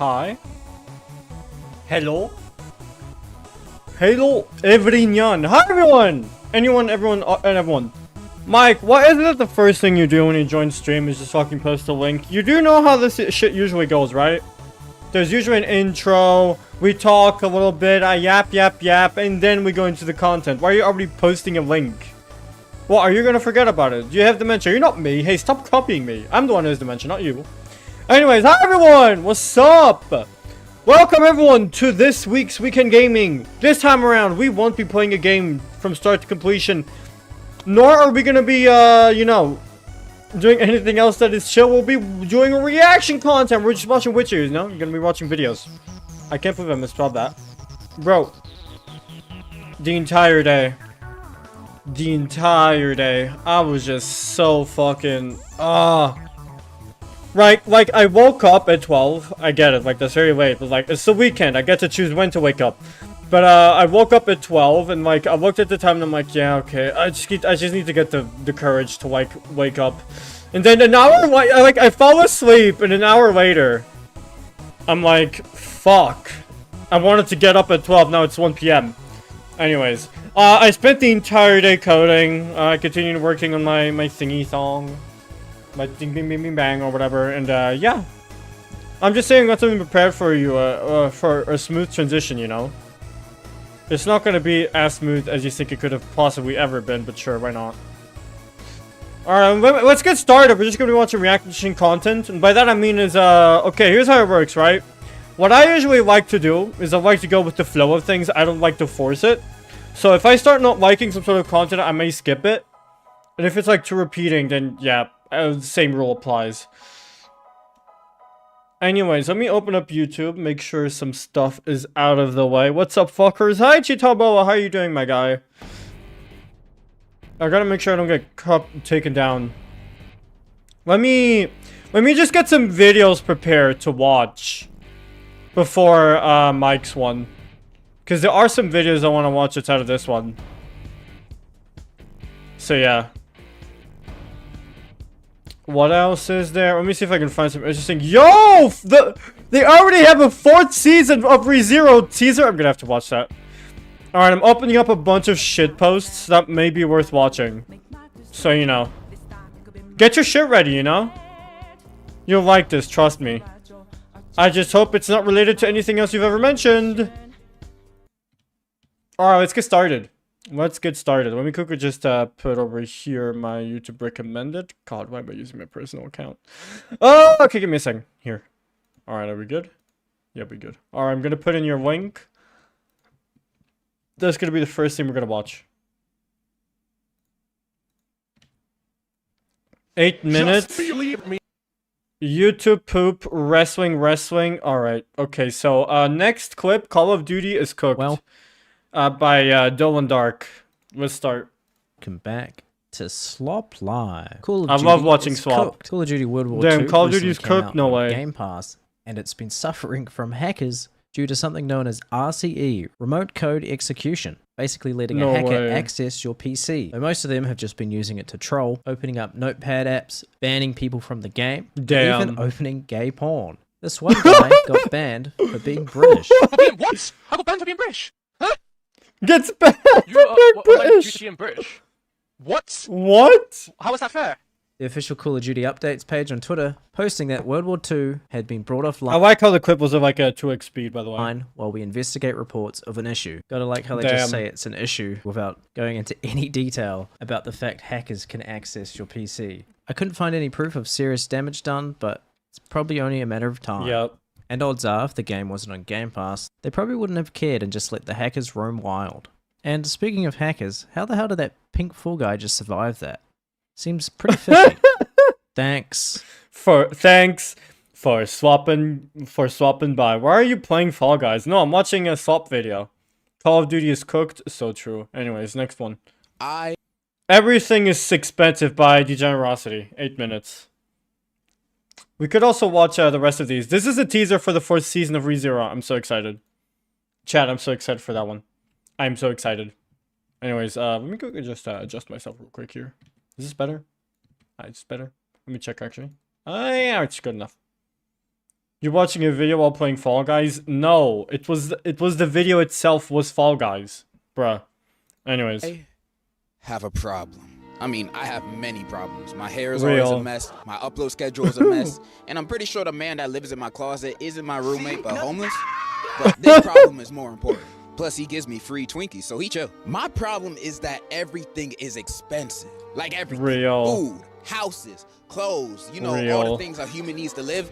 Hi. Hello. Hello, everyone. Hi, everyone. Anyone, everyone, and everyone. Mike, why isn't it the first thing you do when you join stream is just fucking post a link? You do know how this shit usually goes, right? There's usually an intro, we talk a little bit, I yap, and then we go into the content. Why are you already posting a link? Well, are you gonna forget about it? Do you have dementia? You're not me. Hey, stop copying me. I'm the one who has dementia, not you. Anyways, hi everyone! What's up? Welcome everyone to this week's Weekend Gaming. This time around, we won't be playing a game from start to completion. Nor are we gonna be, you know, doing anything else that is chill. We'll be doing reaction content. We're just watching Witcher, you know? You're gonna be watching videos. I can't believe I misspelled that. Bro. The entire day, I was just so fucking, Right, like, I woke up at 12. I get it, like, that's very late, but, like, it's the weekend. I get to choose when to wake up. But, I woke up at 12, and, like, I looked at the time, and I'm like, yeah, okay. I just need to get the courage to, like, wake up. And then an hour, like, I fall asleep, and an hour later, I'm like, fuck. I wanted to get up at 12, now it's 1 p.m. Anyways, I spent the entire day coding. I continued working on my thingy song. My ding bing bing bing bang or whatever, and yeah, I'm just saying, got something prepared for you for a smooth transition, you know. It's not gonna be as smooth as you think it could have possibly ever been, but sure, why not? Alright, let's get started. We're just gonna be watching reaction content, and by that I mean is okay, here's how it works, right? What I usually like to do is I like to go with the flow of things. I don't like to force it. So if I start not liking some sort of content, I may skip it, and if it's like too repeating, then yeah. Same rule applies. Anyways, let me open up YouTube, make sure some stuff is out of the way. What's up, fuckers? Hi, Chitaboa. How are you doing, my guy? I gotta make sure I don't get taken down. Let me just get some videos prepared to watch before Mike's one. Because there are some videos I want to watch outside of this one. So yeah. What else is there? Let me see if I can find some interesting. Yo! They already have a 4th season of ReZero teaser. I'm gonna have to watch that. Alright, I'm opening up a bunch of shit posts that may be worth watching. So, you know. Get your shit ready, you know? You'll like this, trust me. I just hope it's not related to anything else you've ever mentioned. Alright, let's get started. Let's get started. Let me quickly just put over here my YouTube recommended. God, why am I using my personal account? Oh, okay, give me a second. Here. Alright, are we good? Yeah, we good. Alright, I'm gonna put in your link. That's gonna be the first thing we're gonna watch. 8 minutes. Just believe me. YouTube poop wrestling. Alright, okay, so next clip, Call of Duty is cooked. Well, by Dolan Dark. Let's start. welcome back to Slop Live. I love watching Slop. Cooked. Call of Duty World War Damn, II Call of Duty's recently came cooked? out No on way. Game Pass, and it's been suffering from hackers due to something known as RCE, Remote Code Execution, basically letting No a hacker way. access your PC. Though most of them have just been using it to troll, opening up notepad apps, banning people from the game, Damn. even opening gay porn. This one guy got banned for being British. For being what? I got banned for being British. Huh? Gets banned You for being what did I do British. to being British? What? What? How is that fair? The official Call of Duty updates page on Twitter posting that World War II had been brought I offline like how the clip was at like a 2x speed, by the way. while we investigate reports of an issue. Gotta like how they Damn. just say it's an issue without going into any detail about the fact hackers can access your PC. I couldn't find any proof of serious damage done, but it's probably only a matter of time. Yep. And odds are, if the game wasn't on Game Pass, they probably wouldn't have cared and just let the hackers roam wild. And speaking of hackers, how the hell did that pink Fall Guy just survive that? Seems pretty fishy. Thanks. Thanks for swapping by. Why are you playing Fall Guys? No, I'm watching a swap video. Call of Duty is cooked. So true. Anyways, next one. Everything is expensive by Degenerosity. 8 minutes. We could also watch the rest of these. This is a teaser for the 4th season of ReZero. I'm so excited. Chat, I'm so excited for that one. I'm so excited. Anyways, let me go just adjust myself real quick here. Is this better? It's better. Let me check actually. Yeah, it's good enough. You're watching a video while playing Fall Guys? No, it was the video itself was Fall Guys, bruh. Anyways, I have a problem. I mean, I have many problems. My hair is Real. always a mess. My upload schedule is a mess. And I'm pretty sure the man that lives in my closet isn't my roommate, but homeless. But this problem is more important. Plus, he gives me free Twinkies, so he chill. My problem is that everything is expensive. Like everything. Real. Food, houses, clothes, you know, all Real. the things a human needs to live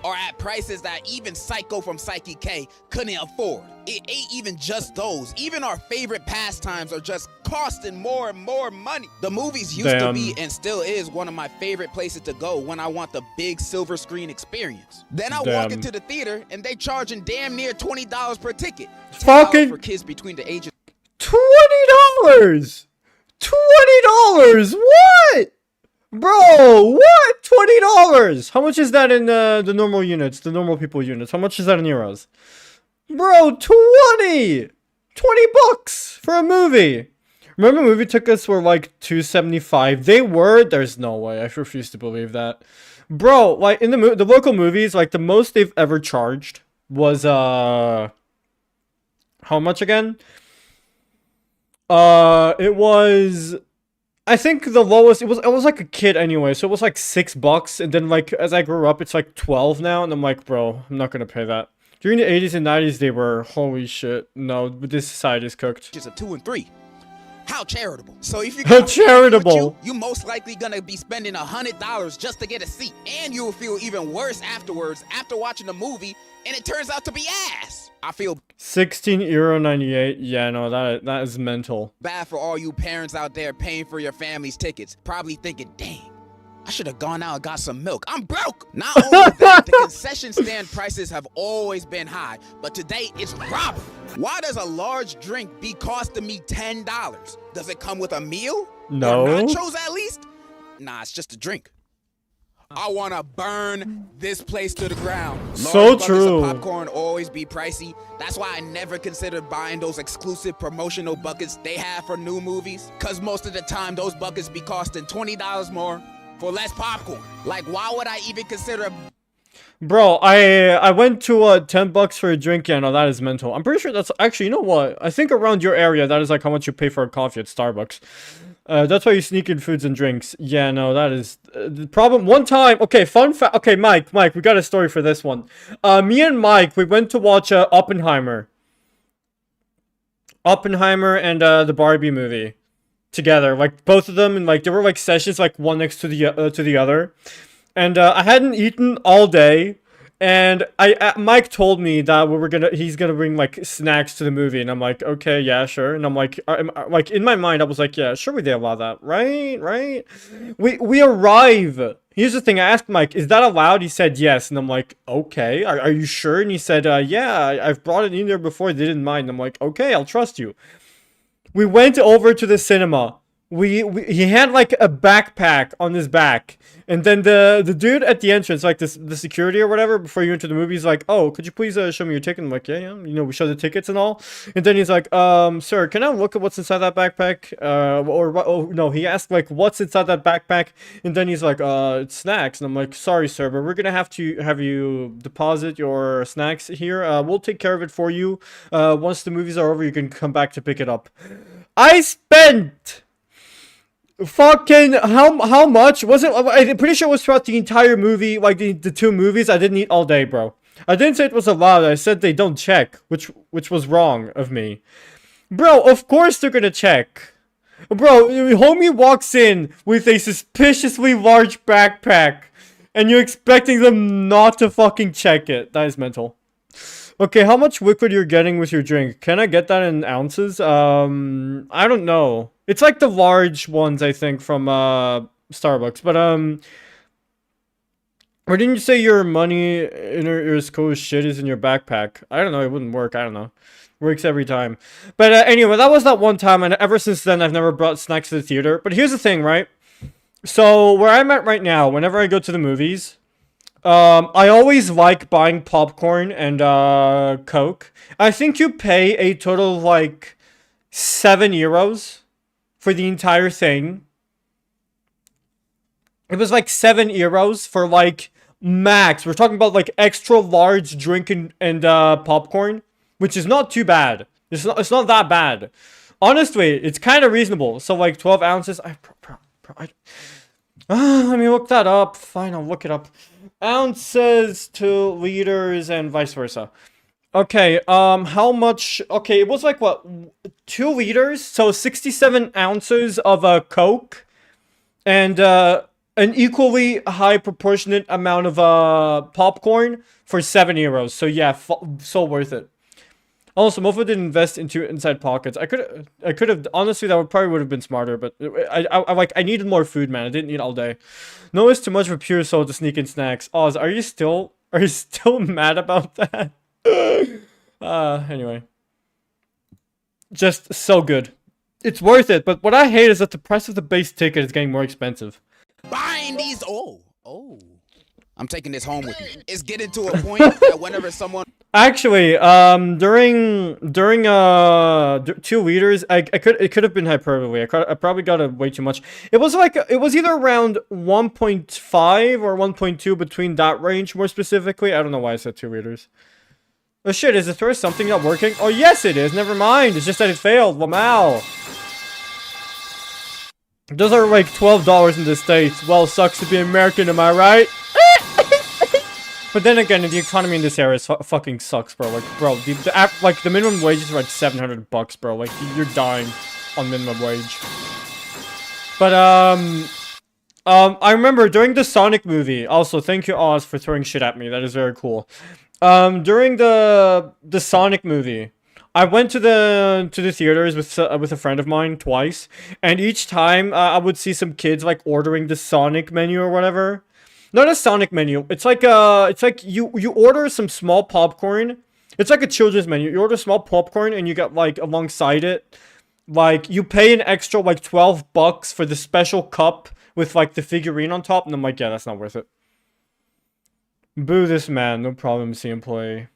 are at prices that even Psycho from Psyche K couldn't afford. It ain't even just those. Even our favorite pastimes are just costing more and more money. The movies used to be and still is one of my favorite places to go when I want the big silver screen experience. Then I walk into the theater and they charging damn near $20 per ticket. Fucking for kids between the ages $20. $20. What? Bro, what? $20. How much is that in the normal units, the normal people units? How much is that in euros? Bro, 20 bucks for a movie. Remember movie tickets were like $2.75. They were. There's no way. I refuse to believe that. Bro, like in the local movies, like the most they've ever charged was how much again? It was, I think the lowest, it was like a kid anyway, so it was like $6, and then like as I grew up it's like 12 now, and I'm like, bro, I'm not gonna pay that. During the 80s and 90s they were, holy shit, no, but this society is cooked. Just a 2 and 3. How charitable. So if you How charitable. You most likely gonna be spending $100 just to get a seat, and you'll feel even worse afterwards after watching the movie and it turns out to be ass. I feel €16.98. Yeah, no, that is mental. bad for all you parents out there paying for your family's tickets, probably thinking, dang, I should have gone out and got some milk. I'm broke. Not only that, the concession stand prices have always been high, but today it's robbery. Why does a large drink be costing me $10? Does it come with a meal? No. Or nachos at least? Nah, it's just a drink. I wanna burn this place to the ground. So Large buckets true. of popcorn always be pricey. That's why I never considered buying those exclusive promotional buckets they have for new movies. Cause most of the time those buckets be costing $20 more for less popcorn. Like, why would I even consider? Bro, I went to $10 for a drink. Yeah, no, that is mental. I'm pretty sure that's actually, you know what? I think around your area that is like how much you pay for a coffee at Starbucks. That's why you sneak in foods and drinks. Yeah, no, that is the problem. One time, okay, fun fact. Okay, Mike, we got a story for this one. Me and Mike, we went to watch Oppenheimer and the Barbie movie together, like both of them, and like there were like sessions like one next to the other, and I hadn't eaten all day, and Mike told me that he's gonna bring like snacks to the movie, and I'm like, okay, yeah, sure, and I'm like in my mind I was like, yeah, sure, we did allow that, right? We arrive. Here's the thing, I asked Mike, is that allowed? He said yes, and I'm like, okay, are you sure? And he said, yeah, I've brought it in there before, they didn't mind. I'm like, okay, I'll trust you. We went over to the cinema. He had like a backpack on his back, and then the dude at the entrance, like the security or whatever, before you enter the movie, he's like, oh, could you please show me your ticket? I'm like, yeah, you know, we show the tickets and all, and then he's like, sir, can I look at what's inside that backpack? Oh no, he asked like, what's inside that backpack, and then he's like, it's snacks, and I'm like, sorry sir, but we're gonna have to have you deposit your snacks here. We'll take care of it for you. Once the movies are over, you can come back to pick it up. I spent fucking how much was it? I'm pretty sure it was throughout the entire movie, like the two movies. I didn't eat all day, bro. I didn't say it was allowed. I said they don't check, which was wrong of me, bro. Of course they're gonna check, bro. Homie walks in with a suspiciously large backpack, and you're expecting them not to fucking check it. That is mental. Okay, how much liquid you're getting with your drink? Can I get that in ounces? I don't know. It's like the large ones, I think, from Starbucks. But or didn't you say your money in your school shit is in your backpack? I don't know. It wouldn't work. I don't know. Works every time. But anyway, that was that one time, and ever since then, I've never brought snacks to the theater. But here's the thing, right? So where I'm at right now, whenever I go to the movies, I always like buying popcorn and Coke. I think you pay a total of like €7 for the entire thing. It was like €7 for like max. We're talking about like extra large drink and popcorn, which is not too bad. It's not that bad. Honestly, it's kind of reasonable. So like 12 ounces. Let me look that up. Fine, I'll look it up. Ounces to liters and vice versa. Okay, how much? Okay, it was like what, 2 liters? So 67 ounces of a Coke, and an equally high proportionate amount of popcorn for €7. So yeah, so worth it. Also, Mofo didn't invest into inside pockets. I could have, honestly, that would have been smarter, but I needed more food, man. I didn't eat all day. No, it's too much of a pure soul to sneak in snacks. Oz, are you still mad about that? Anyway. Just so good. It's worth it, but what I hate is that the price of the base ticket is getting more expensive. Buying these, I'm taking this home with me. It's getting to a point that whenever someone Actually, during 2 liters, it could have been hyperbole. I probably got it way too much. It was either around 1.5 or 1.2, between that range, more specifically. I don't know why I said 2 liters. Oh shit, is the throw something not working? Oh yes it is, never mind. It's just that it failed. Wow. Those are like $12 in the States. Well, sucks to be American, am I right? But then again, the economy in this area fucking sucks, bro. Like, bro, the minimum wage is like $700, bro. Like, you're dying on minimum wage. But I remember during the Sonic movie. Also, thank you, Oz, for throwing shit at me. That is very cool. During the Sonic movie, I went to the theaters with a friend of mine twice, and each time I would see some kids like ordering the Sonic menu or whatever. Not a Sonic menu. It's like you order some small popcorn. It's like a children's menu. You order small popcorn and you get like alongside it, like you pay an extra like $12 for the special cup with like the figurine on top, and I'm like, yeah, that's not worth it. Boo this man. No problem. See him play.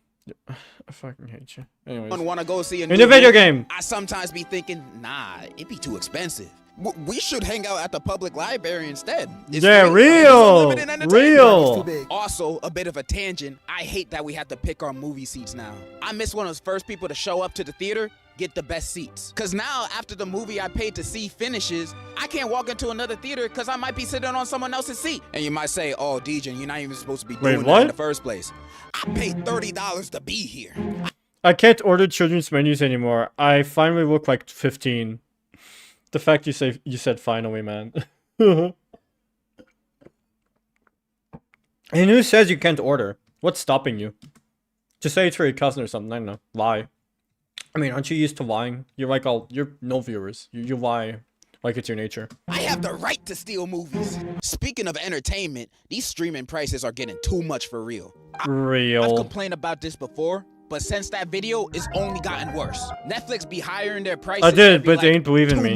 I fucking hate you. Anyways. Want to go see a in a video game. I sometimes be thinking, nah, it'd be too expensive. We should hang out at the public library instead. It's yeah, real. Also, a bit of a tangent. I hate that we have to pick our movie seats now. I miss one of those first people to show up to the theater, get the best seats. Cause now, after the movie I paid to see finishes, I can't walk into another theater cause I might be sitting on someone else's seat. And you might say, oh, DJ, you're not even supposed to be doing that in the first place. I paid $30 to be here. I can't order children's menus anymore. I finally look like 15. The fact you said finally, man. And who says you can't order? What's stopping you? Just say it's for your cousin or something. I don't know. Lie. I mean, aren't you used to lying? You're like you're no viewers. You lie like it's your nature. I have the right to steal movies. Speaking of entertainment, these streaming prices are getting too much for real. I've complained about this before, but since that video, it's only gotten worse. Netflix be hiring their prices. I did, but they ain't believing me.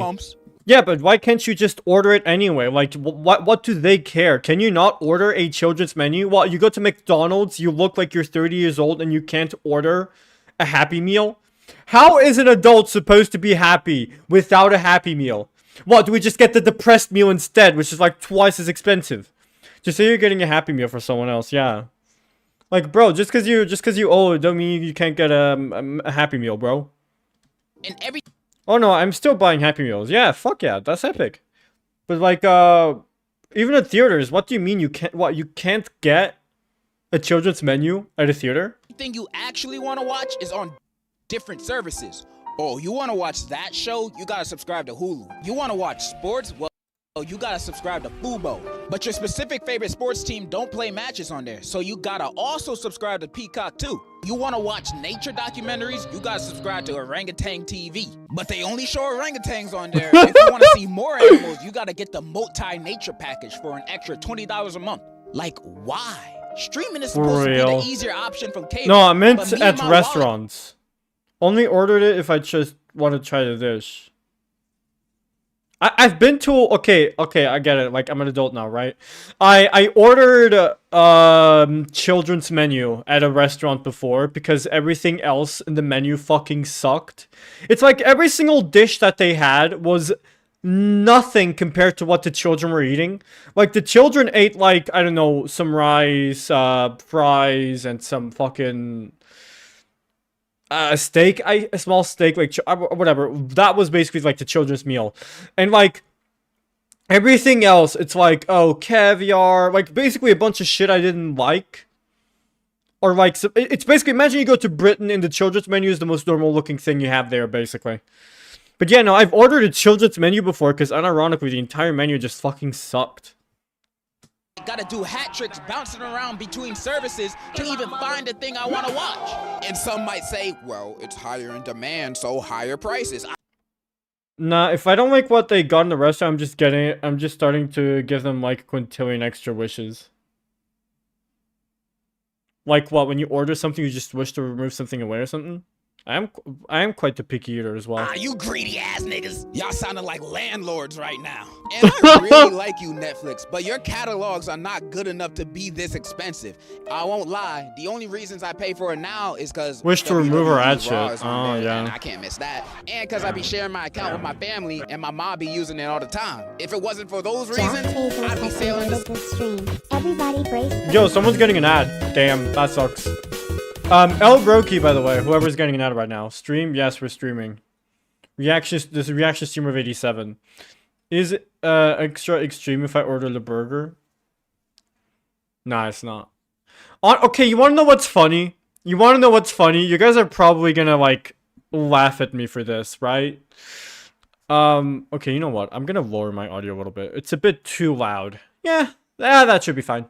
Yeah, but why can't you just order it anyway? Like, what do they care? Can you not order a children's menu? Well, you go to McDonald's, you look like you're 30 years old, and you can't order a Happy Meal? How is an adult supposed to be happy without a Happy Meal? What, do we just get the depressed meal instead, which is like twice as expensive? Just say you're getting a Happy Meal for someone else, yeah. Like, bro, just cause you old, don't mean you can't get a Happy Meal, bro. And every Oh no, I'm still buying Happy Meals. Yeah, fuck yeah, that's epic. But like, even at theaters, what do you mean you can't? What, you can't get a children's menu at a theater? Everything you actually want to watch is on different services. Oh, you want to watch that show? You gotta subscribe to Hulu. You want to watch sports? Well, you gotta subscribe to Fubo. But your specific favorite sports team don't play matches on there, so you gotta also subscribe to Peacock too. You wanna watch nature documentaries? You gotta subscribe to Orangutan TV. But they only show orangutans on there. If you wanna see more animals, you gotta get the multi-nature package for an extra $20 a month. Like, why? Streaming is supposed to be the easier option from cable. No, I meant at restaurants. Only ordered it if I just want to try the dish. I've been to okay, I get it. Like, I'm an adult now, right? I ordered children's menu at a restaurant before because everything else in the menu fucking sucked. It's like every single dish that they had was nothing compared to what the children were eating. Like, the children ate, like, I don't know, some rice, fries, and some fucking a steak, a small steak, like, whatever. That was basically, like, the children's meal. And, like, everything else, it's like, oh, caviar, like, basically a bunch of shit I didn't like. Or, like, so it's basically, imagine you go to Britain and the children's menu is the most normal looking thing you have there, basically. But yeah, no, I've ordered a children's menu before, because unironically, the entire menu just fucking sucked. Gotta do hat tricks bouncing around between services to even find the thing I want to watch. And some might say, well, it's higher in demand, so higher prices. Nah, if I don't like what they got in the restaurant, I'm just starting to give them like a quintillion extra wishes. Like what, when you order something, you just wish to remove something away or something? I am quite the picky eater as well. Ah, you greedy ass niggas. Y'all sounding like landlords right now. And I really like you, Netflix, but your catalogs are not good enough to be this expensive. I won't lie. The only reasons I pay for it now is because wish to remove our ad shit. Oh yeah. And I can't miss that. And because I be sharing my account with my family, and my mom be using it all the time. If it wasn't for those reasons, I'd be sailing the stream. Everybody brace. Yo, someone's getting an ad. Damn, that sucks. El Broki, by the way, whoever's getting an ad right now. Stream? Yes, we're streaming. This is a reaction stream of 87. Is it extra extreme if I order the burger? Nah, it's not. Okay, you wanna know what's funny? You guys are probably gonna, like, laugh at me for this, right? Okay, you know what? I'm gonna lower my audio a little bit. It's a bit too loud. Yeah, that should be fine.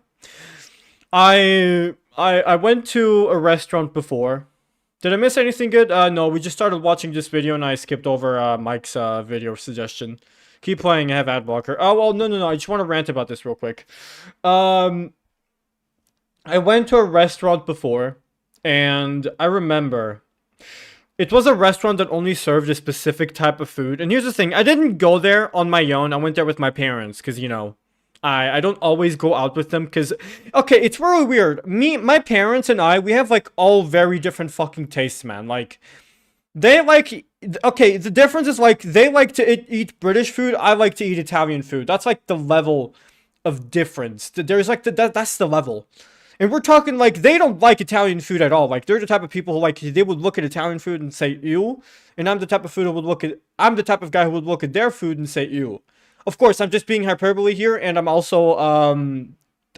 I went to a restaurant before. Did I miss anything good? No, we just started watching this video and I skipped over Mike's video suggestion. Keep playing, I have ad blocker. Oh, well, no, I just want to rant about this real quick. I went to a restaurant before, and I remember it was a restaurant that only served a specific type of food. And here's the thing, I didn't go there on my own. I went there with my parents, because, you know, I don't always go out with them because, okay, it's really weird. My parents and we have, like, all very different fucking tastes, man. Like, they like, okay, the difference is, like, they like to eat British food. I like to eat Italian food. That's, like, the level of difference. There's, like, that's the level. And we're talking, like, they don't like Italian food at all. Like, they're the type of people who, like, they would look at Italian food and say, ew. And I'm the type of guy who would look at their food and say, ew. Of course, I'm just being hyperbole here, and I'm also,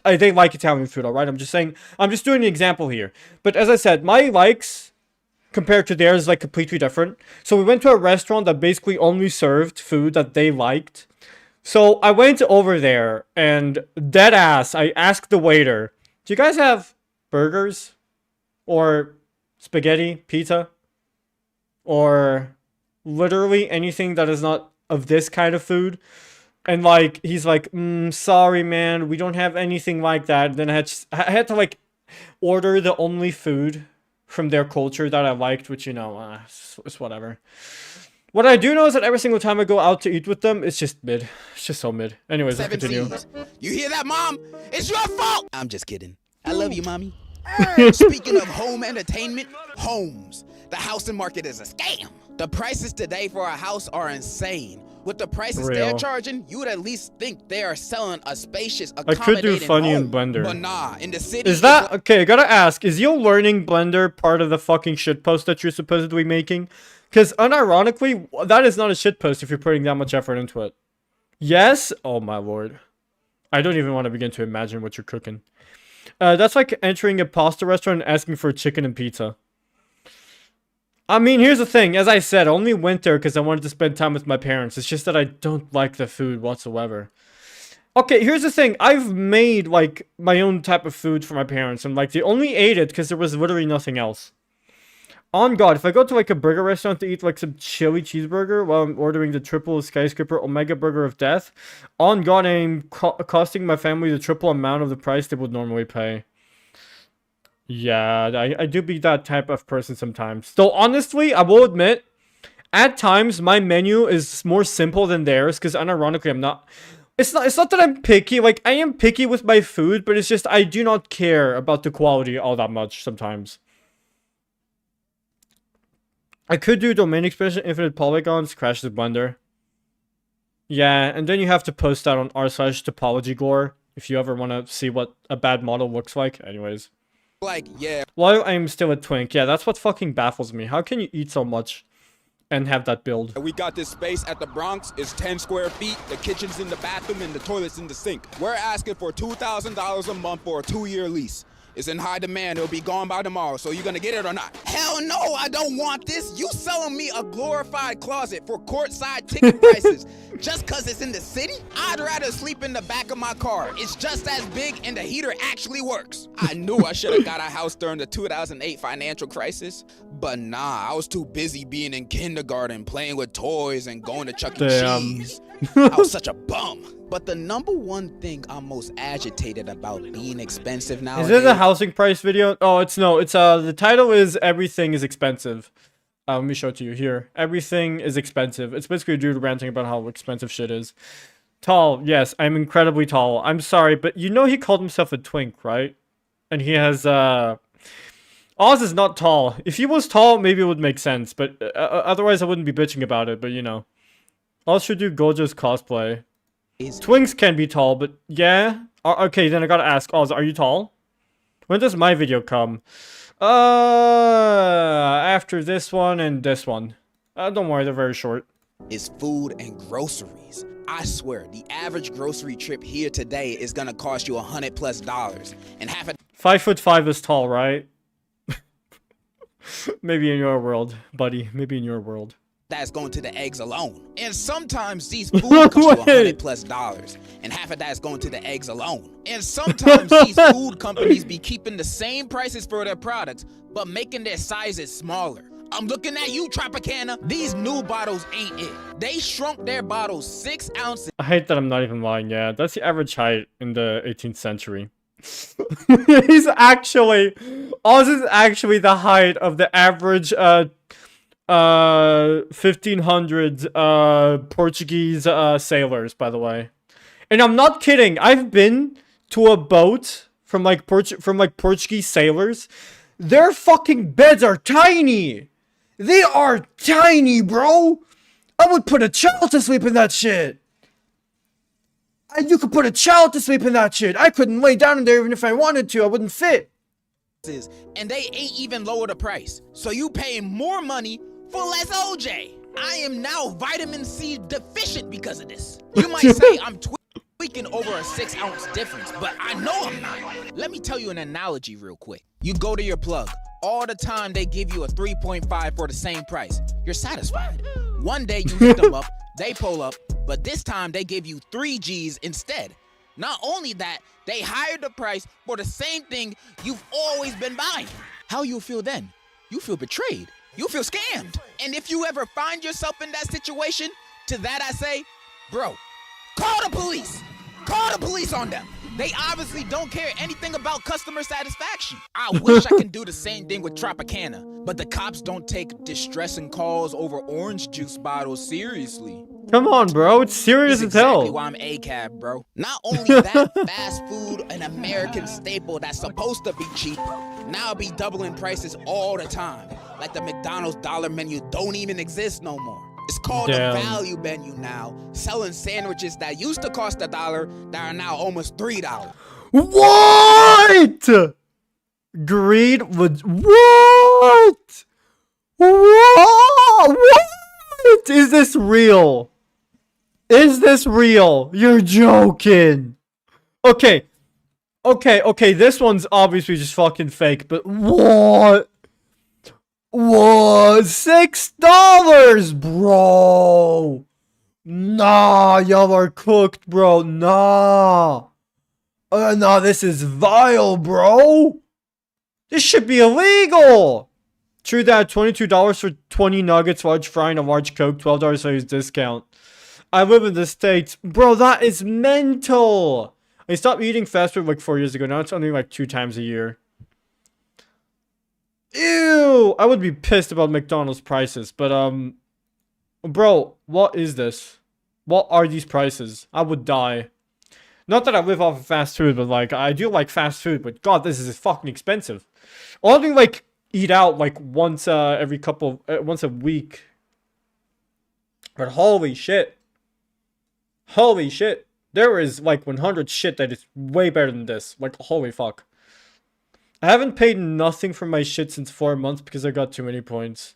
they like Italian food, alright? I'm just doing an example here. But as I said, my likes, compared to theirs, is, like, completely different. So we went to a restaurant that basically only served food that they liked. So I went over there, and dead ass, I asked the waiter, do you guys have burgers? Or spaghetti, pizza? Or literally anything that is not of this kind of food? And, like, he's like, sorry, man, we don't have anything like that. Then I had to, like, order the only food from their culture that I liked, which, you know, it's whatever. What I do know is that every single time I go out to eat with them, it's just mid. It's just so mid. Anyways, let's continue. You hear that, Mom? It's your fault! I'm just kidding. I love you, Mommy. Speaking of home entertainment, homes. The housing market is a scam. The prices today for a house are insane. With the prices they're charging, you would at least think they are selling a spacious, accommodating I could do funny in Blender. But nah, in the city... Is that... Okay, I gotta ask. Is you learning Blender part of the fucking shitpost that you're supposedly making? Because, unironically, that is not a shitpost if you're putting that much effort into it. Yes? Oh, my lord. I don't even want to begin to imagine what you're cooking. That's like entering a pasta restaurant and asking for chicken and pizza. I mean, here's the thing. As I said, I only went there because I wanted to spend time with my parents. It's just that I don't like the food whatsoever. Okay, here's the thing. I've made, like, my own type of food for my parents. And, like, they only ate it because there was literally nothing else. On God, if I go to, like, a burger restaurant to eat, like, some chili cheeseburger while I'm ordering the triple skyscraper omega burger of death, on God, I'm costing my family the triple amount of the price they would normally pay. Yeah, I do be that type of person sometimes. Though, honestly, I will admit, at times, my menu is more simple than theirs, because unironically, I'm not... It's not that I'm picky, like, I am picky with my food, but it's just I do not care about the quality all that much sometimes. I could do domain expansion, infinite polygons, crash the blender. Yeah, and then you have to post that on r/topologygore if you ever want to see what a bad model looks like. Anyways. Like, yeah. While I'm still a twink, yeah, that's what fucking baffles me. How can you eat so much and have that build? We got this space at the Bronx. It's 10 square feet. The kitchen's in the bathroom and the toilet's in the sink. We're asking for $2,000 a month for a 2-year lease. It's in high demand. It'll be gone by tomorrow. So you gonna get it or not? Hell no, I don't want this. You selling me a glorified closet for courtside ticket prices just cause it's in the city? I'd rather sleep in the back of my car. It's just as big and the heater actually works. I knew I should have got a house during the 2008 financial crisis, but nah, I was too busy being in kindergarten, playing with toys and going to Chuck E. Cheese. I was such a bum. But the number one thing I'm most agitated about being expensive nowadays... Is it a housing price video? Oh, it's the title is Everything is Expensive. Let me show it to you here. Everything is expensive. It's basically a dude ranting about how expensive shit is. Tall, yes, I'm incredibly tall. I'm sorry, but you know he called himself a twink, right? And he has, Oz is not tall. If he was tall, maybe it would make sense, but otherwise I wouldn't be bitching about it, but you know. Oz should do Gojo's cosplay. Twinks can be tall, but yeah. Okay, then I gotta ask, Oz, are you tall? When does my video come? After this one and this one. Don't worry, they're very short. Is food and groceries. I swear, the average grocery trip here today is gonna cost you $100+, and half a 5'5" is tall, right? Maybe in your world, buddy. Maybe in your world. That's going to the eggs alone. And sometimes these food cost you $100+, and half of that's going to the eggs alone. And sometimes these food companies be keeping the same prices for their products, but making their sizes smaller. I'm looking at you, Tropicana. These new bottles ain't it. They shrunk their bottles 6 ounces. I hate that I'm not even lying, yeah. That's the average height in the 18th century. Oz is actually the height of the average 1500s Portuguese sailors, by the way. And I'm not kidding. I've been to a boat from like Portuguese sailors. Their fucking beds are tiny. They are tiny, bro. I would put a child to sleep in that shit. You could put a child to sleep in that shit. I couldn't lay down in there even if I wanted to. I wouldn't fit. And they ain't even lower the price. So you paying more money for less OJ. I am now vitamin C deficient because of this. You might say I'm tweaking over a 6-ounce difference, but I know I'm not. Let me tell you an analogy real quick. You go to your plug. All the time they give you a 3.5 for the same price. You're satisfied. One day you hit them up, they pull up, but this time they give you 3 G's instead. Not only that, they higher the price for the same thing you've always been buying. How you feel then? You feel betrayed. You feel scammed. And if you ever find yourself in that situation, to that I say, bro, call the police. Call the police on them. They obviously don't care anything about customer satisfaction. I wish I can do the same thing with Tropicana, but the cops don't take distressing calls over orange juice bottles seriously. Come on, bro. It's serious as hell. Exactly why I'm ACAB, bro. Not only that, fast food, an American staple that's supposed to be cheap, now be doubling prices all the time. Like the McDonald's dollar menu don't even exist no more. It's called the value menu now, selling sandwiches that used to cost $1 that are now almost $3. What? Greed would... What? What? Is this real? Is this real? You're joking. Okay. Okay, this one's obviously just fucking fake, but what? Whoa, $6, bro. Nah, y'all are cooked, bro. Nah. Nah, this is vile, bro. This should be illegal. True that, $22 for 20 nuggets, large fry, and a large Coke, $12 size discount. I live in the States. Bro, that is mental. I stopped eating fast food like 4 years ago. Now it's only like 2 times a year. Ew! I would be pissed about McDonald's prices, but bro, what is this? What are these prices? I would die. Not that I live off of fast food, but like I do like fast food, but god, this is fucking expensive. I'll only like eat out like once once a week. But holy shit. Holy shit. There is like 100 shit that is way better than this. Like holy fuck. I haven't paid nothing for my shit since 4 months because I got too many points.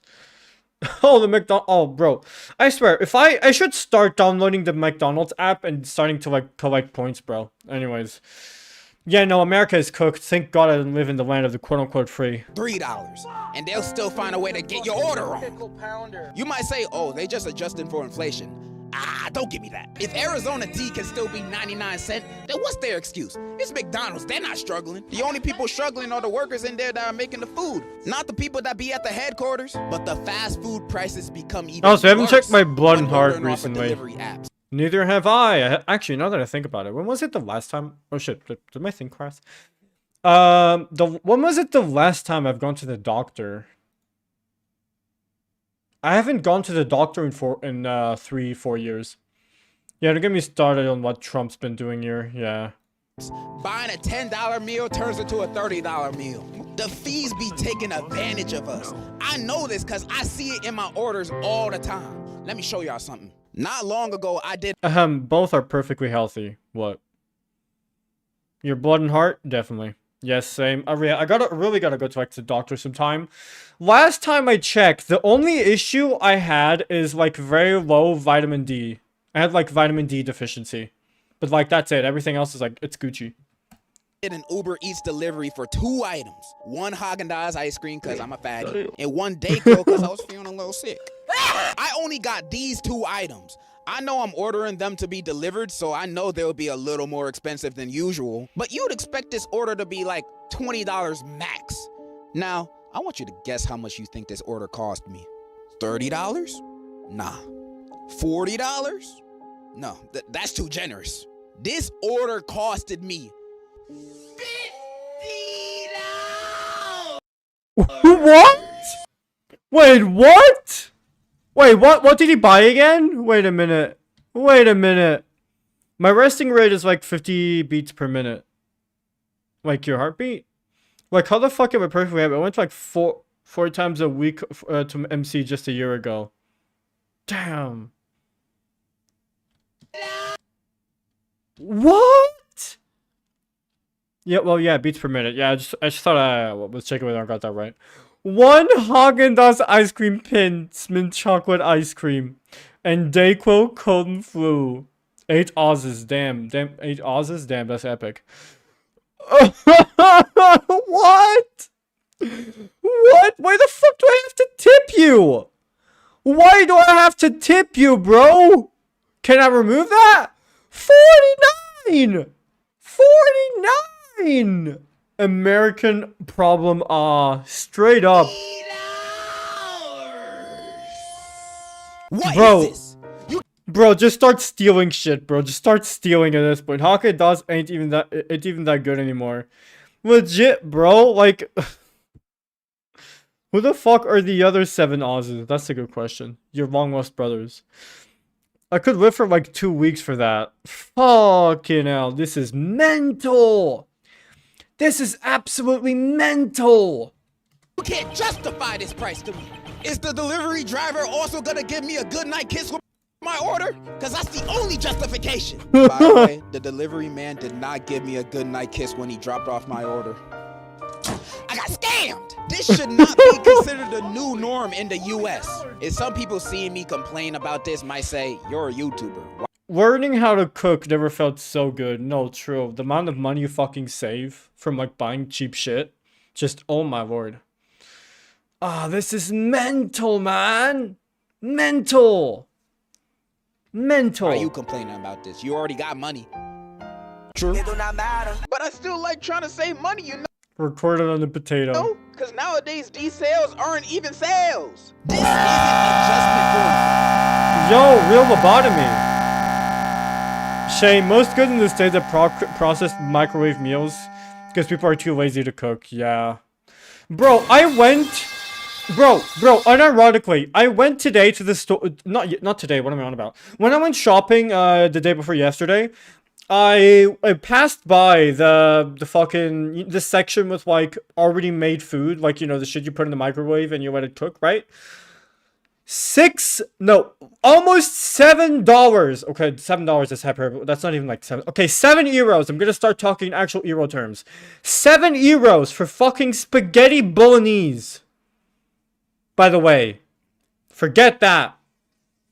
Oh, the McDonald's. Oh, bro. I swear, if I should start downloading the McDonald's app and starting to, like, collect points, bro. Anyways. Yeah, no, America is cooked. Thank God I didn't live in the land of the quote-unquote free. $3, and they'll still find a way to get your order wrong. You might say, oh, they just adjusting for inflation. Ah, don't give me that. If Arizona tea can still be 99 cents, then what's their excuse? It's McDonald's, they're not struggling. The only people struggling are the workers in there that are making the food. Not the people that be at the headquarters, but the fast food prices become even Also, I haven't worse checked my blood and when heart ordering off of recently. delivery apps. Neither have I. Actually, now that I think about it, when was it the last time? Oh shit, did my thing crash? When was it the last time I've gone to the doctor? I haven't gone to the doctor in 3-4 years. Yeah, don't get me started on what Trump's been doing here. Yeah. Buying a $10 meal turns into a $30 meal. The fees be taking advantage of us. I know this because I see it in my orders all the time. Let me show y'all something. Not long ago, I did. Both are perfectly healthy. What? Your blood and heart? Definitely. Yes, same. I really gotta go to like the doctor sometime. Last time I checked, the only issue I had is like very low vitamin D. I had like vitamin D deficiency. But like that's it. Everything else is like it's Gucci. Did an Uber Eats delivery for 2 items. 1 Haagen-Dazs ice cream because I'm a fatty. And 1 Dayquil because I was feeling a little sick. I only got these 2 items. I know I'm ordering them to be delivered, so I know they'll be a little more expensive than usual. But you'd expect this order to be like $20 max. Now, I want you to guess how much you think this order cost me. $30? Nah. $40? No, that's too generous. This order costed me $50. What? Wait, what? Wait, what did he buy again? Wait a minute. Wait a minute. My resting rate is like 50 beats per minute. Like your heartbeat? Like how the fuck am I perfectly happy? I went like four times a week to MC just a year ago. Damn. What? Yeah, well, yeah, beats per minute. Yeah, I just thought I was checking whether I got that right. 1 Haagen-Dazs ice cream pin, mint chocolate ice cream, and Dayquil cold and flu. 8 Aussies, damn, 8 Aussies, damn, that's epic. What? What? Why the fuck do I have to tip you? Why do I have to tip you, bro? Can I remove that? 49! 49! American problem, straight up. What Bro. is this? Bro, just start stealing shit, bro. Just start stealing at this point. Haagen-Dazs ain't even that good anymore. Legit, bro. Like, who the fuck are the other 7 Aussies? That's a good question. Your long lost brothers. I could live for like 2 weeks for that. Fucking hell, this is mental. This is absolutely mental. You can't justify this price to me. Is the delivery driver also gonna give me a goodnight kiss with my order? Because that's the only justification. By the way, the delivery man did not give me a goodnight kiss when he dropped off my order. I got scammed. This should not be considered a new norm in the US. And some people seeing me complain about this might say, you're a YouTuber. Learning how to cook never felt so good. No, true. The amount of money you fucking save from like buying cheap shit. Just, oh my lord. Ah, this is mental, man. Mental. Mental. Why are you complaining about this? You already got money. True. It do not matter. But I still like trying to save money, you know? Recorded on the potato. No, because nowadays these sales aren't even sales. This isn't adjustment for Yo, real lobotomy. Shay, most good in the States that processed microwave meals because people are too lazy to cook. Yeah. Bro, unironically, I went today to the store. Not today, what am I on about? When I went shopping the day before yesterday, I passed by the section with like already made food, like, you know, the shit you put in the microwave and you let it cook, right? Almost $7. Okay, $7 is hyperbole. That's not even like 7. Okay, 7 euros. I'm gonna start talking actual euro terms. 7 euros for fucking spaghetti bolognese. By the way, forget that.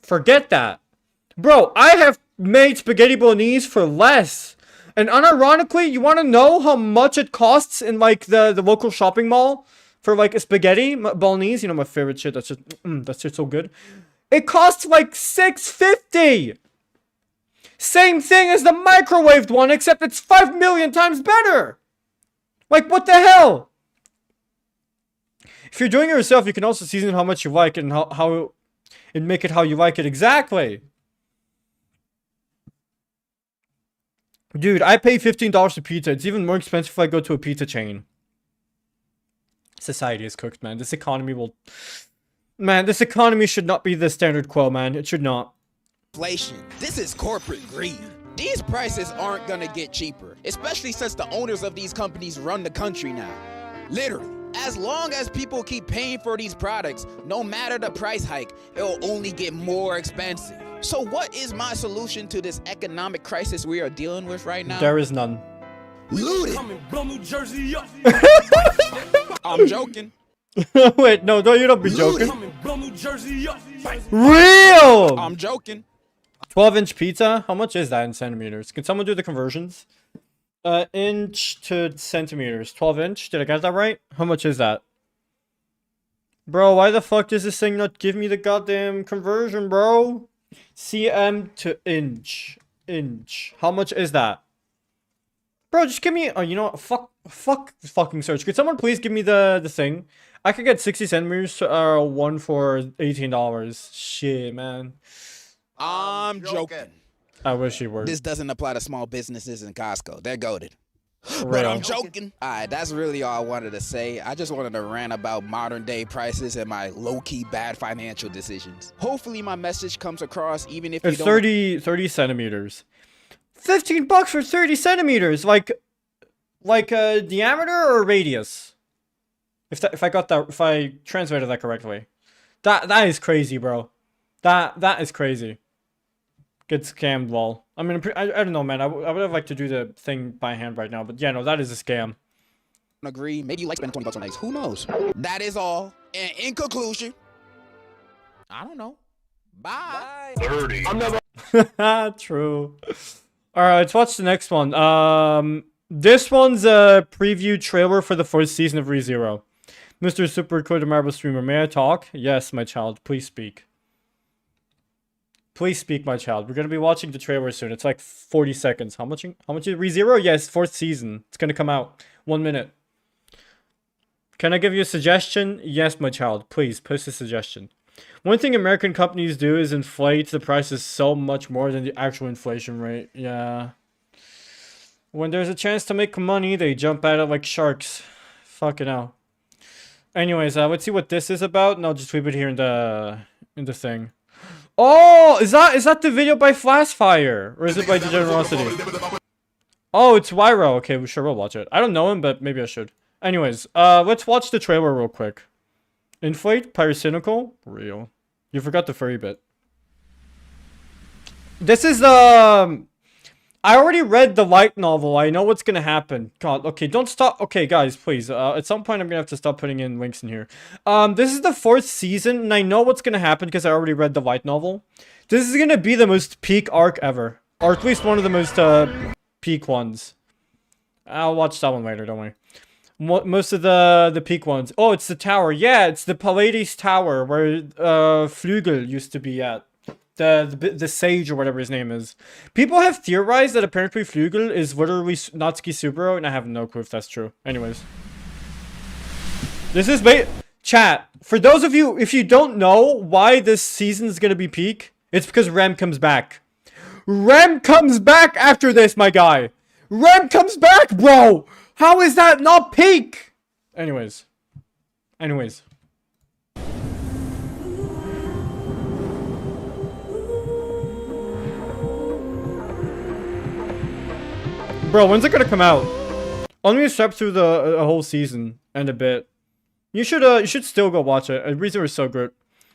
Forget that. Bro, I have made spaghetti bolognese for less. And unironically, you want to know how much it costs in like the local shopping mall for like a spaghetti bolognese? You know, my favorite shit. That's just so good. It costs like $6.50. Same thing as the microwaved one, except it's 5 million times better. Like, what the hell? If you're doing it yourself, you can also season how much you like and how and make it how you like it exactly. Dude, I pay $15 for pizza. It's even more expensive if I go to a pizza chain. Society is cooked, man. This economy will... Man, this economy should not be the standard quo, man. It should not. inflation. This is corporate greed. These prices aren't gonna get cheaper, especially since the owners of these companies run the country now. Literally. As long as people keep paying for these products, no matter the price hike, it'll only get more expensive. So what is my solution to this economic crisis we are dealing with right now? There is none. Loot it. I'm joking. Wait, no, you don't be joking. Real! I'm joking. 12-inch pizza? How much is that in centimeters? Can someone do the conversions? Inch to centimeters. 12-inch? Did I get that right? How much is that? Bro, why the fuck does this thing not give me the goddamn conversion, bro? cm to inch. Inch. How much is that? Bro, just give me... Oh, you know what? Fuck fucking search. Could someone please give me the thing? I could get 60 centimeters one for $18. Shit, man. I'm joking. I wish you were. This doesn't apply to small businesses in Costco. They're goated. Real. But I'm joking. Alright, that's really all I wanted to say. I just wanted to rant about modern day prices and my low-key bad financial decisions. Hopefully my message comes across even if it's you don't... 30 centimeters. 15 bucks for 30 centimeters. Like diameter or radius? If I translated that correctly. That is crazy, bro. That is crazy. Get scammed, lol. I mean, I don't know, man. I would have liked to do the thing by hand right now, but yeah, no, that is a scam. Agree. Maybe you like spending 20 bucks on eggs. Who knows? That is all. And in conclusion, I don't know. Bye. 30. I'm never. True. All right, let's watch the next one. This one's a preview trailer for the fourth season of ReZero. Mr. Super Code Marble Streamer, may I talk? Yes, my child. Please speak. Please speak, my child. We're gonna be watching the trailer soon. It's like 40 seconds. How much is ReZero? Yes, fourth season. It's gonna come out. 1 minute. Can I give you a suggestion? Yes, my child. Please, post a suggestion. One thing American companies do is inflate the prices so much more than the actual inflation rate. Yeah. When there's a chance to make money, they jump at it like sharks. Fucking hell. Anyways, let's see what this is about, and I'll just leave it here in the thing. Oh, is that the video by Flashfire? Or is it by Degenerosity? Oh, it's Wyro. Okay, we sure will watch it. I don't know him, but maybe I should. Anyways, let's watch the trailer real quick. Inflate, Pyrocynical, real. You forgot the furry bit. This is I already read the light novel. I know what's gonna happen. God, okay, don't stop. Okay, guys, please. At some point, I'm gonna have to stop putting in links in here. This is the fourth season, and I know what's gonna happen because I already read the light novel. This is gonna be the most peak arc ever, or at least one of the most peak ones. I'll watch that one later. Don't worry. Most of the peak ones. Oh, it's the tower. Yeah, it's the Pallades Tower where Flügel used to be at. The sage or whatever his name is. People have theorized that apparently Flügel is literally Natsuki Subaru, and I have no clue if that's true. Anyways. This is chat. For those of you, if you don't know why this season is gonna be peak, it's because Rem comes back. Rem comes back after this, my guy. Rem comes back, bro. How is that not peak? Anyways. Bro, when's it gonna come out? Only a step through the whole season and a bit. You should still go watch it. The reason was so good.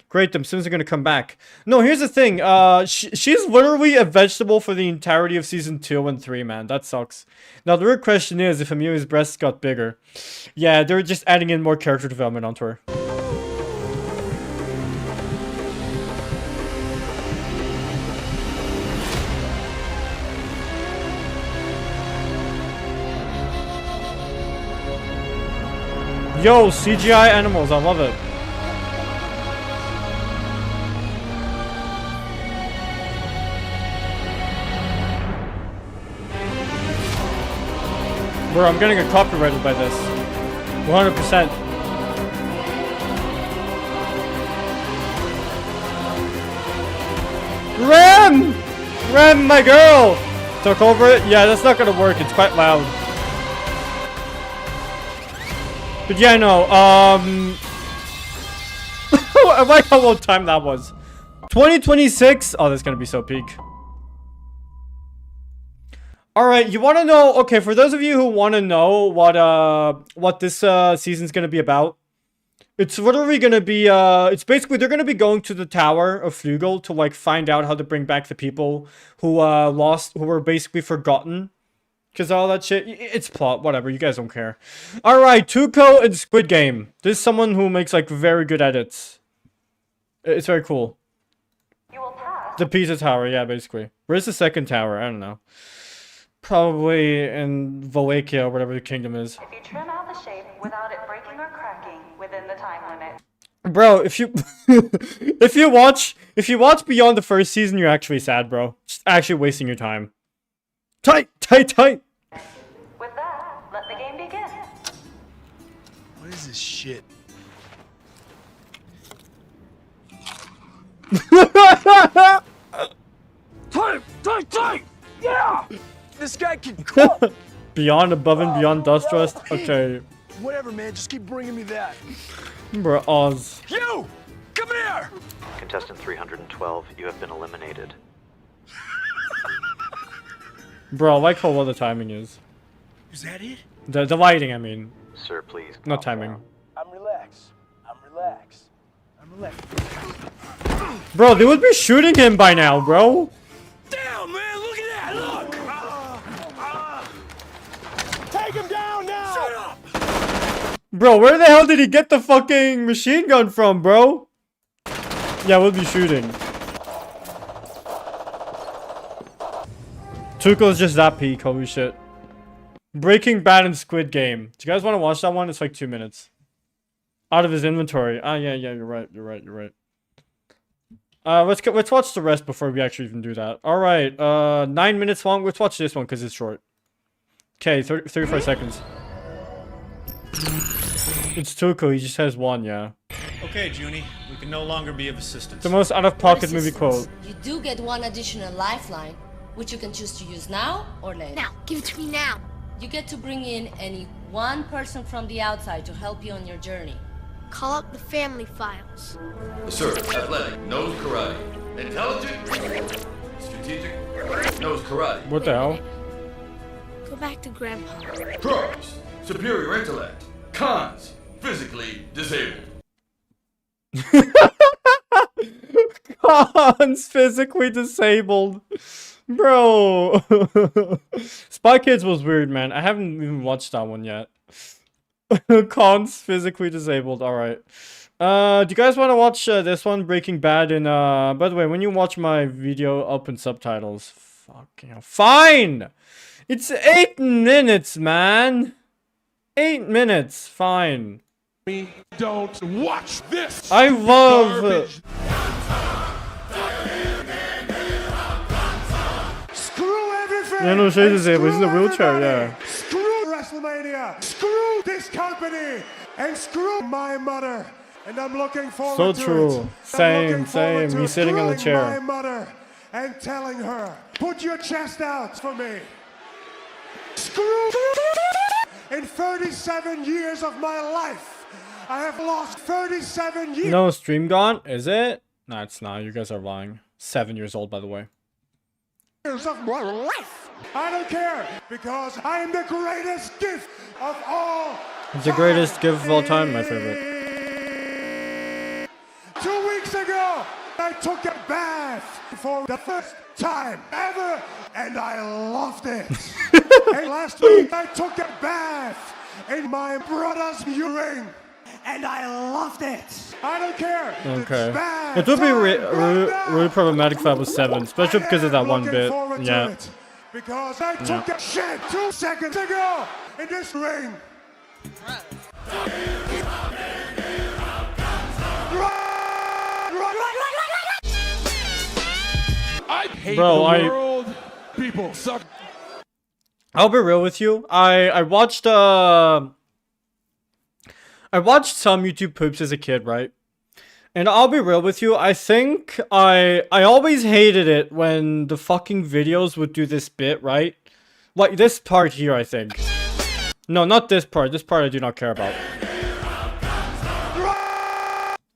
Great, them soon as are gonna come back. No, here's the thing. She's literally a vegetable for the entirety of season 2 and 3, man. That sucks. Now the real question is if Amelia's breasts got bigger. Yeah, they're just adding in more character development onto her. Yo, CGI animals, I love it. Bro, I'm gonna get copyrighted by this. 100%. Rem! Rem, my girl! Took over it? Yeah, that's not gonna work. It's quite loud. But yeah, no, I like how low time that was. 2026? Oh, that's gonna be so peak. Alright, you wanna know, okay, for those of you who wanna know what this season's gonna be about, it's literally gonna be, it's basically, they're gonna be going to the Tower of Flügel to, like, find out how to bring back the people who, who were basically forgotten. Because all that shit, it's plot, whatever, you guys don't care. Alright, Tuco and Squid Game. This is someone who makes, like, very good edits. It's very cool. The Pizza Tower, yeah, basically. Where's the second tower? I don't know. Probably in Wallachia, or whatever the kingdom is. If you trim out the shape without it breaking or cracking within the time limit. Bro, if you if you watch beyond the first season, you're actually sad, bro. Just actually wasting your time. Tight! With that, let the game begin. What is this shit? Tight! Yeah! This guy can cook! Beyond, above, and beyond dust rust? Okay. Whatever, man, just keep bringing me that. Bro, Oz. You! Come here! Contestant 312, you have been eliminated. Bro, I like how well the timing is. Is that it? The lighting, I mean. Sir, please. Not timing. I'm relaxed. Bro, they would be shooting him by now, bro. Damn, man, look at that! Look! Take him down now! Shut up! Bro, where the hell did he get the fucking machine gun from, bro? Yeah, we'll be shooting. Tuco's just that peak, holy shit. Breaking Bad and Squid Game. Do you guys want to watch that one? It's like 2 minutes. Out of his inventory. Ah, yeah, you're right. Let's watch the rest before we actually even do that. Alright, 9 minutes long. Let's watch this one because it's short. Okay, 35 seconds. It's Tuco, he just has one, yeah. Okay, Junie, we can no longer be of assistance. The most out-of-pocket movie quote. You do get one additional lifeline, which you can choose to use now or later. Now, give it to me now. You get to bring in any one person from the outside to help you on your journey. Call up the family files. Sir, athletic, knows karate. Intelligent, strategic, knows karate. What the hell? Go back to Grandpa. Pros, superior intellect. Cons, physically disabled. Cons, physically disabled. Bro. Spy Kids was weird, man. I haven't even watched that one yet. Cons, physically disabled. Alright. Do you guys want to watch this one, Breaking Bad? And by the way, when you watch my video, open subtitles. Fucking hell. Fine! It's 8 minutes, man! 8 minutes, fine. Don't watch this. I love. Screw everything. Yeah, no, she's disabled. He's in a wheelchair. Yeah. Screw WrestleMania. Screw this company. And screw my mother. And I'm looking forward So to true. it. Same. He's sitting on the chair. My mother and telling her, put your chest out for me. Screw. In 37 years of my life, I have lost 37 years. No, stream gone? Is it? No, it's not. You guys are lying. 7 years old, by the way. Of my life. I don't care because I am the greatest gift of all. It's the greatest gift of all time, my favorite. 2 weeks ago, I took a bath for the first time ever, and I loved it. And last week, I took a bath in my brother's urine, and I loved it. I don't care. Okay. It would be really problematic if I was 7, especially because of that one bit. Yeah. Because I took a shit 2 seconds ago in this ring. I hate the world. People suck. I'll be real with you. I watched some YouTube poops as a kid, right? And I'll be real with you. I think I always hated it when the fucking videos would do this bit, right? Like this part here, I think. No, not this part. This part I do not care about.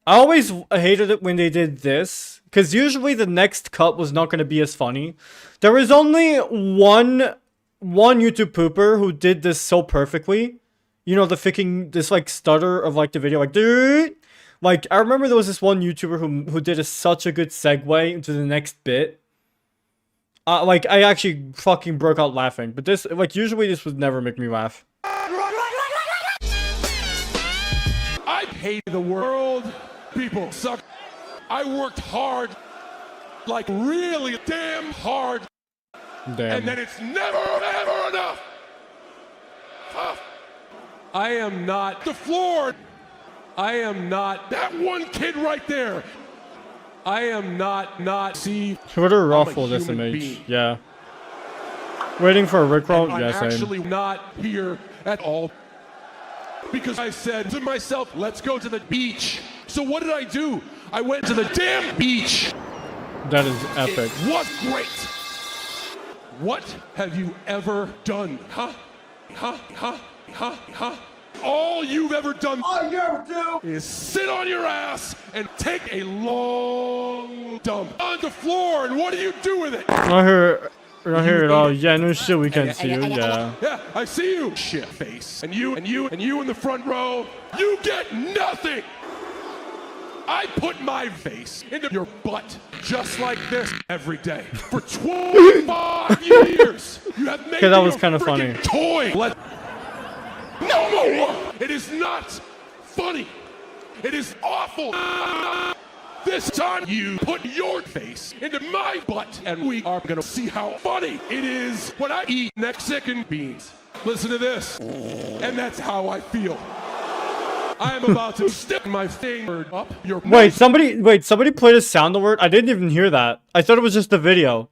I always hated it when they did this, because usually the next cut was not going to be as funny. There was only one YouTube pooper who did this so perfectly. You know, this like stutter of like the video, like dude. Like I remember there was this one YouTuber who did such a good segue into the next bit. Like I actually fucking broke out laughing. But this, like usually this would never make me laugh. I hate the world. People suck. I worked hard, like really damn hard. Damn. And then it's never ever enough. I am not the floor. I am not that one kid right there. I am not see. Twitter ruffled this image. Yeah. Waiting for a Rickroll? Yeah, I'm same. actually not here at all. Because I said to myself, let's go to the beach. So what did I do? I went to the damn beach. That is epic. It was great. What have you ever done? All you've ever done is sit on your ass and take a long dump on the floor. And what do you do with it? I hear it all. Yeah, no shit, we can't see you. Yeah. Yeah, I see you. Shit face. And you in the front row. You get nothing. I put my face into your butt just like this every day for 25 years. You have made that was me kind a of funny. Toy. No more. It is not funny. It is awful. This time you put your face into my butt, and we are gonna see how funny it is when I eat Mexican beans. Listen to this, and that's how I feel. I am about to stick my finger up your Wait, somebody played a sound alert? I didn't even hear that. I thought it was just the video.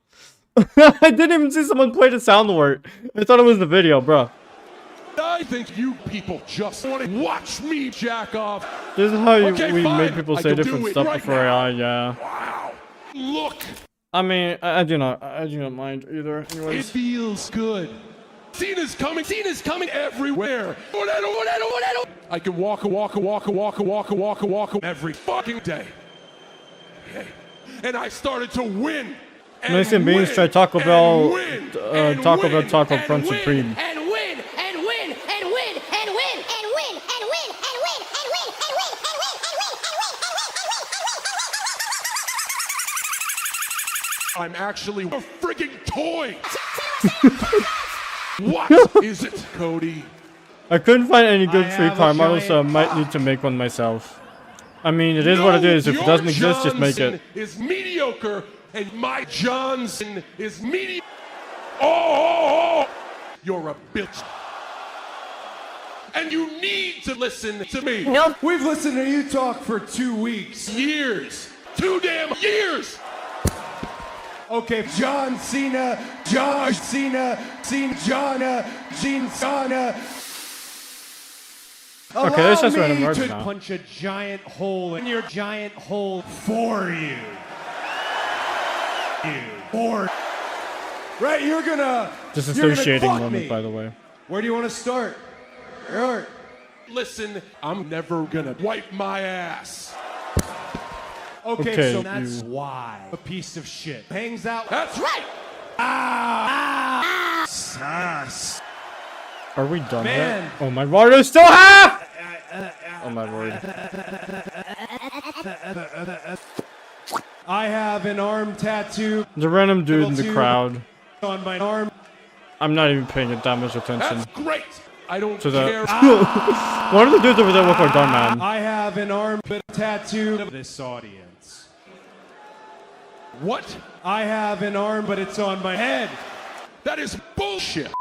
I didn't even see someone play the sound alert. I thought it was the video, bro. I think you people just want to watch me jack off. This is how we fine. made people say different stuff right before now. AI, yeah. Wow. Look. I mean, I do not mind either. It Anyways. feels good. Cena's coming everywhere. I can walk every fucking day. Okay. And I started to win. Nice and beans, try Taco Bell, Taco Crunch Supreme. I'm actually a freaking toy. What is it, Cody? I couldn't find any good free car models, so I might need to make one myself. I mean, it is what it is. If it doesn't exist, just make it. Is mediocre, and my Johnson is mediocre. Oh, you're a bitch. And you need to listen to me. Nope. We've listened to you talk for 2 weeks. Years. 2 damn years. Okay, John Cena, John Cena, Cena, Gene Cena. Okay, that's just random Allow me words to now. punch a giant hole in your giant hole for you. Right, you're gonna. Disassociating fuck moment, me. by the way. Where do you want to start? Eric. Listen, I'm never gonna wipe my ass. Okay, so that's why a piece of shit hangs out. That's right. Sus. Are we done Man. yet? Oh my word, there's still half! Oh my word. I have an arm tattoo The random dude in the crowd. on my arm. I'm not even paying it that much attention. That's great. I don't To the care. one of the dudes over there look like Gun Man. I have an arm tattoo of this audience. What? I have an arm, but it's on my head. That is bullshit.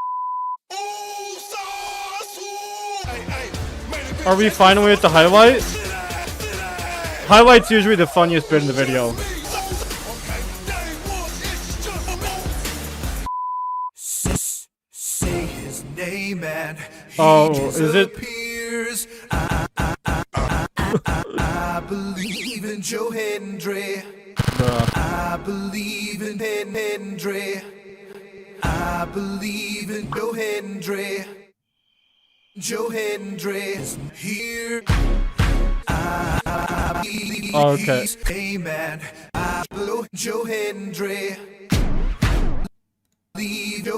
Are we finally at the highlight? Highlight's usually the funniest bit in the video. Say his name and Oh, is it? I believe in Joe Hendry. I believe in Hendry. I believe in Joe Hendry. Joe Hendry is here. I believe Okay. he's a man. I believe Joe Hendry.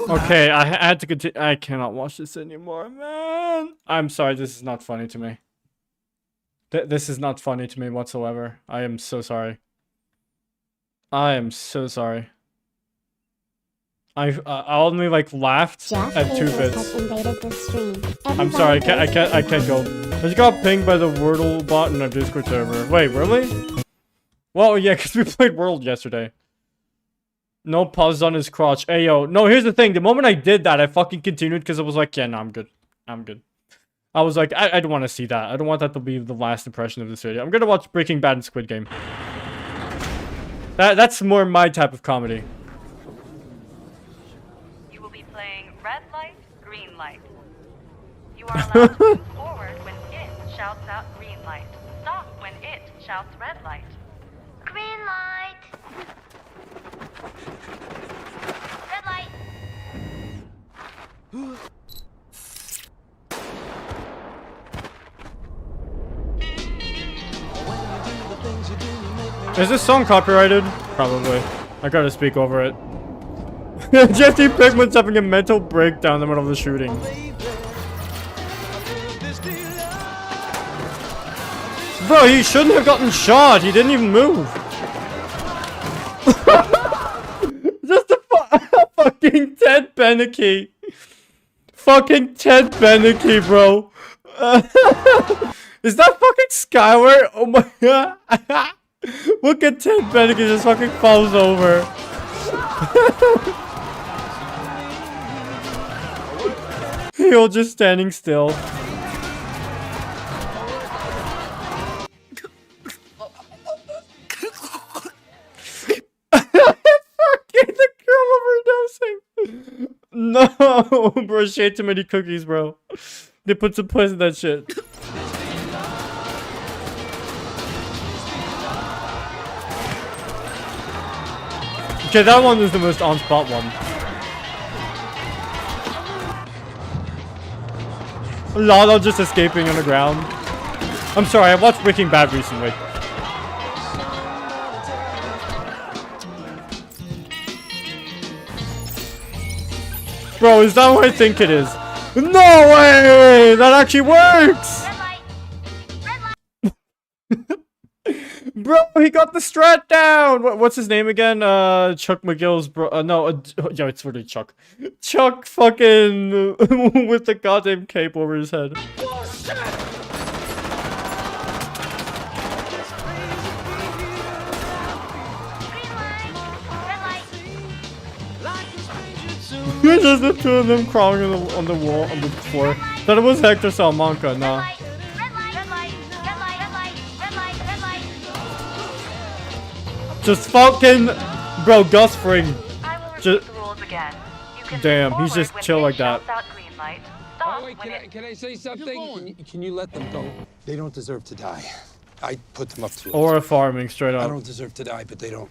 Okay, I had to continue. I cannot watch this anymore, man. I'm sorry, this is not funny to me. This is not funny to me whatsoever. I am so sorry. I am so sorry. I only like laughed at 2 bits. I'm sorry, I can't go. I just got pinged by the Wordle bot in our Discord server. Wait, really? Well, yeah, because we played World yesterday. No pause on his crotch. Hey, yo. No, here's the thing. The moment I did that, I fucking continued because I was like, yeah, no, I'm good. I'm good. I was like, I don't want to see that. I don't want that to be the last impression of this video. I'm gonna watch Breaking Bad and Squid Game. That's more my type of comedy. You will be playing red light, green light. You are allowed to move forward when it shouts out green light. Stop when it shouts red light. Green light. Red light. Is this song copyrighted? Probably. I gotta speak over it. Jesse Pinkman's having a mental breakdown in the middle of the shooting. Bro, he shouldn't have gotten shot. He didn't even move. Just a fucking Ted Beneke. Fucking Ted Beneke, bro. Is that fucking Skyward? Oh my god. Look at Ted Beneke just fucking falls over. He'll just standing still. Fucking the girl overdosing. No, bro, she ate too many cookies, bro. They put some poison in that shit. Okay, that one is the most on-spot one. Lalo just escaping on the ground. I'm sorry, I watched Breaking Bad recently. Bro, is that what I think it is? No way! That actually works! Bro, he got the strat down! What's his name again? Chuck McGill's bro. No, yo, it's really Chuck. Chuck fucking with the goddamn cape over his head. Just the two of them crawling on the wall, on the floor. Thought it was Hector Salamanca, no. Just fucking, bro, Gus Fring. Just, damn, he's just chill like that. Oh, wait, can I say something? Can you let them go? They don't deserve to die. I put them up to it. Or farming, straight up. I don't deserve to die, but they don't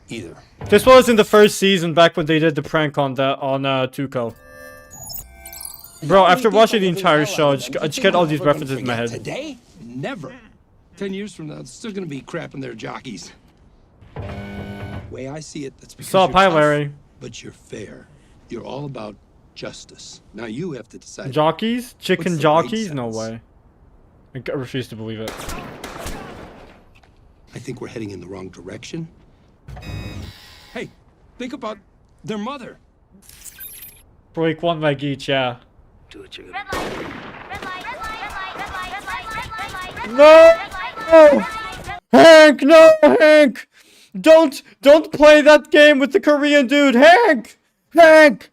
either. This was in the first season, back when they did the prank on Tuco. Bro, after watching the entire show, I just get all these references in my head. Today? Never. 10 years from now, it's still gonna be crapping their jockeys. Way I see it, that's because Sup, you're hi tough, Larry. but you're fair. You're all about justice. Now you have to decide. Jockeys? Chicken what's the jockeys? right No sense. way. I refuse to believe it. I think we're heading in the wrong direction. Hey, think about their mother. Break one leg each, yeah. Do what you're No! No! Hank, no, Hank! Don't play that game with the Korean dude, Hank! Hank!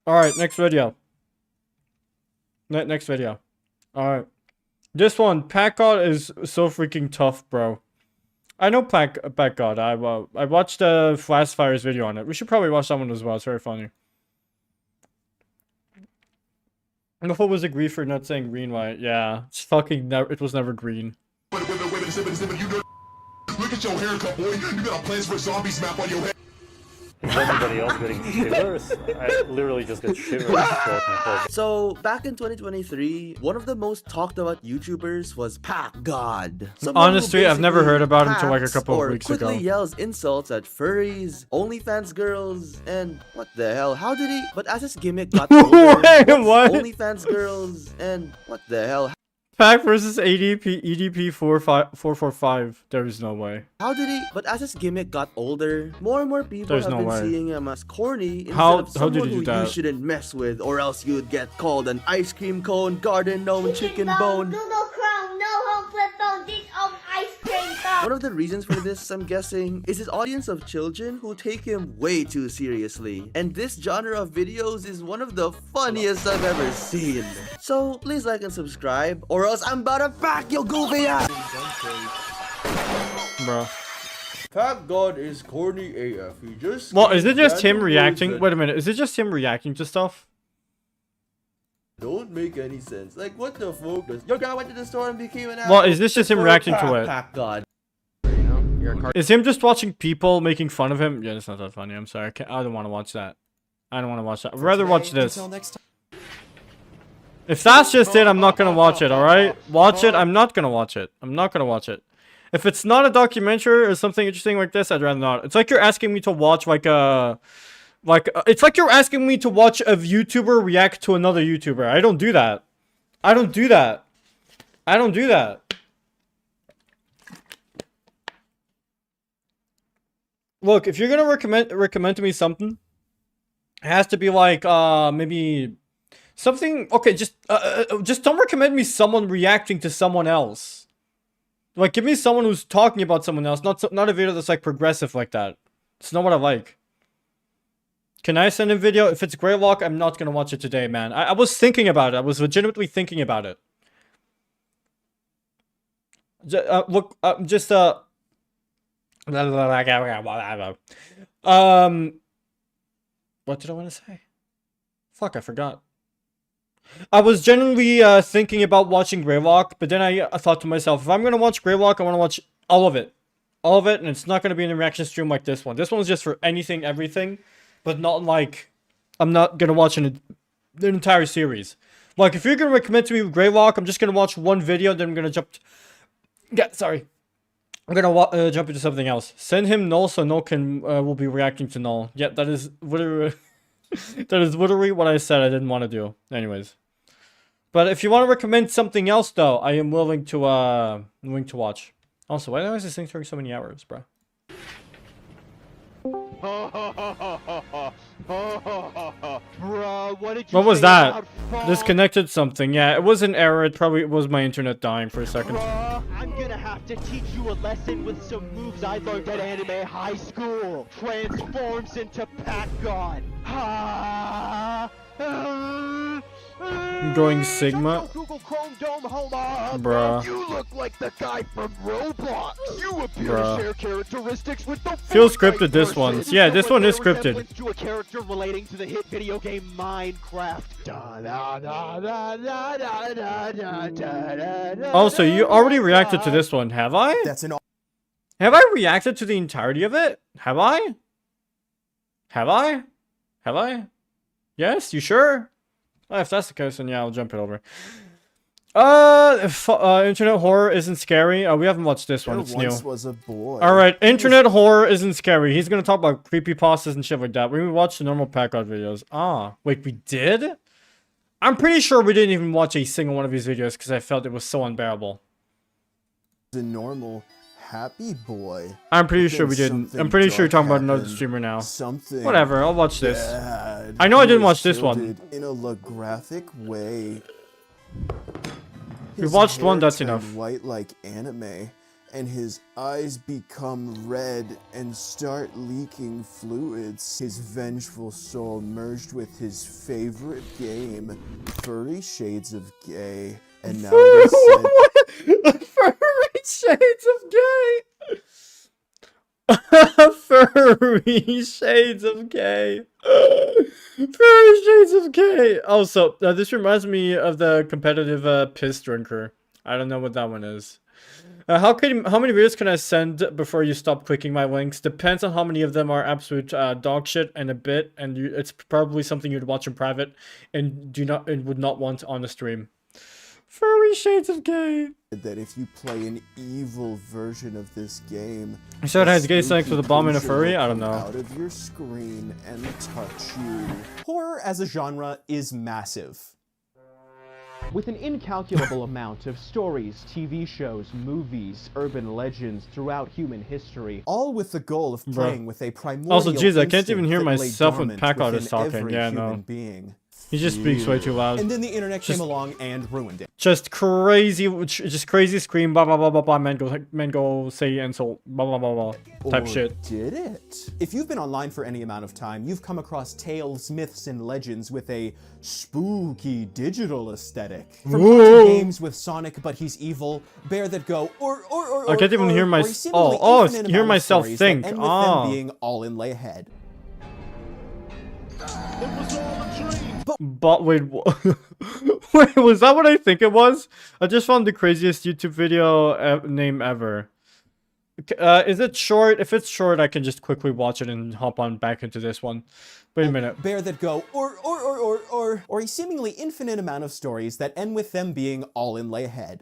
Alright, next video. Next video. Alright. This one, Pack God is so freaking tough, bro. I know Pack God. I watched Flashfire's video on it. We should probably watch that one as well. It's very funny. I don't know if it was a grief for not saying green light. Yeah, it's fucking never. It was never green. Wait, you look at your haircut, boy. You got a Plants for Zombies map on your head. Is everybody else getting shivers? I literally just get shivers. So, back in 2023, one of the most talked about YouTubers was Pack God. Honestly, I've never heard about him until like a couple of weeks ago. Quickly yells insults at furries, OnlyFans girls, and what the hell? How did he? But as his gimmick got older, what? OnlyFans girls, and what the hell? Pack versus EDP 445. There is no way. How did he? But as his gimmick got older, more and more people There's have no been way. seeing him as corny instead How of someone did he do who that? you shouldn't mess with, or else you'd get called an ice cream cone, garden gnome, chicken bone. Google Chrome, no home flip phone, dish of ice cream cone. One of the reasons for this, I'm guessing, is his audience of children who take him way too seriously. And this genre of videos is one of the funniest I've ever seen. So please like and subscribe, or else I'm about to pack your goofy ass! Bro. Pack God is corny AF. He just Well, is it just him reacting? Wait a minute. Is it just him reacting to stuff? Don't make any sense. Like, what the fuck? Your guy went to the store and became an Well, is this just him reacting to it? Pack God. Is him just watching people making fun of him? Yeah, it's not that funny. I'm sorry. I don't want to watch that. I don't want to watch that. I'd rather watch this. If that's just it, I'm not gonna watch it, alright? Watch it, I'm not gonna watch it. I'm not gonna watch it. If it's not a documentary or something interesting like this, I'd rather not. It's like you're asking me to watch like a... it's like you're asking me to watch a YouTuber react to another YouTuber. I don't do that. I don't do that. I don't do that. Look, if you're gonna recommend to me something, it has to be like, maybe... something, okay, just don't recommend me someone reacting to someone else. Like, give me someone who's talking about someone else, not a video that's like progressive like that. It's not what I like. Can I send a video? If it's Greylock, I'm not gonna watch it today, man. I was thinking about it. I was legitimately thinking about it. Look, just what did I want to say? Fuck, I forgot. I was genuinely thinking about watching Greylock, but then I thought to myself, if I'm going to watch Greylock, I want to watch all of it. All of it, and it's not going to be an reaction stream like this one. This one's just for anything, everything, but not like... I'm not going to watch an entire series. Like, if you're going to recommend to me Greylock, I'm just going to watch one video, then I'm going to jump... Yeah, sorry. I'm going to jump into something else. Send him Null so Null can will be reacting to Null. Yeah, that is literally... that is literally what I said I didn't want to do. Anyways. But if you want to recommend something else, though, I am willing to watch. Also, why is this thing taking so many hours, bro? Bro, what did you What was say that? about fall? Disconnected something. Yeah, it was an error. It probably was my internet dying for a second. Bruh, I'm gonna have to teach you a lesson with some moves I learned at anime high school. Transforms into Pack God. Ha! Going Sigma. Google Chrome Dome Homer. Bruh. You look like the guy from Roblox. You appear Bruh. to share characteristics with the Feels Fortnite scripted, this person. one. Yeah, this one is scripted. Resemblance to a character relating to the hit video game Minecraft. Da, da, da, da, da, da, da, da, da, da, Also, you already reacted to this one, have I? Have I reacted to the entirety of it? Have I? Have I? Have I? Yes, you sure? Oh, if that's the case, then yeah, I'll jump it over. Internet horror isn't scary. We haven't watched this one. It's new. Was a boy. Alright, internet horror isn't scary. He's gonna talk about creepypastas and shit like that. We watched the normal Packard videos. Ah, wait, we did? I'm pretty sure we didn't even watch a single one of these videos because I felt it was so unbearable. The normal happy boy. I'm pretty sure we didn't. I'm pretty sure you're talking about another streamer now. Whatever, I'll watch this. I know I didn't watch this one. In a graphic way. We watched one, that's enough. White like anime, and his eyes become red and start leaking fluids. His vengeful soul merged with his favorite game, Furry Shades of Gay. And now they said, Furry Shades of Gay. Furry Shades of Gay. Furry Shades of Gay. Also, this reminds me of the competitive piss drinker. I don't know what that one is. How many videos can I send before you stop clicking my links? Depends on how many of them are absolute dog shit and a bit, and it's probably something you'd watch in private and would not want on the stream. Furry Shades of Gay. That if you play an evil version of this game, so it has gay sex with a bomb and a furry? I don't know. Out of your screen and touch you. Horror as a genre is massive. With an incalculable amount of stories, TV shows, movies, urban legends throughout human history, all with the goal of playing with a primordial Also, jeez, I can't even hear instinct that lay myself when dormant Packard is within talking. every Yeah, human no. being. He just speaks way too loud. And then the internet came along and ruined it. Just crazy scream, blah blah blah blah blah. Men go say insult, blah blah blah blah. Type Or shit. Did it? If you've been online for any amount of time, you've come across tales, myths, and legends with a spooky digital aesthetic. From haunted games with Sonic, but he's evil, Bear That Go, I can't even hear my. Hear myself think. With them being all in lay ahead. But wait, wait, was that what I think it was? I just found the craziest YouTube video name ever. Is it short? If it's short, I can just quickly watch it and hop on back into this one. Wait a minute. Bear That Go, or a seemingly infinite amount of stories that end with them being all in lay ahead.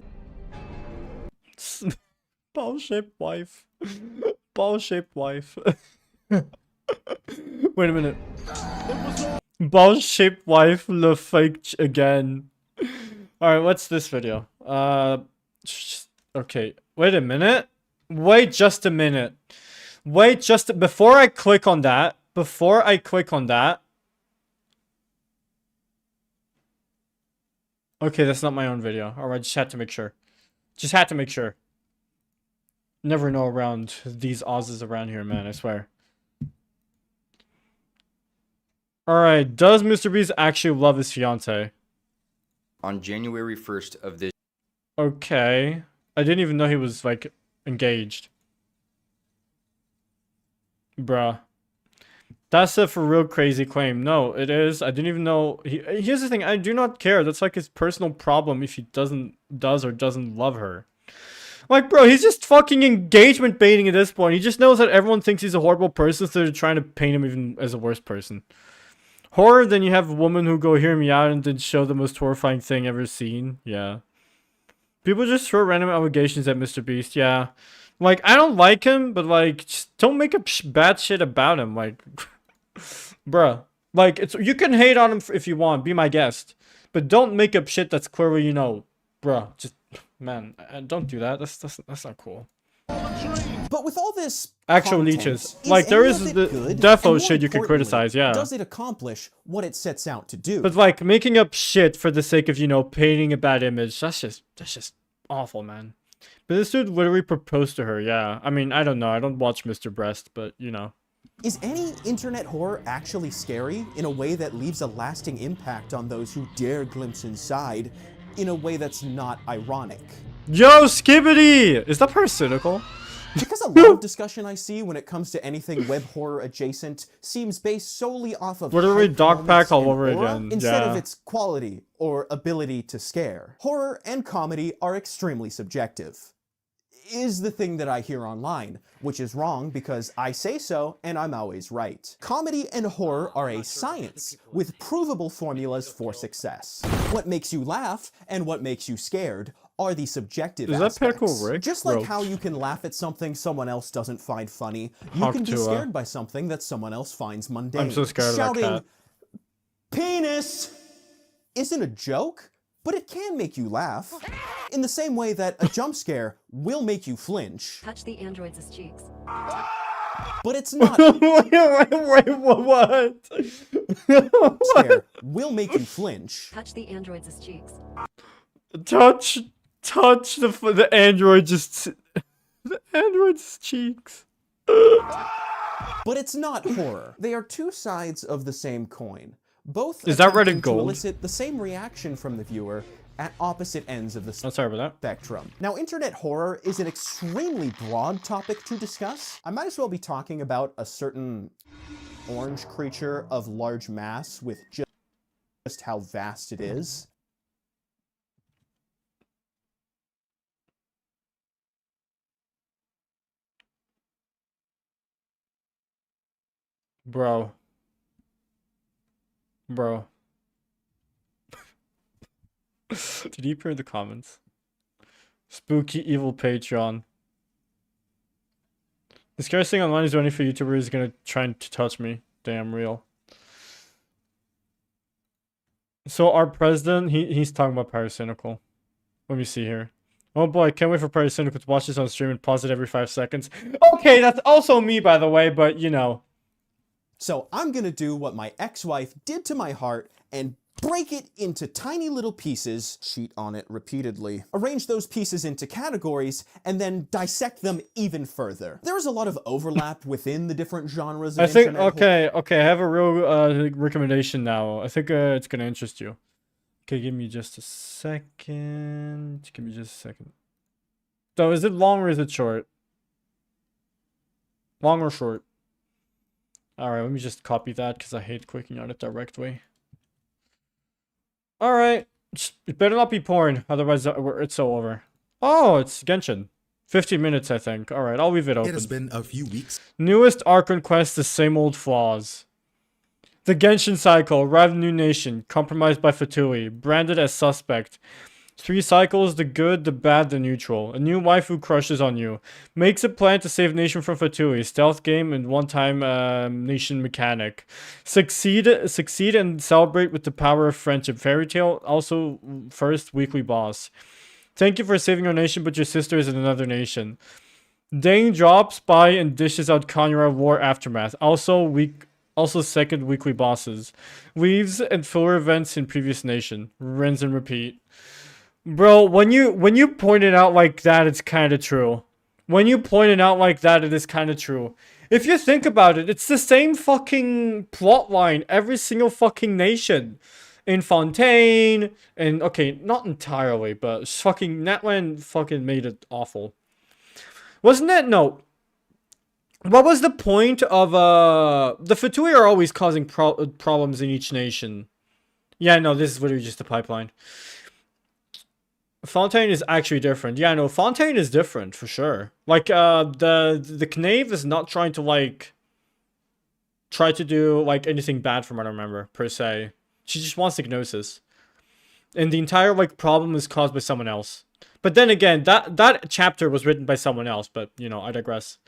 Ball-shaped wife. Ball-shaped wife. Wait a minute. Ball-shaped wife, the fake again. Alright, what's this video? Okay, wait a minute. Wait just a minute. Before I click on that. Okay, that's not my own video. Alright, just had to make sure. Never know around these Aussies around here, man, I swear. Alright, does Mr. Beast actually love his fiance? On January 1st of this... Okay. I didn't even know he was, like, engaged. Bruh. That's a for real crazy claim. No, it is. I didn't even know... Here's the thing, I do not care. That's, like, his personal problem if he does or doesn't love her. Like, bro, he's just fucking engagement baiting at this point. He just knows that everyone thinks he's a horrible person, so they're trying to paint him even as a worse person. Horror, then you have a woman who go hear me out and then show the most horrifying thing ever seen. Yeah. People just throw random allegations at Mr. Beast. Yeah. Like, I don't like him, but, like, just don't make up bad shit about him. Like, bruh. Like, you can hate on him if you want. Be my guest. But don't make up shit that's clearly, you know, bruh. Just, man, don't do that. That's not cool. But with all this actual leeches, like there is the defo shit you can criticize, yeah. Does it accomplish what it sets out to do? But like making up shit for the sake of, you know, painting a bad image, that's just awful, man. But this dude literally proposed to her, yeah. I mean, I don't know. I don't watch Mr. Breast, but you know. Is any internet horror actually scary in a way that leaves a lasting impact on those who dare glimpse inside in a way that's not ironic? Yo, Skibbity! Is that part cynical? Because a lot of discussion I see when it comes to anything web horror adjacent seems based solely off of Literally hype dog pack moments all and over aura again. instead Yeah. of its quality or ability to scare. Horror and comedy are extremely subjective, is the thing that I hear online, which is wrong because I say so and I'm always right. Comedy and horror are a science with provable formulas for success. What makes you laugh and what makes you scared are the subjective Is that aspects. Pickle Rick? Just like Roach. how you can laugh at something someone else doesn't find funny, you Hawk can be Tua. scared by something that someone else finds mundane. I'm so scared of that Shouting, cat. "Penis!" isn't a joke, but it can make you laugh. In the same way that a jump scare will make you flinch. Touch the androids' cheeks. But it's not. wait, what? Scare will make you flinch. Touch the androids' cheeks. Touch the android's the android's cheeks. But it's not horror. They are two sides of the same coin. Both Is that red attempting and to gold? elicit the same reaction from the viewer at opposite ends of the spectrum. Now, internet horror is an extremely broad topic to discuss. I might as well be talking about a certain orange creature of large mass with just how vast it is. Bro. Did you appear in the comments? Spooky evil Patreon. The scariest thing online is when if a YouTuber is gonna try to touch me. Damn real. So our president, he's talking about Paracynical. Let me see here. Oh boy, can't wait for Paracynical to watch this on stream and pause it every 5 seconds. Okay, that's also me, by the way, but you know. So I'm gonna do what my ex-wife did to my heart and break it into tiny little pieces, cheat on it repeatedly, arrange those pieces into categories, and then dissect them even further. There is a lot of overlap within the different genres of I think, internet okay, I have a real recommendation now. I think it's gonna interest you. Okay, give me just a second. Give me just a second. So, is it long or is it short? Long or short? Alright, let me just copy that because I hate clicking on it directly. Alright. It better not be porn, otherwise it's so over. Oh, it's Genshin. 50 minutes, I think. Alright, I'll leave it open. It has been a few weeks. Newest Archon quest, the same old flaws. The Genshin cycle, arrived in New Nation, compromised by Fatui, branded as suspect. 3 cycles, the good, the bad, the neutral. A new waifu crushes on you. Makes a plan to save nation from Fatui. Stealth game and one-time nation mechanic. Succeed and celebrate with the power of friendship. Fairy Tale, also first weekly boss. Thank you for saving our nation, but your sister is in another nation. Dane drops by and dishes out Kanyara War Aftermath. Also second weekly bosses. Leaves and filler events in previous nation. Rinse and repeat. Bro, when you point it out like that, it's kind of true. When you point it out like that, it is kind of true. If you think about it, it's the same fucking plot line every single fucking nation. In Fontaine, and okay, not entirely, but fucking Netland fucking made it awful. Wasn't that no? What was the point of the Fatui are always causing problems in each nation? Yeah, no, this is literally just a pipeline. Fontaine is actually different. Yeah, no, Fontaine is different for sure. Like the Knave is not trying to like try to do like anything bad from what I remember per se. She just wants the Gnosis. And the entire like problem is caused by someone else. But then again, that chapter was written by someone else, but you know, I digress.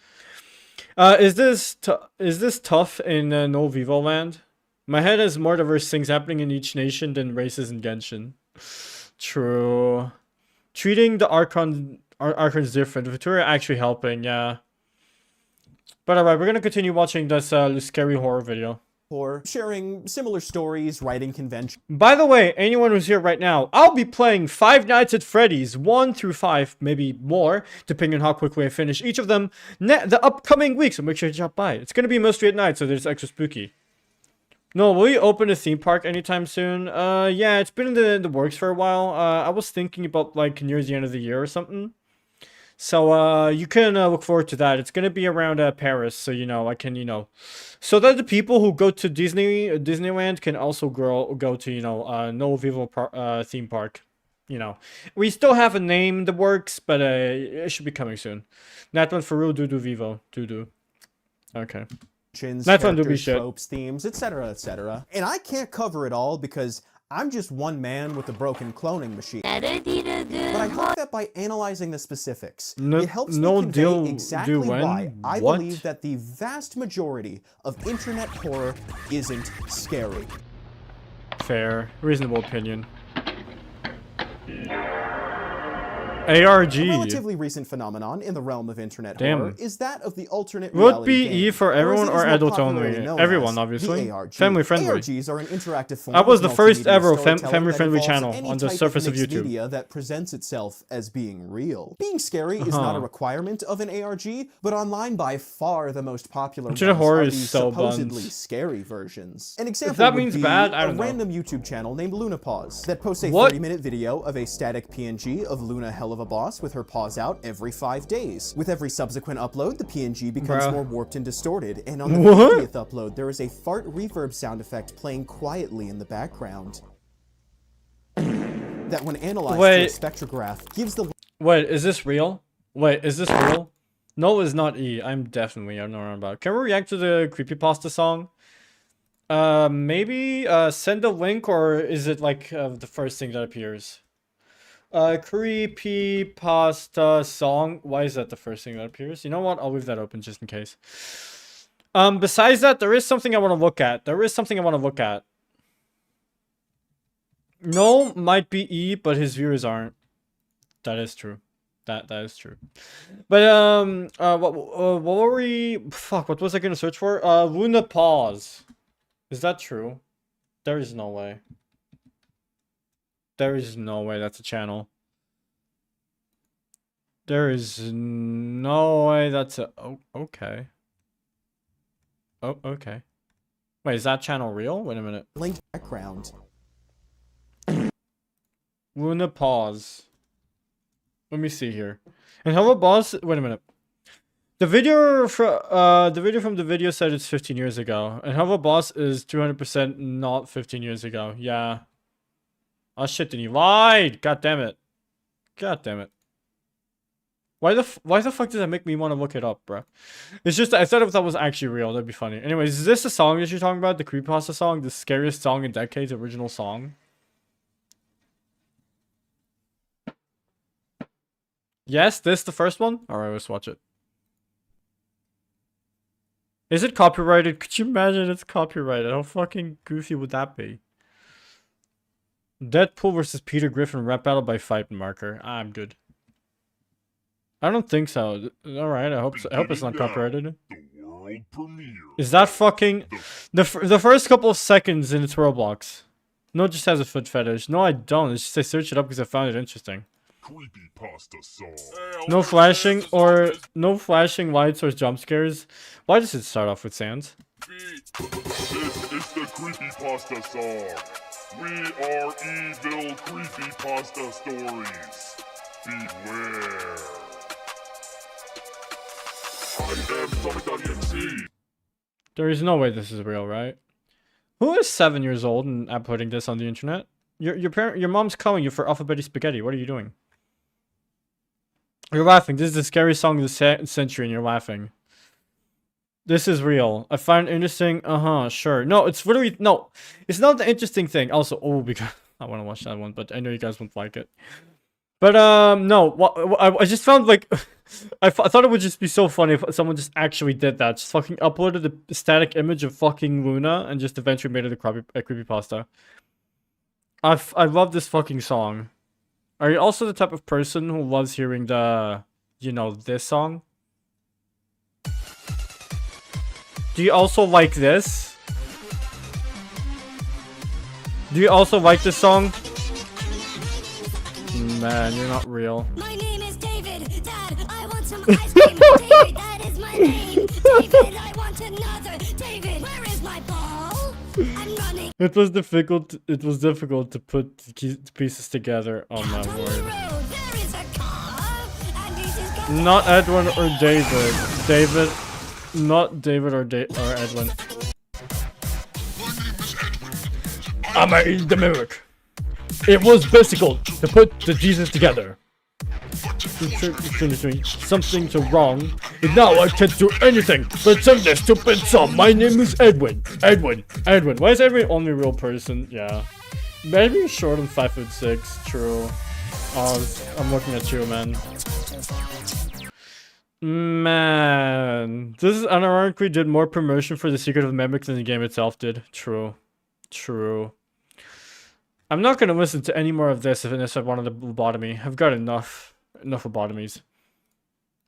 Is this tough in No Vivo Land? My head has more diverse things happening in each nation than races in Genshin. True. Treating the Archons different. Victoria actually helping, yeah. But alright, we're gonna continue watching this scary horror video. core, sharing similar stories, writing conventions. By the way, anyone who's here right now, I'll be playing Five Nights at Freddy's 1 through 5, maybe more, depending on how quickly I finish each of them the upcoming week, so make sure to drop by. It's gonna be mostly at night, so there's extra spooky. No, will you open a theme park anytime soon? Yeah, it's been in the works for a while. I was thinking about, like, near the end of the year or something. So, you can look forward to that. It's gonna be around Paris, so, you know, I can, you know... So that the people who go to Disneyland can also go to, you know, No Vivo theme park. You know. We still have a name in the works, but it should be coming soon. That one for real, do Vivo. Do. Okay. That's one do be shit. Tropes, themes, etc., etc. And I can't cover it all because I'm just one man with a broken cloning machine. But I hope that by analyzing the specifics, it helps me convey exactly why I believe that the vast majority of internet horror isn't scary. Fair. Reasonable opinion. ARG. A relatively recent phenomenon in the realm of internet horror is that of the alternate Will reality it be game, E for everyone or adult only? Everyone, obviously. Family friendly. ARGs are an interactive form That was the first ever family family friendly channel on the surface of YouTube. Media that presents itself as being real. Being scary is not a requirement of an ARG, but online by far the most popular ones horror are is these so supposedly buns. scary versions. An example If that would means be bad, I a don't know. random YouTube channel named LunaPause that posts a What? 30-minute video of a static PNG of Luna Hell of a Boss with her paws out every 5 days. With every subsequent upload, the PNG becomes more warped and distorted, and on the 50th upload, there is a fart reverb sound effect playing quietly in the background. That when analyzed through a spectrograph gives the... Wait, is this real? Wait, is this real? No, it's not E. I'm definitely, I don't know about. Can we react to the creepypasta song? Maybe send a link, or is it like the first thing that appears? Creepypasta song. Why is that the first thing that appears? You know what? I'll leave that open just in case. Besides that, there is something I want to look at. No might be E, but his viewers aren't. That is true. That is true. But what were we? Fuck, what was I gonna search for? Luna Pause. Is that true? There is no way. There is no way that's a channel. There is no way that's a... Oh, okay. Oh, okay. Wait, is that channel real? Wait a minute. Link background. Luna Pause. Let me see here. And Hello Boss... Wait a minute. The video from the video said it's 15 years ago. And Hello Boss is 200% not 15 years ago. Yeah. Oh shit, then he lied! God damn it. God damn it. Why the fuck did that make me want to look it up, bro? It's just, I thought if that was actually real, that'd be funny. Anyways, is this the song that you're talking about? The creepypasta song? The scariest song in decades, original song? Yes, this the first one? Alright, let's watch it. Is it copyrighted? Could you imagine it's copyrighted? How fucking goofy would that be? Deadpool versus Peter Griffin rap battle by Fight Marker. I'm good. I don't think so. Alright, I hope so. I hope it's not copyrighted. Is that fucking... The first couple of seconds in its Roblox. No, it just has a foot fetish. No, I don't. It's just I searched it up because I found it interesting. No flashing lights or jump scares. Why does it start off with sounds? This is the creepypasta song. We are evil creepypasta stories. Beware. I am Tommy.exe. There is no way this is real, right? Who is 7 years old and putting this on the internet? Your mom's calling you for alphabetic spaghetti. What are you doing? You're laughing. This is the scariest song of the century, and you're laughing. This is real. I find it interesting. Sure. No, it's literally... No, it's not the interesting thing. Also, oh, because... I want to watch that one, but I know you guys won't like it. But, no. I just found, like... I thought it would just be so funny if someone just actually did that. Just fucking uploaded the static image of fucking Luna and just eventually made it a creepypasta. I love this fucking song. Are you also the type of person who loves hearing the... You know, this song? Do you also like this? Do you also like this song? Man, you're not real. My name is David. Dad, I want some ice cream. David, that is my name. David, I want another. David, where is my ball? I'm running. It was difficult. It was difficult to put the pieces together. Oh my word! Not Edwin or David. David, not David or Edwin. I made the mimic. It was difficult to put the Jesus together. Something's so wrong, and now I can't do anything but sing this stupid song. My name is Edwin. Edwin. Why is Edwin only real person? Yeah. Maybe he's short than 5'6". True. Oh, I'm looking at you, man. Man, this is unironically did more promotion for the Secret of Mimics than the game itself did. True. I'm not gonna listen to any more of this unless I wanted to lobotomy. I've got enough lobotomies.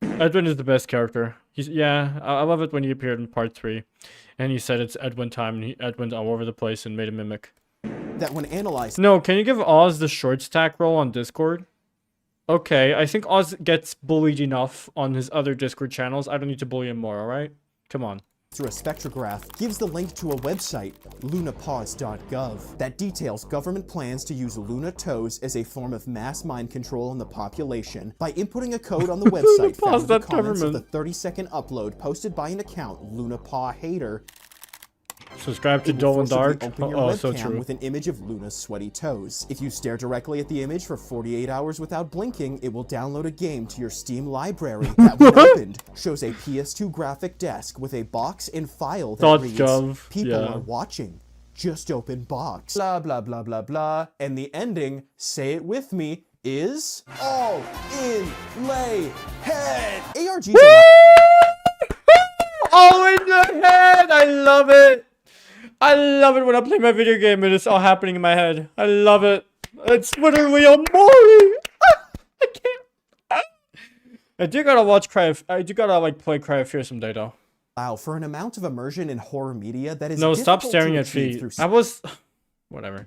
Edwin is the best character. I love it when he appeared in part 3, and he said it's Edwin time, and Edwin's all over the place and made a mimic. That when analyzed. No, can you give Oz the short stack role on Discord? Okay, I think Oz gets bullied enough on his other Discord channels. I don't need to bully him more, alright? Come on. Through a spectrograph gives the link to a website, lunapause.gov, that details government plans to use Luna toes as a form of mass mind control on the population by inputting a code on the website found in the comments of the 30-second upload posted by an account, LunaPaw Hater. Subscribe to Dull and Dark. Oh, so true. With an image of Luna's sweaty toes. If you stare directly at the image for 48 hours without blinking, it will download a game to your Steam library that, when opened, shows a PS2 graphic desk with a box and file that reads, "People are watching. Just open box." Blah, blah, blah, blah, blah. And the ending, say it with me, is all in lay head. ARGs all in the head! I love it! I love it when I play my video game and it's all happening in my head. I love it. It's literally a Mori! I can't. I do gotta watch I do gotta like play Cry of Fear someday though. Wow, for an amount of immersion in horror media that is no, stop staring at feet. I was whatever.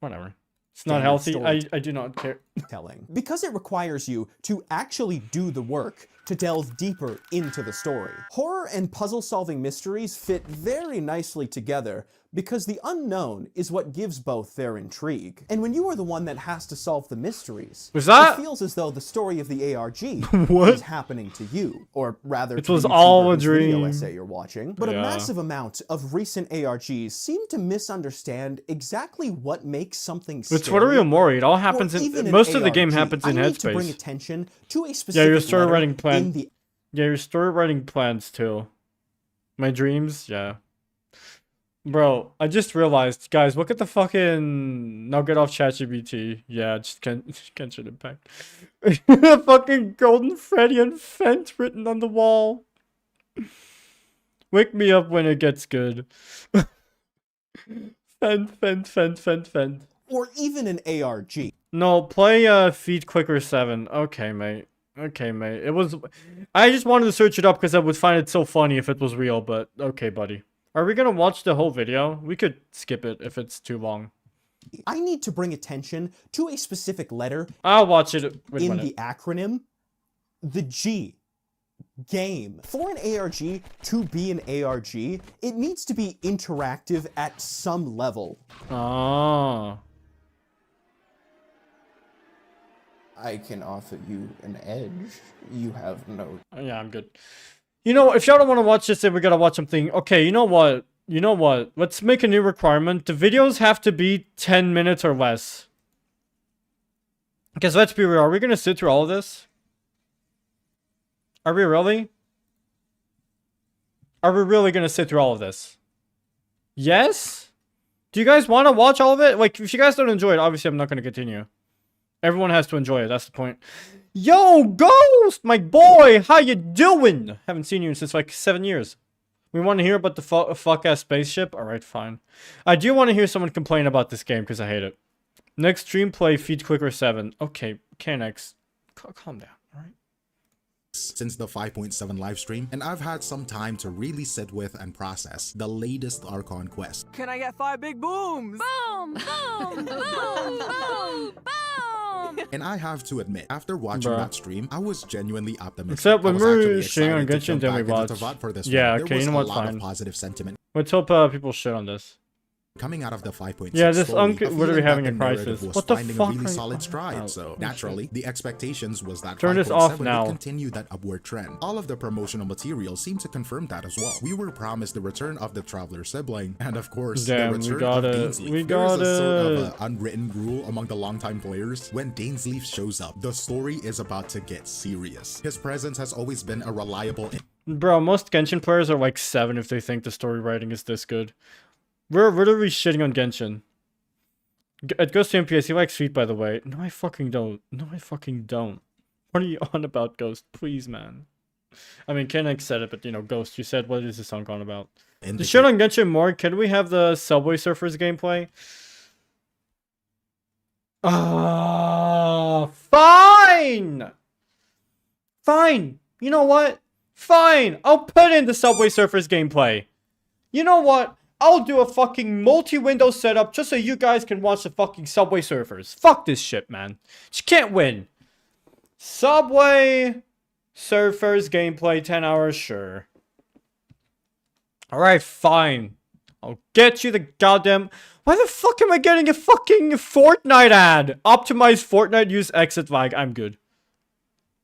It's not healthy. I do not care. Because it requires you to actually do the work to delve deeper into the story. Horror and puzzle-solving mysteries fit very nicely together because the unknown is what gives both their intrigue. And when you are the one that has to solve the mysteries, it feels as though the story of the ARG is happening to you, or rather, it was all a dream. Video essay you're watching. But a massive amount of recent ARGs seem to misunderstand exactly what makes something scary. It's literally a Mori. It all happens in most of the game happens in Headspace. To bring attention to a specific your story writing plan. Your story writing plans too. My dreams, yeah. Bro, I just realized, guys, look at the fucking... Now get off ChatGPT. Yeah, just Genshin Impact. Fucking Golden Freddy and Fent written on the wall. Wake me up when it gets good. Fent. Or even an ARG. No, play Feed Quicker 7. Okay, mate. It was... I just wanted to search it up because I would find it so funny if it was real, but okay, buddy. Are we gonna watch the whole video? We could skip it if it's too long. I need to bring attention to a specific letter. I'll watch it in the acronym. The G. Game. For an ARG to be an ARG, it needs to be interactive at some level. Oh. I can offer you an edge. You have no... Yeah, I'm good. You know, if y'all don't want to watch this, then we gotta watch something. Okay, you know what? Let's make a new requirement. The videos have to be 10 minutes or less. Because let's be real, are we gonna sit through all of this? Are we really? Are we really gonna sit through all of this? Yes? Do you guys want to watch all of it? Like, if you guys don't enjoy it, obviously I'm not gonna continue. Everyone has to enjoy it, that's the point. Yo, Ghost, my boy, how you doing? Haven't seen you since like 7 years. We want to hear about the fuck-ass spaceship? Alright, fine. I do want to hear someone complain about this game because I hate it. Next stream, play Feed Quicker 7. Okay, KNX, calm down, alright? since the 5.7 livestream, and I've had some time to really sit with and process the latest Archon quest. Can I get 5 big booms? Boom! Boom! Boom! Boom! Boom! And I have to admit, after watching Bruh. that stream, I was genuinely optimistic. Except when I was we actually were shitting on excited to Genshin, jump then we back into watched. Tavad for this Yeah, one. okay, There was you know a what, lot fine. of positive sentiment Let's hope people shit on this. coming out of the 5.6 Yeah, this story, literally feeling having that a the narrative crisis. was What the finding fuck a really are you- solid stride. Oh, So shit. naturally, the expectations was that Turn this 5.7 off would now. continue that upward trend. All of the promotional material seemed to confirm that as well. We were promised the return of the Traveler sibling, and of course, Damn, the we return got of it. Dainsleif. We There is got a sort of it. an unwritten rule among the longtime players. When Dainsleif shows up, the story is about to get serious. His presence has always been a reliable. Bro, most Genshin players are like 7 if they think the story writing is this good. We're literally shitting on Genshin. It goes to MPS. He likes Feet, by the way. No, I fucking don't. No, I fucking don't. What are you on about, Ghost? Please, man. I mean, Kennex said it, but you know, Ghost, you said, what is this song on about? To shit on Genshin more, can we have the Subway Surfers gameplay? Fine! Fine! You know what? Fine! I'll put in the Subway Surfers gameplay. You know what? I'll do a fucking multi-window setup just so you guys can watch the fucking Subway Surfers. Fuck this shit, man. You can't win. Subway Surfers gameplay, 10 hours, sure. Alright, fine. I'll get you the goddamn... Why the fuck am I getting a fucking Fortnite ad? Optimize Fortnite, use exit flag. I'm good.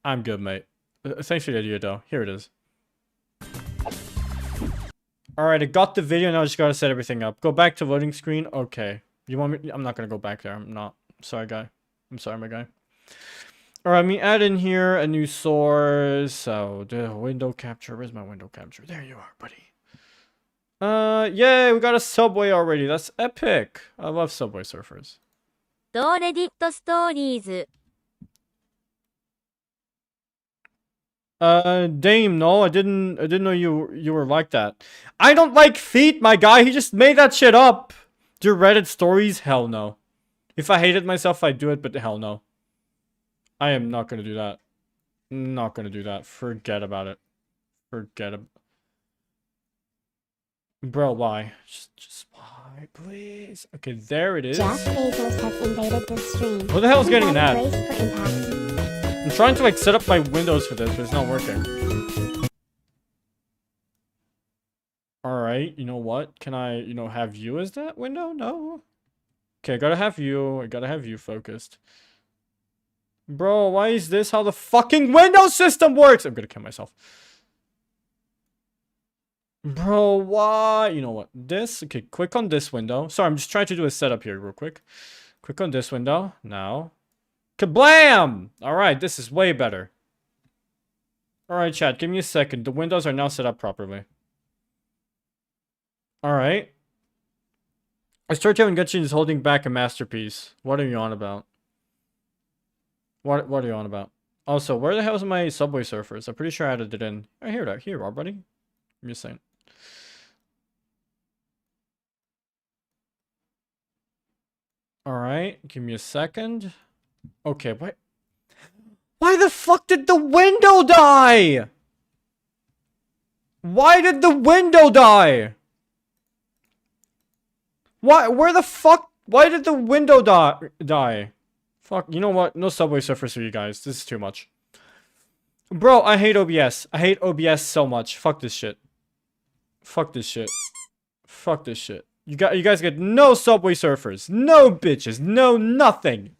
I'm good, mate. Thanks for the idea, though. Here it is. Alright, I got the video, now I just gotta set everything up. Go back to loading screen. Okay. You want me? I'm not gonna go back there. I'm not. Sorry, guy. I'm sorry, my guy. Alright, me add in here a new source. So, the window capture. Where's my window capture? There you are, buddy. Yay, we got a Subway already. That's epic. I love Subway Surfers. 同レディットストーリーズ Dame, no, I didn't know you were like that. I don't like Feet, my guy. He just made that shit up. Do Reddit stories? Hell no. If I hated myself, I'd do it, but hell no. I am not gonna do that. Not gonna do that. Forget about it. Forget it. Bro, why? Just why, please? Okay, there it is. Jack Bezos has invaded this stream. What the hell is getting an ad? Brace for impact. I'm trying to like set up my windows for this, but it's not working. Alright, you know what? Can I, you know, have you as that window? No. Okay, I gotta have you. I gotta have you focused. Bro, why is this how the fucking window system works? I'm gonna kill myself. Bro, why? You know what? This. Okay, click on this window. Sorry, I'm just trying to do a setup here real quick. Click on this window. Now. Kablam! Alright, this is way better. Alright, chat, give me a second. The windows are now set up properly. Alright. A storytelling Genshin is holding back a masterpiece. What are you on about? What are you on about? Also, where the hell is my Subway Surfers? I'm pretty sure I added it in. Oh, here you are, buddy. Give me a second. Alright, give me a second. Okay, what? Why the fuck did the window die? Why did the window die? Why? Where the fuck? Why did the window die? Fuck, you know what? No Subway Surfers for you guys. This is too much. Bro, I hate OBS. I hate OBS so much. Fuck this shit. Fuck this shit. Fuck this shit. You guys get no Subway Surfers. No bitches. No nothing.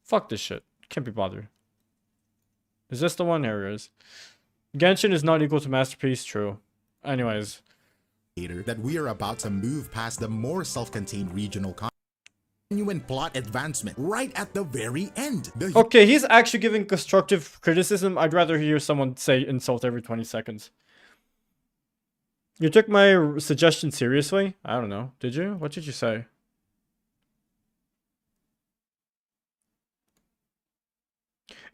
Fuck this shit. Can't be bothered. Is this the one? Here it is. Genshin is not equal to Masterpiece. True. Anyways. That we are about to move past the more self-contained regional genuine plot advancement right at the very end. Okay, he's actually giving constructive criticism. I'd rather hear someone say insult every 20 seconds. You took my suggestion seriously? I don't know. Did you? What did you say?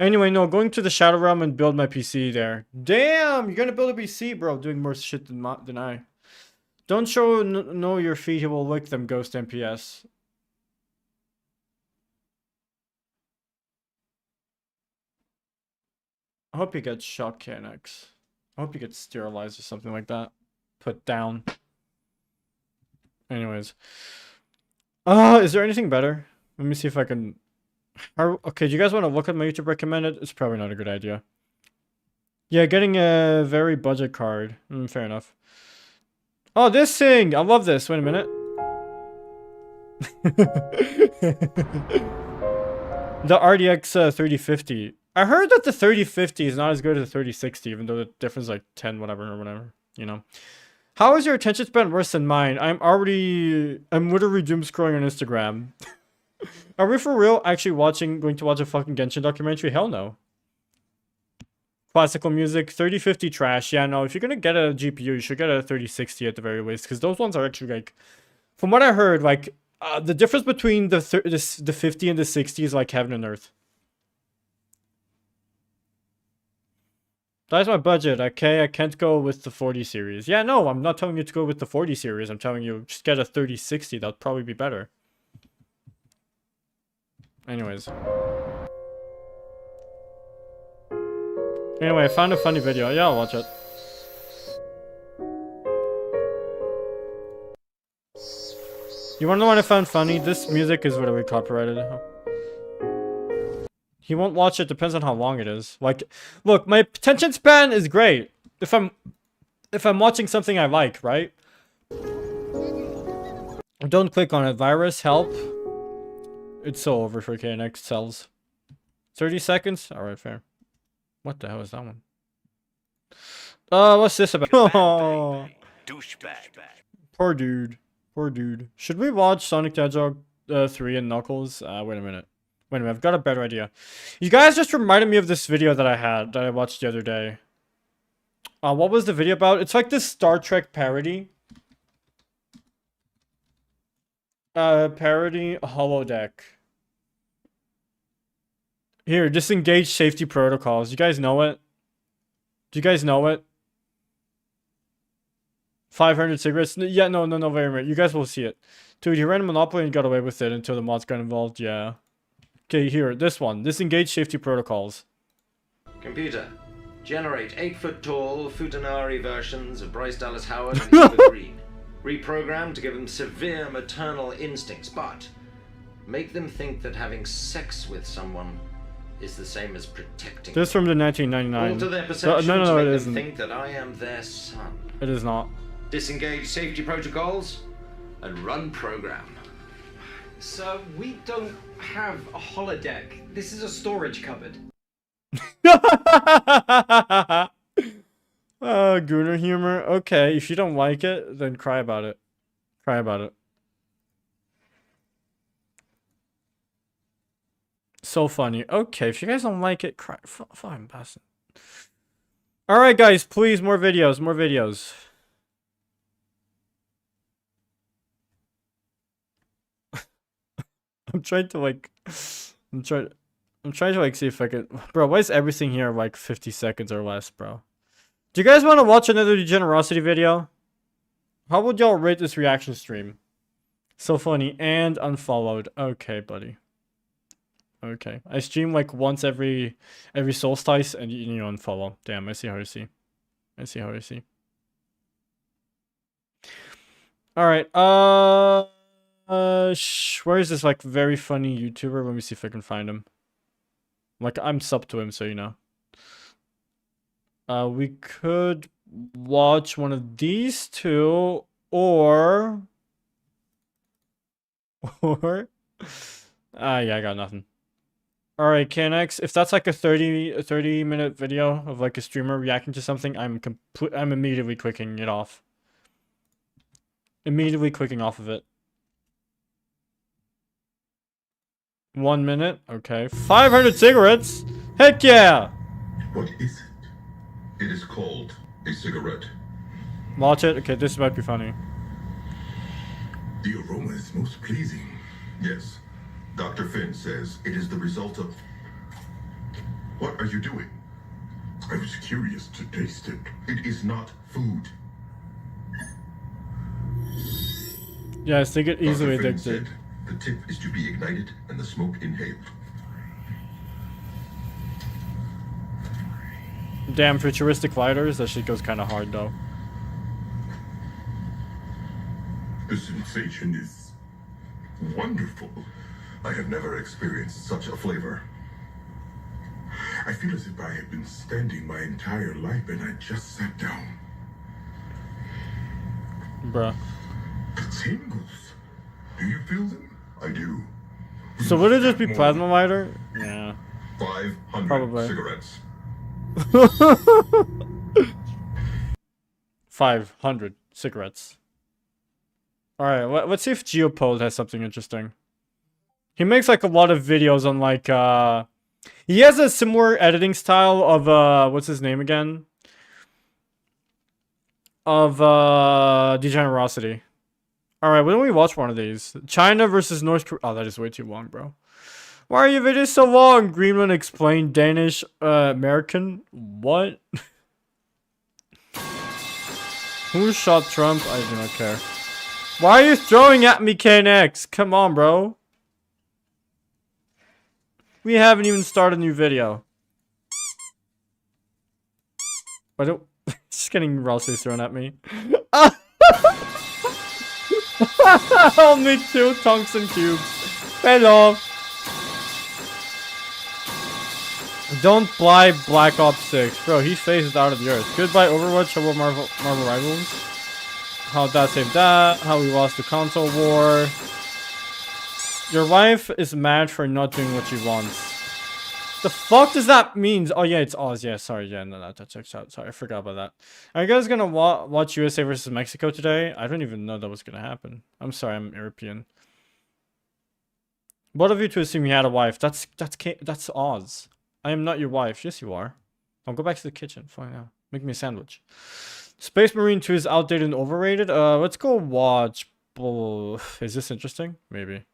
Anyway, no, going to the Shadow Realm and build my PC there. Damn, you're gonna build a PC, bro. Doing more shit than I. Don't show no your feet, he will lick them, Ghost MPS. I hope you get shock KNX. I hope you get sterilized or something like that. Put down. Anyways. Is there anything better? Let me see if I can... Okay, do you guys want to look at my YouTube recommended? It's probably not a good idea. Yeah, getting a very budget card. Fair enough. Oh, this thing! I love this. Wait a minute. The RDX 3050. I heard that the 3050 is not as good as the 3060, even though the difference is like 10 whatever or whatever, you know. How is your attention span worse than mine? I'm literally doom scrolling on Instagram. Are we for real actually going to watch a fucking Genshin documentary? Hell no. Classical music, 3050 trash. Yeah, no, if you're gonna get a GPU, you should get a 3060 at the very least, because those ones are actually like, from what I heard, like, the difference between the 50 and the 60 is like heaven and earth. That's my budget, okay? I can't go with the 40 series. Yeah, no, I'm not telling you to go with the 40 series. I'm telling you, just get a 3060. That'd probably be better. Anyways. Anyway, I found a funny video. Yeah, I'll watch it. You wanna know what I found funny? This music is literally copyrighted. He won't watch it, depends on how long it is. Like, look, my attention span is great. If I'm watching something I like, right? Don't click on it. Virus, help. It's so over for KNX cells. 30 seconds? Alright, fair. What the hell is that one? What's this about? Oh, Douchebag. poor dude. Poor dude. Should we watch Sonic the Hedgehog 3 and Knuckles? Wait a minute. Wait a minute, I've got a better idea. You guys just reminded me of this video that I watched the other day. What was the video about? It's like this Star Trek parody. Parody holodeck. Here, disengage safety protocols. You guys know it? Do you guys know it? 500 cigarettes? Yeah, no, very right. You guys will see it. Dude, he ran a Monopoly and got away with it until the mods got involved, yeah. Okay, here, this one. Disengage safety protocols. Computer, generate 8-foot-tall Futanari versions of Bryce Dallas Howard and Eva Green. Reprogram to give them severe maternal instincts, but make them think that having sex with someone is the same as protecting This is from the 1999. Alter their perceptions, no, make it them isn't. think that I am their son. It is not. Disengage safety protocols and run program. Sir, we don't have a holodeck. This is a storage cupboard. Gooner humor. Okay, if you don't like it, then cry about it. Cry about it. So funny. Okay, if you guys don't like it, cry. Fine, pass it. Alright, guys, please, more videos, more videos. I'm trying to like see if I can. Bro, why is everything here like 50 seconds or less, bro? Do you guys want to watch another Degenerosity video? How would y'all rate this reaction stream? So funny and unfollowed. Okay, buddy. Okay, I stream like once every solstice and you unfollow. Damn, I see how you see. I see how you see. All right. Where is this like very funny YouTuber? Let me see if I can find him. Like, I'm sub to him, so you know. We could watch one of these two, or yeah, I got nothing. All right, KNX, if that's like a 30-minute video of like a streamer reacting to something, I'm immediately clicking it off. Immediately clicking off of it. 1 minute, okay. 500 cigarettes? Heck yeah! What is it? It is called a cigarette. Watch it. Okay, this might be funny. The aroma is most pleasing. Yes. Dr. Finn says it is the result of... What are you doing? I was curious to taste it. It is not food. Yes, they get easily addicted. The tip is to be ignited and the smoke inhaled. Damn, futuristic gliders. That shit goes kind of hard though. The sensation is wonderful. I have never experienced such a flavor. I feel as if I have been standing my entire life and I just sat down. Bruh. The tingles. Do you feel them? I do. So would it just be plasma lighter? Yeah. 500 Probably. cigarettes. 500 cigarettes. Alright, let's see if Geopose has something interesting. He makes like a lot of videos on like he has a similar editing style of what's his name again? Of Degenerosity. Alright, why don't we watch one of these? China versus North Korea. Oh, that is way too long, bro. Why are your videos so long? Greenland explained Danish American. What? Who shot Trump? I do not care. Why are you throwing at me, KNX? Come on, bro. We haven't even started a new video. Why don't... Just getting Rossi thrown at me. Oh, me too, tungsten cubes. Hello. Don't fly Black Ops 6. Bro, he phases out of the earth. Goodbye Overwatch, hello Marvel Rivals. How that saved that. How we lost the console war. Your wife is mad for not doing what she wants. The fuck does that mean? Oh yeah, it's Oz. Yeah, sorry. Yeah, no, that checks out. Sorry, I forgot about that. Are you guys gonna watch USA versus Mexico today? I don't even know that was gonna happen. I'm sorry, I'm European. What of you to assume you had a wife? That's Oz. I am not your wife. Yes, you are. I'll go back to the kitchen. Fine now. Make me a sandwich. Space Marine 2 is outdated and overrated. Let's go watch. Is this interesting? Maybe.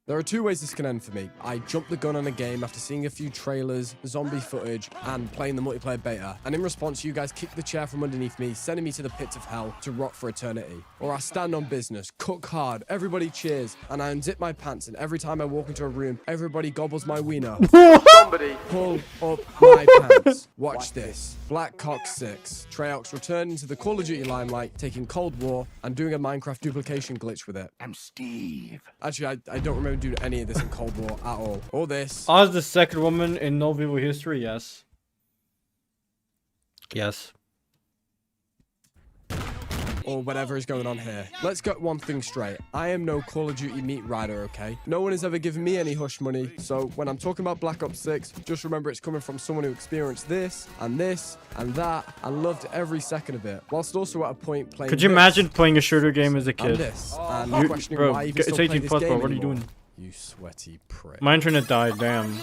There are two ways this can end for me. I jumped the gun on a game after seeing a few trailers, zombie footage, and playing the multiplayer beta. And in response, you guys kick the chair from underneath me, sending me to the pits of hell to rot for eternity. Or I stand on business, cook hard, everybody cheers, and I unzip my pants, and every time I walk into a room, everybody gobbles my wiener. Somebody pull up my pants. Watch this. Black Cock 6. Treyarch returned into the Call of Duty limelight, taking Cold War and doing a Minecraft duplication glitch with it. I'm Steve. Actually, I don't remember doing any of this in Cold War at all. Or this. Oz the second woman in no vivo history? Yes. Yes. Or whatever is going on here. Let's get one thing straight. I am no Call of Duty meat rider, okay? No one has ever given me any hush money, so when I'm talking about Black Ops 6, just remember it's coming from someone who experienced this, and that, and loved every second of it, whilst also at a point playing Could you imagine playing a shooter game as a kid? And this, and questioning why you it's still play 18 this plus, game bro. What are you anymore. doing? You sweaty prick. My internet died, damn.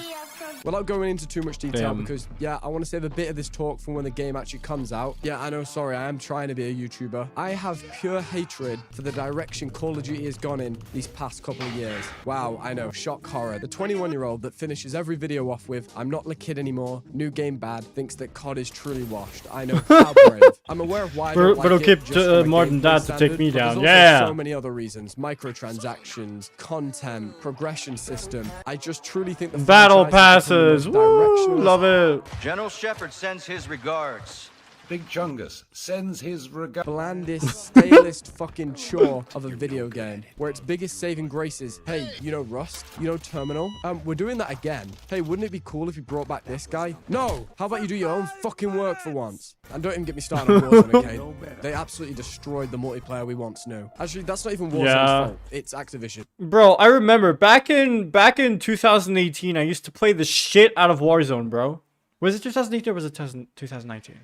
Without going into too much detail, Damn. because, yeah, I want to save a bit of this talk for when the game actually comes out. Yeah, I know, sorry, I am trying to be a YouTuber. I have pure hatred for the direction Call of Duty has gone in these past couple of years. Wow, I know, shock horror. The 21-year-old that finishes every video off with, I'm not the kid anymore, new game bad, thinks that COD is truly washed. I know, how brave. I'm aware of why I don't But like okay, it, just from a more than gameplay that to take standard, me but down. there's Yeah. also so many other reasons. Microtransactions, content, progression system. I just truly think the Battle franchise has passes. become the most Woo, love it. General Shepard sends his regards. Big Chungus sends his regards. Blandest, stalest fucking chore of a video game, where its biggest saving grace is, hey, you know Rust? You know Terminal? We're doing that again. Hey, wouldn't it be cool if you brought back this guy? No! How about you do your own fucking work for once? And don't even get me started on Warzone, okay? They absolutely destroyed the multiplayer we once knew. Actually, that's not even Warzone's fault. It's Activision. Bro, I remember back in 2018, I used to play the shit out of Warzone, bro. Was it 2018 or was it 2019?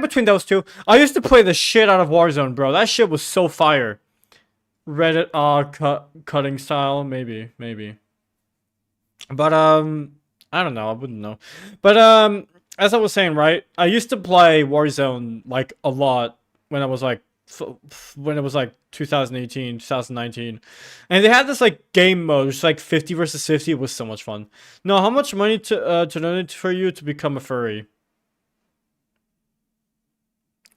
Between those two, I used to play the shit out of Warzone, bro. That shit was so fire. Reddit, cutting style, maybe. But I don't know. I wouldn't know. But as I was saying, right? I used to play Warzone like a lot when I was like, when it was like 2018, 2019, and they had this like game mode, just like 50 versus 50. It was so much fun. No, how much money to donate for you to become a furry?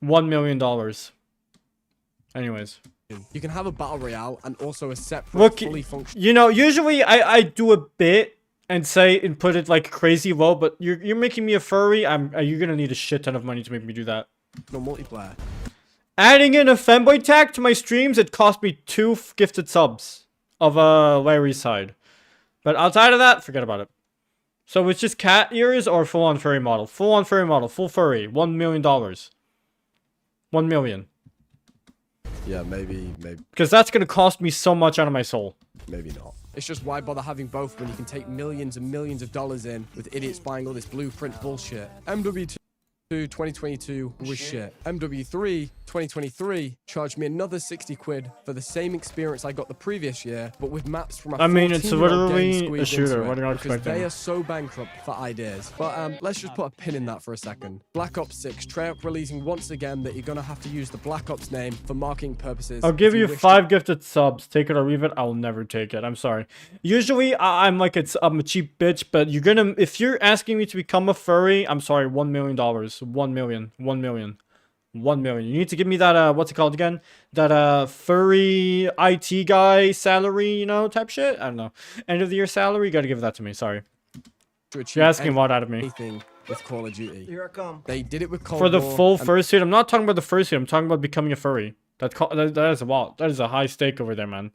$1 million. Anyways. You can have a battle royale and also a separate fully functional. You know, usually I do a bit and say and put it like crazy low, but you're making me a furry. You're gonna need a shit ton of money to make me do that. No multiplayer. Adding in a fanboy tag to my streams, it cost me 2 gifted subs of Larry's side. But outside of that, forget about it. So it's just cat ears or full-on furry model? Full-on furry model, full furry, $1 million. 1 million. Yeah, maybe. Because that's gonna cost me so much out of my soul. Maybe not. It's just why bother having both when you can take millions and millions of dollars in with idiots buying all this blueprint bullshit. MW2 2022 was shit. MW3 2023 charged me another 60 quid for the same experience I got the previous year, but with maps from a it's literally a shooter. What are you expecting? They are so bankrupt for ideas. But let's just put a pin in that for a second. Black Ops 6, Treyarch releasing once again that you're gonna have to use the Black Ops name for marketing purposes. I'll give you 5 gifted subs. Take it or leave it. I'll never take it. I'm sorry. Usually I'm like I'm a cheap bitch, but if you're asking me to become a furry, I'm sorry, $1 million. 1 million. 1 million. 1 million. You need to give me that, what's it called again? That, furry IT guy salary, you know, type shit? I don't know. End of the year salary? You gotta give that to me. Sorry. You're asking a lot out of me. With Call of Duty. Here I come. They did it with Cold For the War full fursuit. I'm not talking about the fursuit. I'm talking about becoming a furry. That is a lot. That is a high stake over there, man.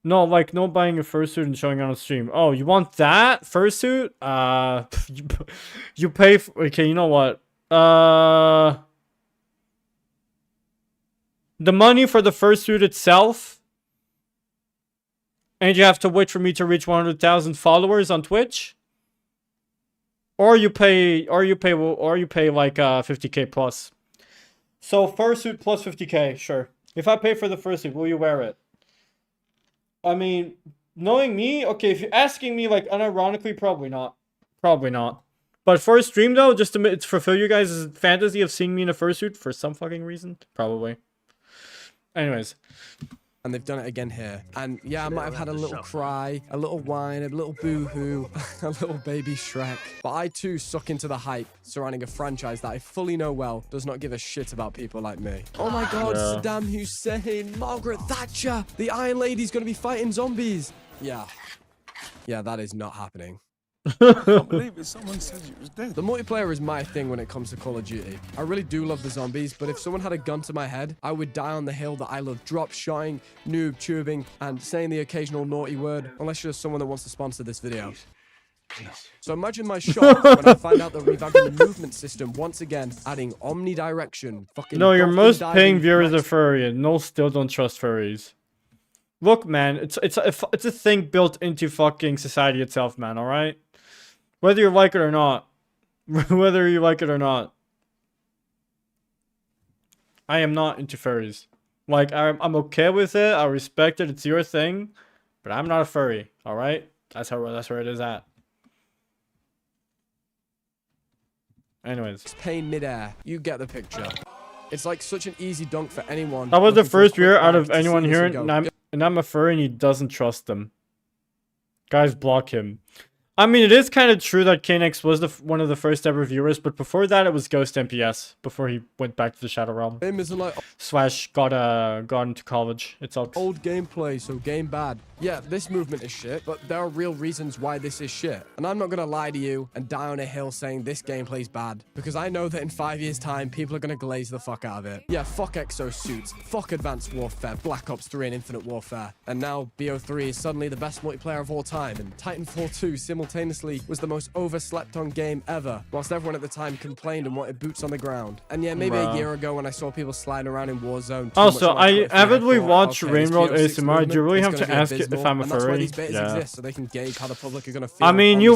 No, like, no buying a fursuit and showing on a stream. Oh, you want that fursuit? You pay for... Okay, you know what? The money for the fursuit itself, and you have to wait for me to reach 100,000 followers on Twitch, or you pay like 50k plus. So fursuit plus 50k, sure. If I pay for the fursuit, will you wear it? I mean, knowing me, okay, if you're asking me like unironically, probably not. Probably not. But for a stream though, just to fulfill you guys' fantasy of seeing me in a fursuit for some fucking reason, probably. Anyways. And they've done it again here. And yeah, I might have had a little cry, a little whine, a little boo-hoo, a little baby Shrek. But I too suck into the hype surrounding a franchise that I fully know well does not give a shit about people like me. Oh my god, yeah. Saddam Hussein, Margaret Thatcher, the Iron Lady's gonna be fighting zombies. Yeah, that is not happening. I can't believe it. Someone said you was dead. The multiplayer is my thing when it comes to Call of Duty. I really do love the zombies, but if someone had a gun to my head, I would die on the hill that I love drop shotting, noob tubing, and saying the occasional naughty word, unless you're someone that wants to sponsor this video. So imagine my shock when I find out they're revamping the movement system once again, adding omnidirection. No, your most paying viewers are furry, and no, still don't trust furries. Look, man, it's a thing built into fucking society itself, man. All right. Whether you like it or not. Whether you like it or not. I am not into furries. Like, I'm okay with it. I respect it. It's your thing. But I'm not a furry. Alright? That's where it is at. Anyways. It's pain midair. You get the picture. It's like such an easy dunk for anyone. That was the first viewer out of anyone here. And I'm a furry and he doesn't trust them. Guys, block him. I mean, it is kind of true that Knex was one of the first ever viewers, but before that, it was Ghost MPS. Before he went back to the Shadow Realm. Slash got into college. It's all old gameplay, so game bad. Yeah, this movement is shit, but there are real reasons why this is shit. And I'm not gonna lie to you and die on a hill saying this gameplay's bad, because I know that in 5 years' time, people are gonna glaze the fuck out of it. Yeah, fuck exosuits, fuck Advanced Warfare, Black Ops 3 and Infinite Warfare. And now BO3 is suddenly the best multiplayer of all time, and Titanfall 2 simultaneously was the most overslept on game ever, whilst everyone at the time complained and wanted boots on the ground. And yeah, maybe a year ago when I saw people sliding around in Warzone. Also, I avidly watch Rainworld ASMR. Do you really have to ask if I'm a furry? Yeah. Exist, so they can gauge how the public are gonna feel. I mean, you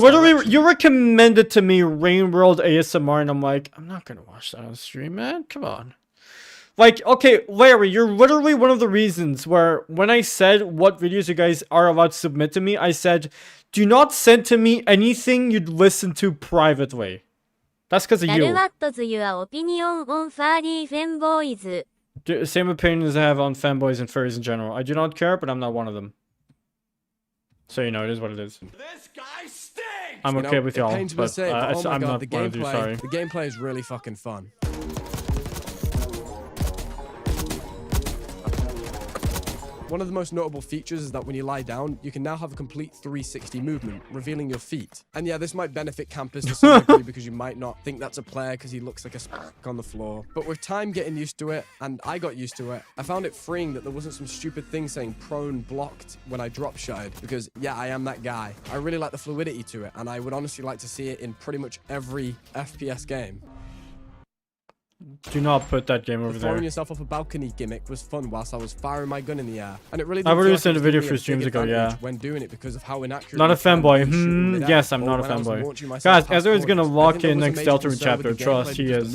recommended to me Rainworld ASMR, and I'm like, I'm not gonna watch that on stream, man. Come on. Like, okay, Larry, you're literally one of the reasons where when I said what videos you guys are allowed to submit to me, I said, do not send to me anything you'd listen to privately. That's because of you. Same opinion as I have on fanboys and furries in general. I do not care, but I'm not one of them. So you know, it is what it is. This guy stinks! I'm okay with y'all, but I'm not one of you, sorry. The gameplay is really fucking fun. One of the most notable features is that when you lie down, you can now have a complete 360 movement, revealing your feet. And yeah, this might benefit campers to some degree because you might not think that's a player because he looks like a on the floor. But with time getting used to it, and I got used to it, I found it freeing that there wasn't some stupid thing saying prone blocked when I drop shotted, because yeah, I am that guy. I really like the fluidity to it, and I would honestly like to see it in pretty much every FPS game. Do not put that game over there. Throwing yourself off a balcony gimmick was fun whilst I was firing my gun in the air, and it really. I've already seen a video for streams ago. Yeah. When doing it because of how inaccurate. Not a fanboy. Yes, I'm not a fanboy. Guys, Ezra's gonna lock in next Delta chapter. Trust, he is.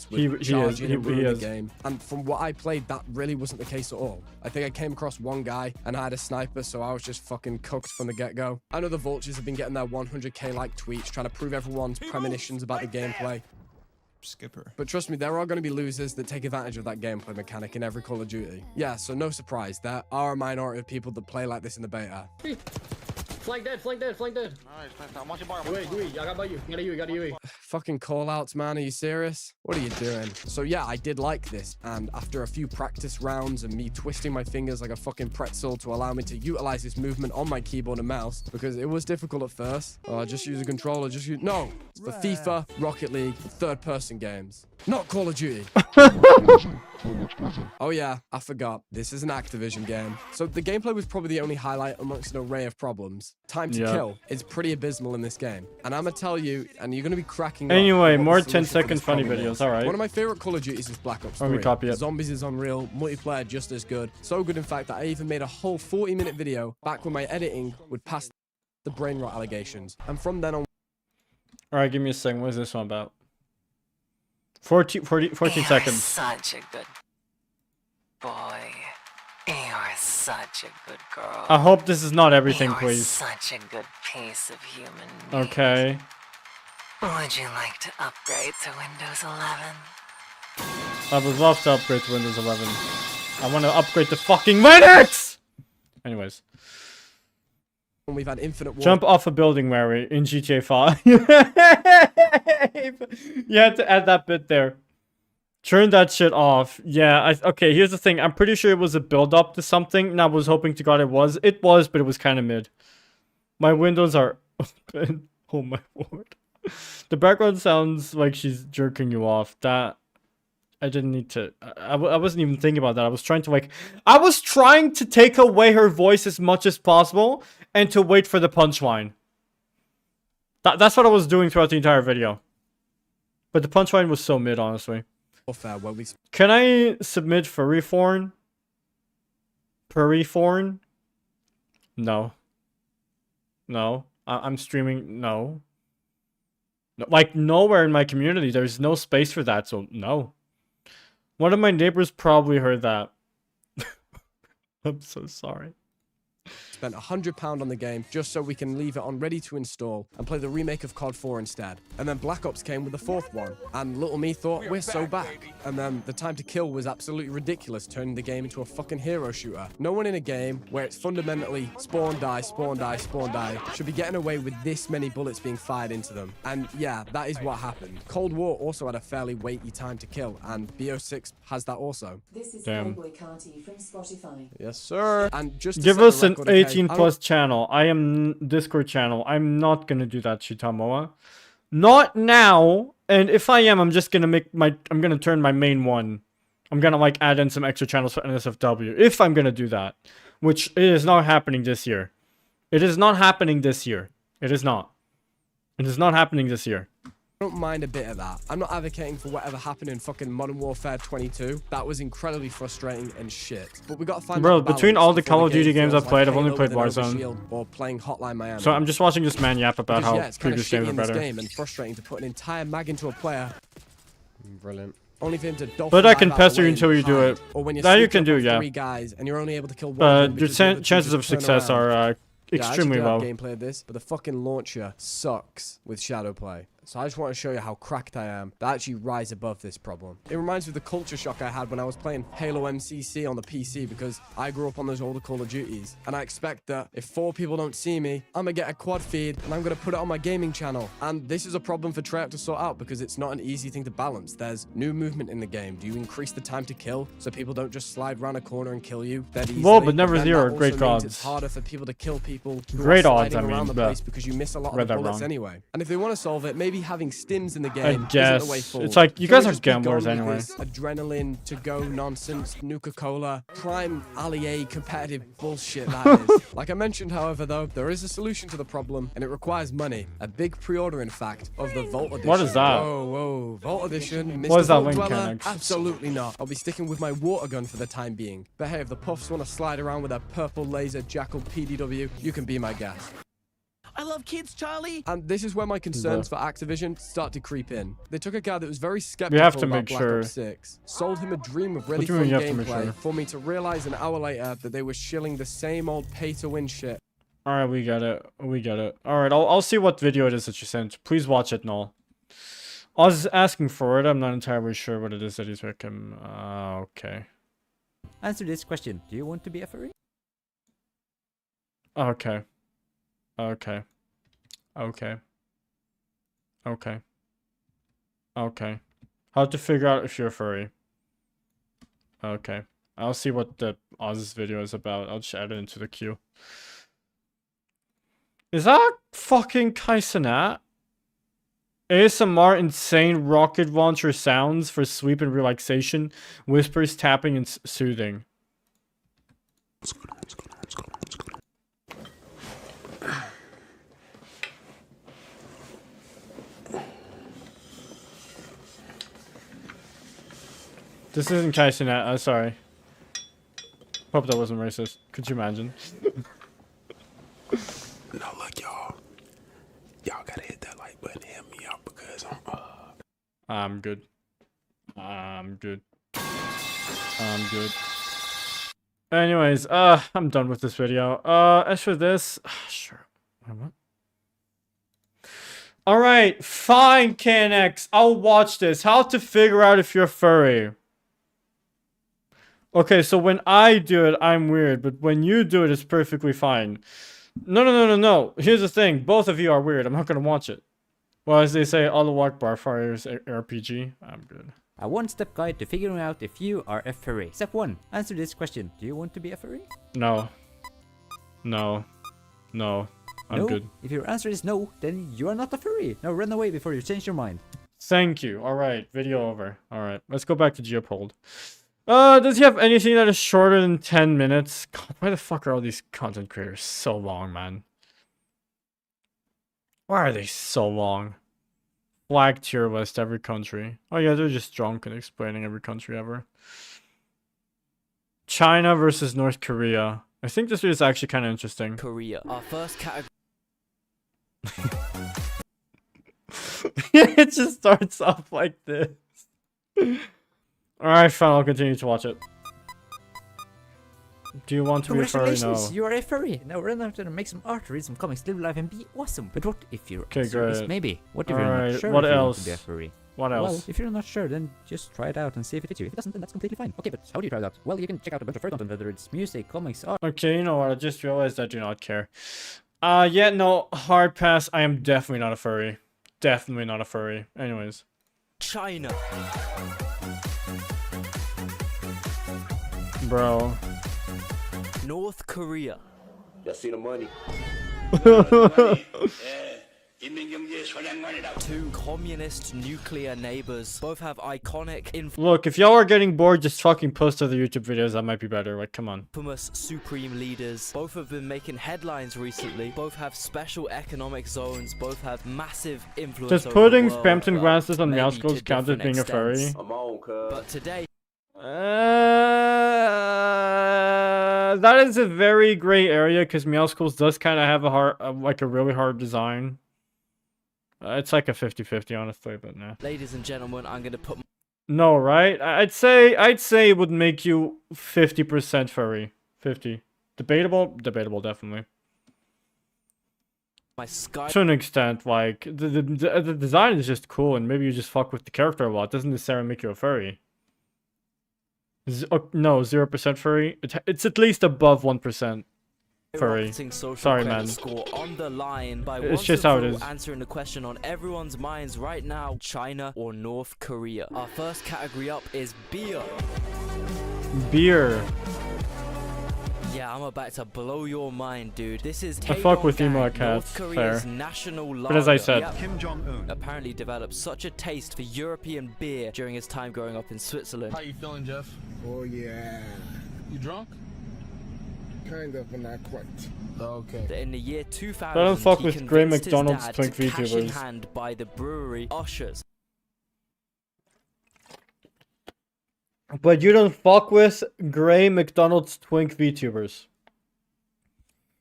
He is. And from what I played, that really wasn't the case at all. I think I came across one guy and I had a sniper, so I was just fucking cooked from the get-go. I know the vultures have been getting their 100k like tweets trying to prove everyone's premonitions about the gameplay. Skipper. But trust me, there are going to be losers that take advantage of that gameplay mechanic in every Call of Duty. Yeah, so no surprise, there are a minority of people that play like this in the beta. Flank dead, flank dead, flank dead. Nice. I'm watching bar. Wait, I got by you. Got you. Fucking call-outs, man. Are you serious? What are you doing? So yeah, I did like this, and after a few practice rounds and me twisting my fingers like a fucking pretzel to allow me to utilize this movement on my keyboard and mouse, because it was difficult at first. Just use a controller, No! It's for FIFA, Rocket League, third-person games. Not Call of Duty. Oh yeah, I forgot. This is an Activision game. So the gameplay was probably the only highlight amongst an array of problems. Time to kill is pretty abysmal in this game. And I'm gonna tell you, and you're gonna be cracking up. Anyway, more 10-second funny videos, alright. One of my favorite Call of Duties is Black Ops 3. Let me copy it. Zombies is unreal, multiplayer just as good. So good in fact that I even made a whole 40-minute video back when my editing would pass the brain rot allegations. And from then on... Alright, give me a second. What is this one about? 14 seconds. Such a good boy. You're such a good girl. I hope this is not everything, You're please. Such a good piece of human meat. Okay. Would you like to upgrade to Windows 11? I would love to upgrade to Windows 11. I want to upgrade to fucking Linux! Anyways. We've had infinite war. Jump off a building, Mary, in GTA 5. You had to add that bit there. Turn that shit off. Yeah, okay, here's the thing. I'm pretty sure it was a build-up to something, and I was hoping to God it was. It was, but it was kind of mid. My windows are open. Oh my word. The background sounds like she's jerking you off. That... I didn't need to... I wasn't even thinking about that. I was trying to take away her voice as much as possible and to wait for the punchline. That's what I was doing throughout the entire video. But the punchline was so mid, honestly. Can I submit furry porn? Furry porn? No. No. I'm streaming... No. Like, nowhere in my community. There's no space for that, so no. One of my neighbors probably heard that. I'm so sorry. Spent £100 on the game just so we can leave it on ready to install and play the remake of COD 4 instead. And then Black Ops came with the fourth one, and little me thought, we're so back. And then the time to kill was absolutely ridiculous, turning the game into a fucking hero shooter. No one in a game where it's fundamentally spawn, die, spawn, die, spawn, die should be getting away with this many bullets being fired into them. And yeah, that is what happened. Cold War also had a fairly weighty time to kill, and BO6 has that also. This is Damn. Playboy Carty from Spotify. Yes, sir. And just to give set us the an record, okay, 18+ channel. I am Discord channel. I'm not gonna do that, Shitamoa. Not now. And if I am, I'm just gonna I'm gonna turn my main one. I'm gonna like add in some extra channels for NSFW. If I'm gonna do that. Which is not happening this year. It is not happening this year. It is not. It is not happening this year. I don't mind a bit of that. I'm not advocating for whatever happened in fucking Modern Warfare 22. That was incredibly frustrating and shit. But we gotta find Bro, between all the Call of Duty games I've played, I've only played Warzone or playing Hotline Miami. So I'm just watching this man yap about how previous games are better. Game and frustrating to put an entire mag into a player. Brilliant. Only for him to but I can pester you until you do it. Or when that you can do, yeah. 3 guys and you're only able to kill one. But your chances of success are extremely low. Gameplay of this, but the fucking launcher sucks with Shadowplay. So I just want to show you how cracked I am to actually rise above this problem. It reminds me of the culture shock I had when I was playing Halo MCC on the PC, because I grew up on those older Call of Duties, and I expect that if 4 people don't see me, I'm gonna get a quad feed and I'm gonna put it on my gaming channel. And this is a problem for Treyarch to sort out, because it's not an easy thing to balance. There's new movement in the game. Do you increase the time to kill so people don't just slide around a corner and kill you that easily? Well, but never Then zero. that Great also means odds. it's harder for people to kill people who Great are odds, sliding I around mean, the but place because you miss a lot of read the that bullets wrong. anyway. And if they want to solve it, maybe having stims in the I game isn't guess. the way forward. It's like, you Can we guys are just be gamblers gone with anyway. this adrenaline to go nonsense, Nuka-Cola, prime Allier competitive bullshit that is. Like I mentioned, however, though, there is a solution to the problem, and it requires money. A big pre-order, in fact, of the Vault Edition. What is that? Whoa, Vault Edition. Mr. What is that Vault link Dweller? mechanics? Absolutely not. I'll be sticking with my water gun for the time being. But hey, if the puffs want to slide around with a purple laser jackal PDW, you can be my guest. I love kids, Charlie. And this is where my concerns for Activision start to creep in. They took a guy that was very skeptical have to about make Black sure. Ops 6, sold him a dream of really What do you fun mean you have to make gameplay, sure? for me to realize an hour later that they were shilling the same old pay-to-win shit. Alright, we got it. We got it. Alright, I'll see what video it is that you sent. Please watch it, Noel. I was asking for it. I'm not entirely sure what it is that he's making. Okay. Answer this question. Do you want to be a furry? Okay. Okay. Okay. Okay. Okay. How to figure out if you're a furry. Okay. I'll see what the Oz's video is about. I'll just add it into the queue. Is that fucking Kaisenat? ASMR insane rocket launcher sounds for sleep and relaxation. Whispers, tapping, and soothing. This isn't Kaisenat, I'm sorry. Hope that wasn't racist. Could you imagine? No, look, y'all. Y'all gotta hit that like button and help me out because I'm good. I'm good. I'm good. Anyways, I'm done with this video. As for this, sure. Wait, what? Alright, fine, KNX. I'll watch this. How to figure out if you're furry. Okay, so when I do it, I'm weird, but when you do it, it's perfectly fine. No. Here's the thing. Both of you are weird. I'm not gonna watch it. Well, as they say, Allahu Akbar, Fire's RPG. I'm good. A one-step guide to figuring out if you are a furry. Step 1. Answer this question. Do you want to be a furry? No. No. I'm no? good. If your answer is no, then you are not a furry. Now run away before you change your mind. Thank you. Alright, video over. Alright, let's go back to Geopold. Does he have anything that is shorter than 10 minutes? God, why the fuck are all these content creators so long, man? Why are they so long? Flag tier list every country. Oh yeah, they're just drunk and explaining every country ever. China versus North Korea. I think this is actually kind of interesting. Korea. Our first category. It just starts off like this. Alright, fine, I'll continue to watch it. Do you want to be a furry? No. Congratulations, you are a furry. Now run out and make some art, read some comics, live life, and be awesome. But what if your answer is great. maybe? What if you're not Alright, sure what if you want else? to be a furry? What else? Well, if you're not sure, then just try it out and see if it fits you. If it doesn't, then that's completely fine. Okay, but how do you try it out? Well, you can check out a bunch of furry content, whether it's music, comics, art. Okay, you know what? I just realized I do not care. Yeah, no, hard pass. I am definitely not a furry. Definitely not a furry. Anyways. China. Bro. North Korea. y'all see the money. Two communist nuclear neighbors. Both have iconic Look, if y'all are getting bored, just fucking post other YouTube videos. That might be better. Like, come on. infamous supreme leaders. Both have been making headlines recently. Both have special economic zones. Both have massive influence. Does over putting the world, Spampton well, glasses on maybe Meowscles to count as different being a furry? extents. I'm on, cuz. But today. That is a very gray area because Meowscles does kind of have a hard, like a really hard design. It's like a 50-50, honestly, but nah. Ladies and gentlemen, I'm gonna put. No, right? I'd say it would make you 50% furry. 50. Debatable, definitely. My sky. To an extent, like the design is just cool, and maybe you just fuck with the character a lot. Doesn't necessarily make you a furry. No, 0% furry. It's at least above 1% furry. Sorry, man. Score on the line by It's just how it is. answering the question on everyone's minds right now: China or North Korea. Our first category up is beer. Beer. Yeah, I'm about to blow your mind, dude. This is I fuck with emo Taedong-gang, cats, North Korea's fair. national lager. But as I said, Yep. Kim Jong-un apparently developed such a taste for European beer during his time growing up in Switzerland. How you feeling, Jeff? Oh yeah. You drunk? Kind of, but not quite. Okay. That in the year 2000, I don't fuck he with Grey convinced his McDonald's dad twink to cash in VTubers. hand by the brewery Ushers. But you don't fuck with Grey McDonald's twink VTubers.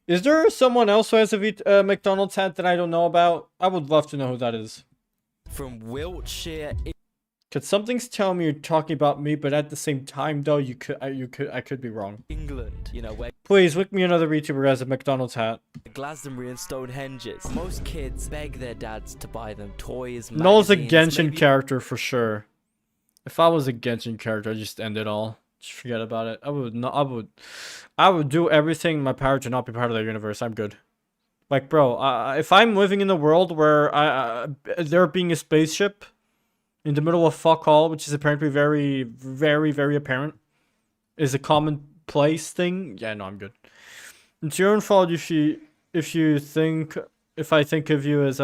Is there someone else who has a McDonald's hat that I don't know about? I would love to know who that is. From Wiltshire. Cause something's telling me you're talking about me, but at the same time, though, I could be wrong. England, you know, where Please, look me another VTuber who has a McDonald's hat. Glastonbury and Stonehenges. Most kids beg their dads to buy them toys, Noel's a magazines, Genshin maybe character for sure. If I was a Genshin character, I'd just end it all. Just forget about it. I would do everything in my power to not be part of that universe. I'm good. Like, bro, if I'm living in a world where there being a spaceship in the middle of fuck all, which is apparently very, very, very apparent, is a commonplace thing. Yeah, no, I'm good. It's your own fault if I think of you as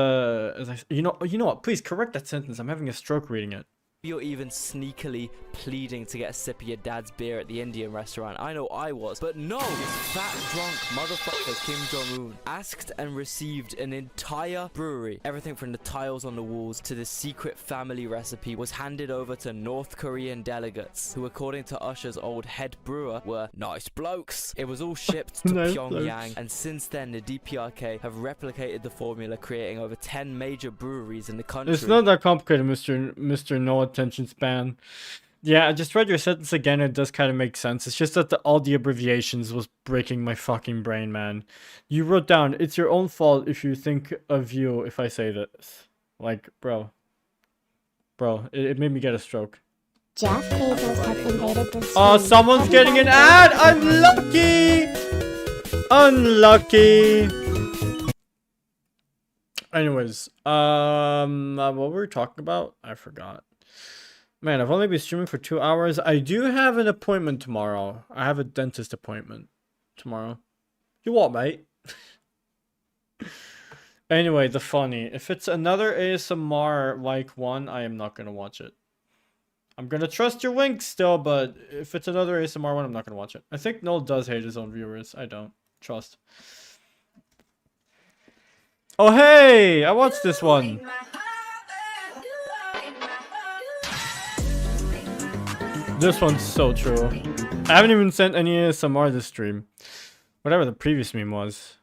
you know what? Please correct that sentence. I'm having a stroke reading it. you're even sneakily pleading to get a sip of your dad's beer at the Indian restaurant. I know I was. But no, this fat drunk motherfucker Kim Jong-un asked and received an entire brewery. Everything from the tiles on the walls to the secret family recipe was handed over to North Korean delegates, who according to Usher's old head brewer were nice blokes. It was all shipped to Nice Pyongyang, blokes. and since then the DPRK have replicated the formula, creating over 10 major breweries in the country. It's not that complicated, Mr. No Attention Span. Yeah, I just read your sentence again. It does kind of make sense. It's just that all the abbreviations was breaking my fucking brain, man. You wrote down, it's your own fault if you think of you if I say this. Like, bro. Bro, it made me get a stroke. Jeff Bezos has invaded the Oh, someone's getting an ad! Unlucky! Unlucky! Anyways, what were we talking about? I forgot. Man, I've only been streaming for 2 hours. I do have an appointment tomorrow. I have a dentist appointment tomorrow. You what, mate? Anyway, the funny. If it's another ASMR like one, I am not gonna watch it. I'm gonna trust your wink still, but if it's another ASMR one, I'm not gonna watch it. I think Noel does hate his own viewers. I don't. Trust. Oh, hey! I watched this one. This one's so true. I haven't even sent any ASMR this stream. Whatever the previous meme was.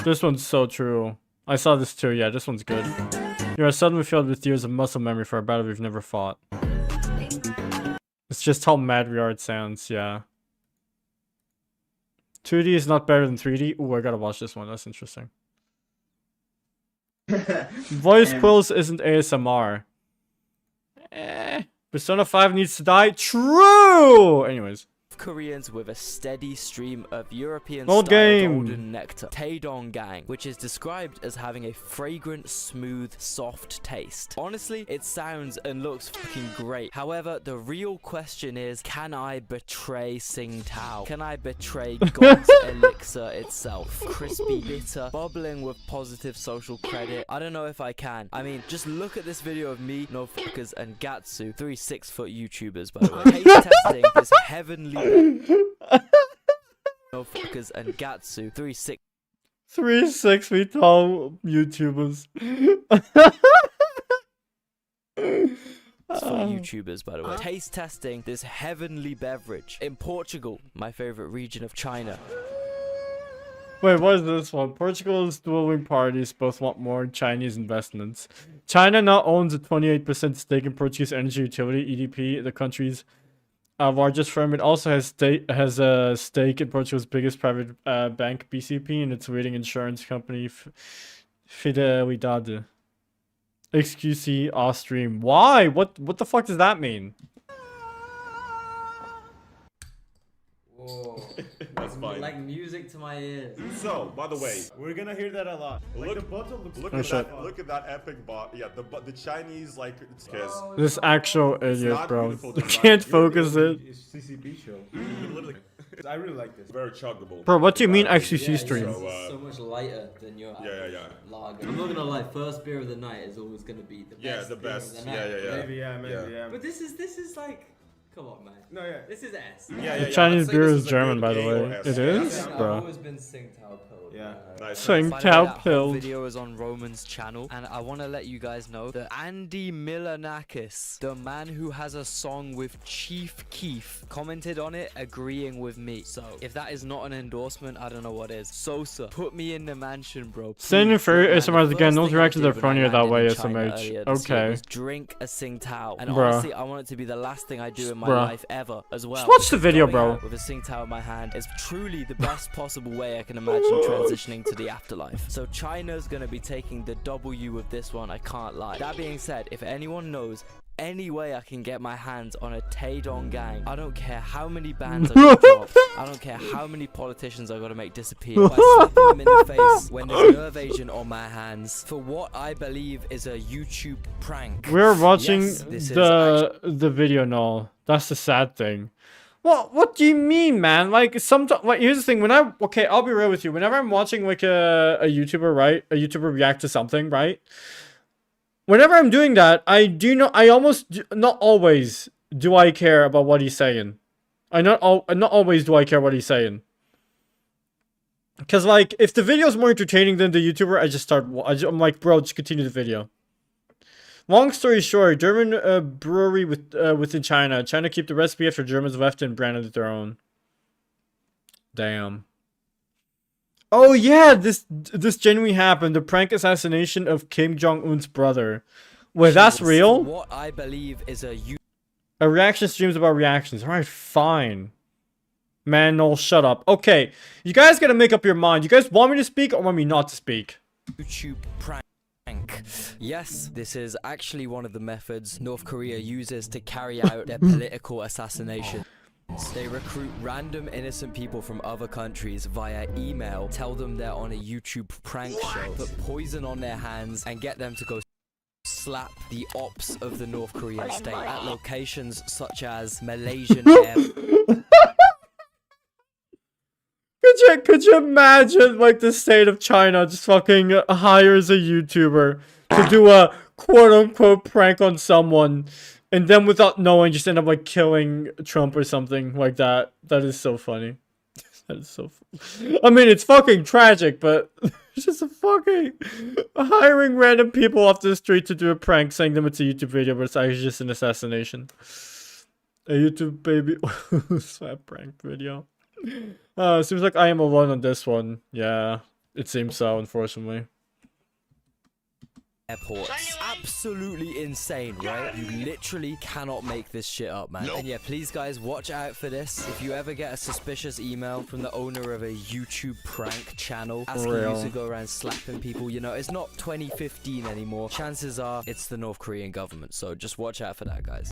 This one's so true. I saw this too. Yeah, this one's good. You are suddenly filled with years of muscle memory for a battle we've never fought. It's just how mad we are it sounds, yeah. 2D is not better than 3D. Ooh, I gotta watch this one. That's interesting. Voice quills isn't ASMR. Persona 5 needs to die. True! Anyways. Koreans with a steady stream of European Old style game. golden nectar, Taedong-gang, which is described as having a fragrant, smooth, soft taste. Honestly, it sounds and looks fucking great. However, the real question is, can I betray Tsingtao? Can I betray God's elixir itself? Crispy, bitter, bubbling with positive social credit. I don't know if I can. I mean, just look at this video of me, No Fuckers, and Gatsu, 3 6-foot YouTubers, by the way, taste testing this heavenly No Fuckers and Gatsu, 3 6 feet tall YouTubers. for YouTubers, by the way. Taste testing this heavenly beverage in Portugal, my favorite region of China. Wait, what is this one? Portugal's dueling parties both want more Chinese investments. China now owns a 28% stake in Portuguese energy utility, EDP, the country's largest firm. It also has a stake in Portugal's biggest private bank, BCP, and its leading insurance company, Fidelidade. XQC Ostream. Why? What the fuck does that mean? Whoa. That's fine. Like music to my ears. So, by the way, we're gonna hear that a lot. Like the bottle looks look at that epic bot. Yeah, the Chinese like This actual idiot, not bro. beautiful I design. can't focus it. It's CCP show. I really like this. Very chuggable. Bro, what do you mean Yeah, XQC stream? so much lighter than your lager. I'm not gonna lie, first beer of the night is always gonna be the best. the beer best. Of the night. Maybe, yeah. But this is like, come on, man. No, yeah. This is S. Chinese I'd say beer this is a German, good by the A way. or S. It Yeah, is, I've bro. always been Tsingtao pilled. Yeah. Nice. Tsingtao pilled. Video is on Roman's channel, and I want to let you guys know that Andy Milanakis, the man who has a song with Chief Keef, commented on it agreeing with me. So if that is not an endorsement, I don't know what is. Sosa, put me in the mansion, bro. Sending for Man, ASMRs the again. first Those thing I reactions did are when I funnier that landed way, in China SMH. earlier this year Okay. was drink a Tsingtao, and Bruh. honestly, I want it to be the last thing I do in my Bruh. life ever as well. Just watch the video, Going bro. out with a Tsingtao in my hand is truly the best possible way I can imagine transitioning to the afterlife. So China's gonna be taking the W with this one, I can't lie. That being said, if anyone knows any way I can get my hands on a Taedong gang, I don't care how many bands I gotta drop, I don't care how many politicians I gotta make disappear, by slapping them in the face when there's nerve agent on my hands for what I believe is a YouTube prank. We're watching Yes, this is the video now. That's the sad thing. What do you mean, man? Like sometimes, like here's the thing. Okay, I'll be real with you. Whenever I'm watching like a YouTuber, right? A YouTuber react to something, right? Whenever I'm doing that, not always do I care about what he's saying. Not always do I care what he's saying. Cause like if the video is more entertaining than the YouTuber, I'm like, bro, just continue the video. Long story short, German brewery within China. China keep the recipe after Germans left and branded it their own. Damn. Oh yeah, this genuinely happened. The prank assassination of Kim Jong-un's brother. Wait, that's real? What I believe is a reaction streams about reactions. Alright, fine. Man, no, shut up. Okay, you guys gotta make up your mind. You guys want me to speak or want me not to speak? YouTube prank. Yes, this is actually one of the methods North Korea uses to carry out their political assassination. They recruit random innocent people from other countries via email, tell them they're on a YouTube prank show, put poison on their hands, and get them to go slap the ops of the North Korean state at locations such as Malaysian airport. Could you imagine like the state of China just fucking hires a YouTuber to do a quote-unquote prank on someone, and then without knowing just end up like killing Trump or something like that? That is so funny. That is so funny. I mean, it's fucking tragic, but it's just a fucking hiring random people off the street to do a prank, saying them it's a YouTube video, but it's actually just an assassination. A YouTube baby slap prank video. Seems like I am alone on this one. Yeah, it seems so, unfortunately. Airports. Absolutely insane, right? You literally cannot make this shit up, man. And yeah, please guys, watch out for this. If you ever get a suspicious email from the owner of a YouTube prank channel asking you to go around slapping people, you know, it's not 2015 anymore. Chances are it's the North Korean government, so just watch out for that, guys.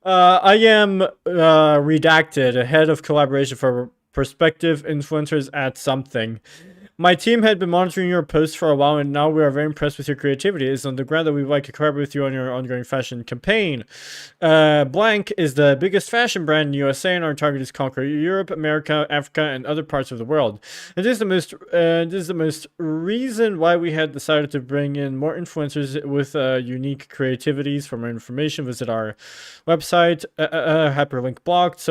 I am redacted, head of collaboration for prospective influencers at something. My team had been monitoring your posts for a while, and now we are very impressed with your creativity. It's on the ground that we would like to collaborate with you on your ongoing fashion campaign. Blank is the biggest fashion brand in the USA, and our target is conquer Europe, America, Africa, and other parts of the world. And this is the most reason why we had decided to bring in more influencers with unique creativities. For more information, visit our website, hyperlink blocked.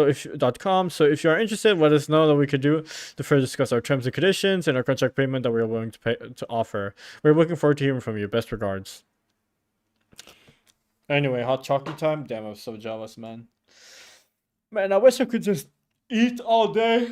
.com. So if you are interested, let us know that we could do to further discuss our terms and conditions and our contract payment that we are willing to offer. We're looking forward to hearing from you. Best regards. Anyway, hot chocolate time. Damn, I'm so jealous, man. Man, I wish I could just eat all day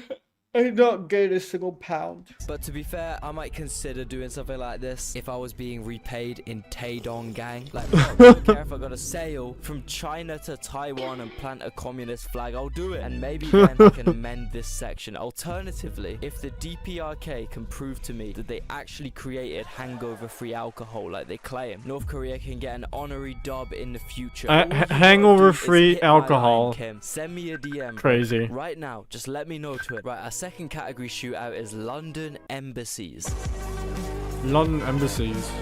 I not gain a single pound. But to be fair, I might consider doing something like this if I was being repaid in Taedong gang. Like, bro, I don't care if I gotta sail from China to Taiwan and plant a communist flag, I'll do it. And maybe then I can amend this section. Alternatively, if the DPRK can prove to me that they actually created hangover-free alcohol like they claim, North Korea can get an honorary dub in the future. Hangover-free alcohol. Kim, send me a DM. Crazy. Right now, just let me know to it. Right, our second category shootout is London embassies. London embassies.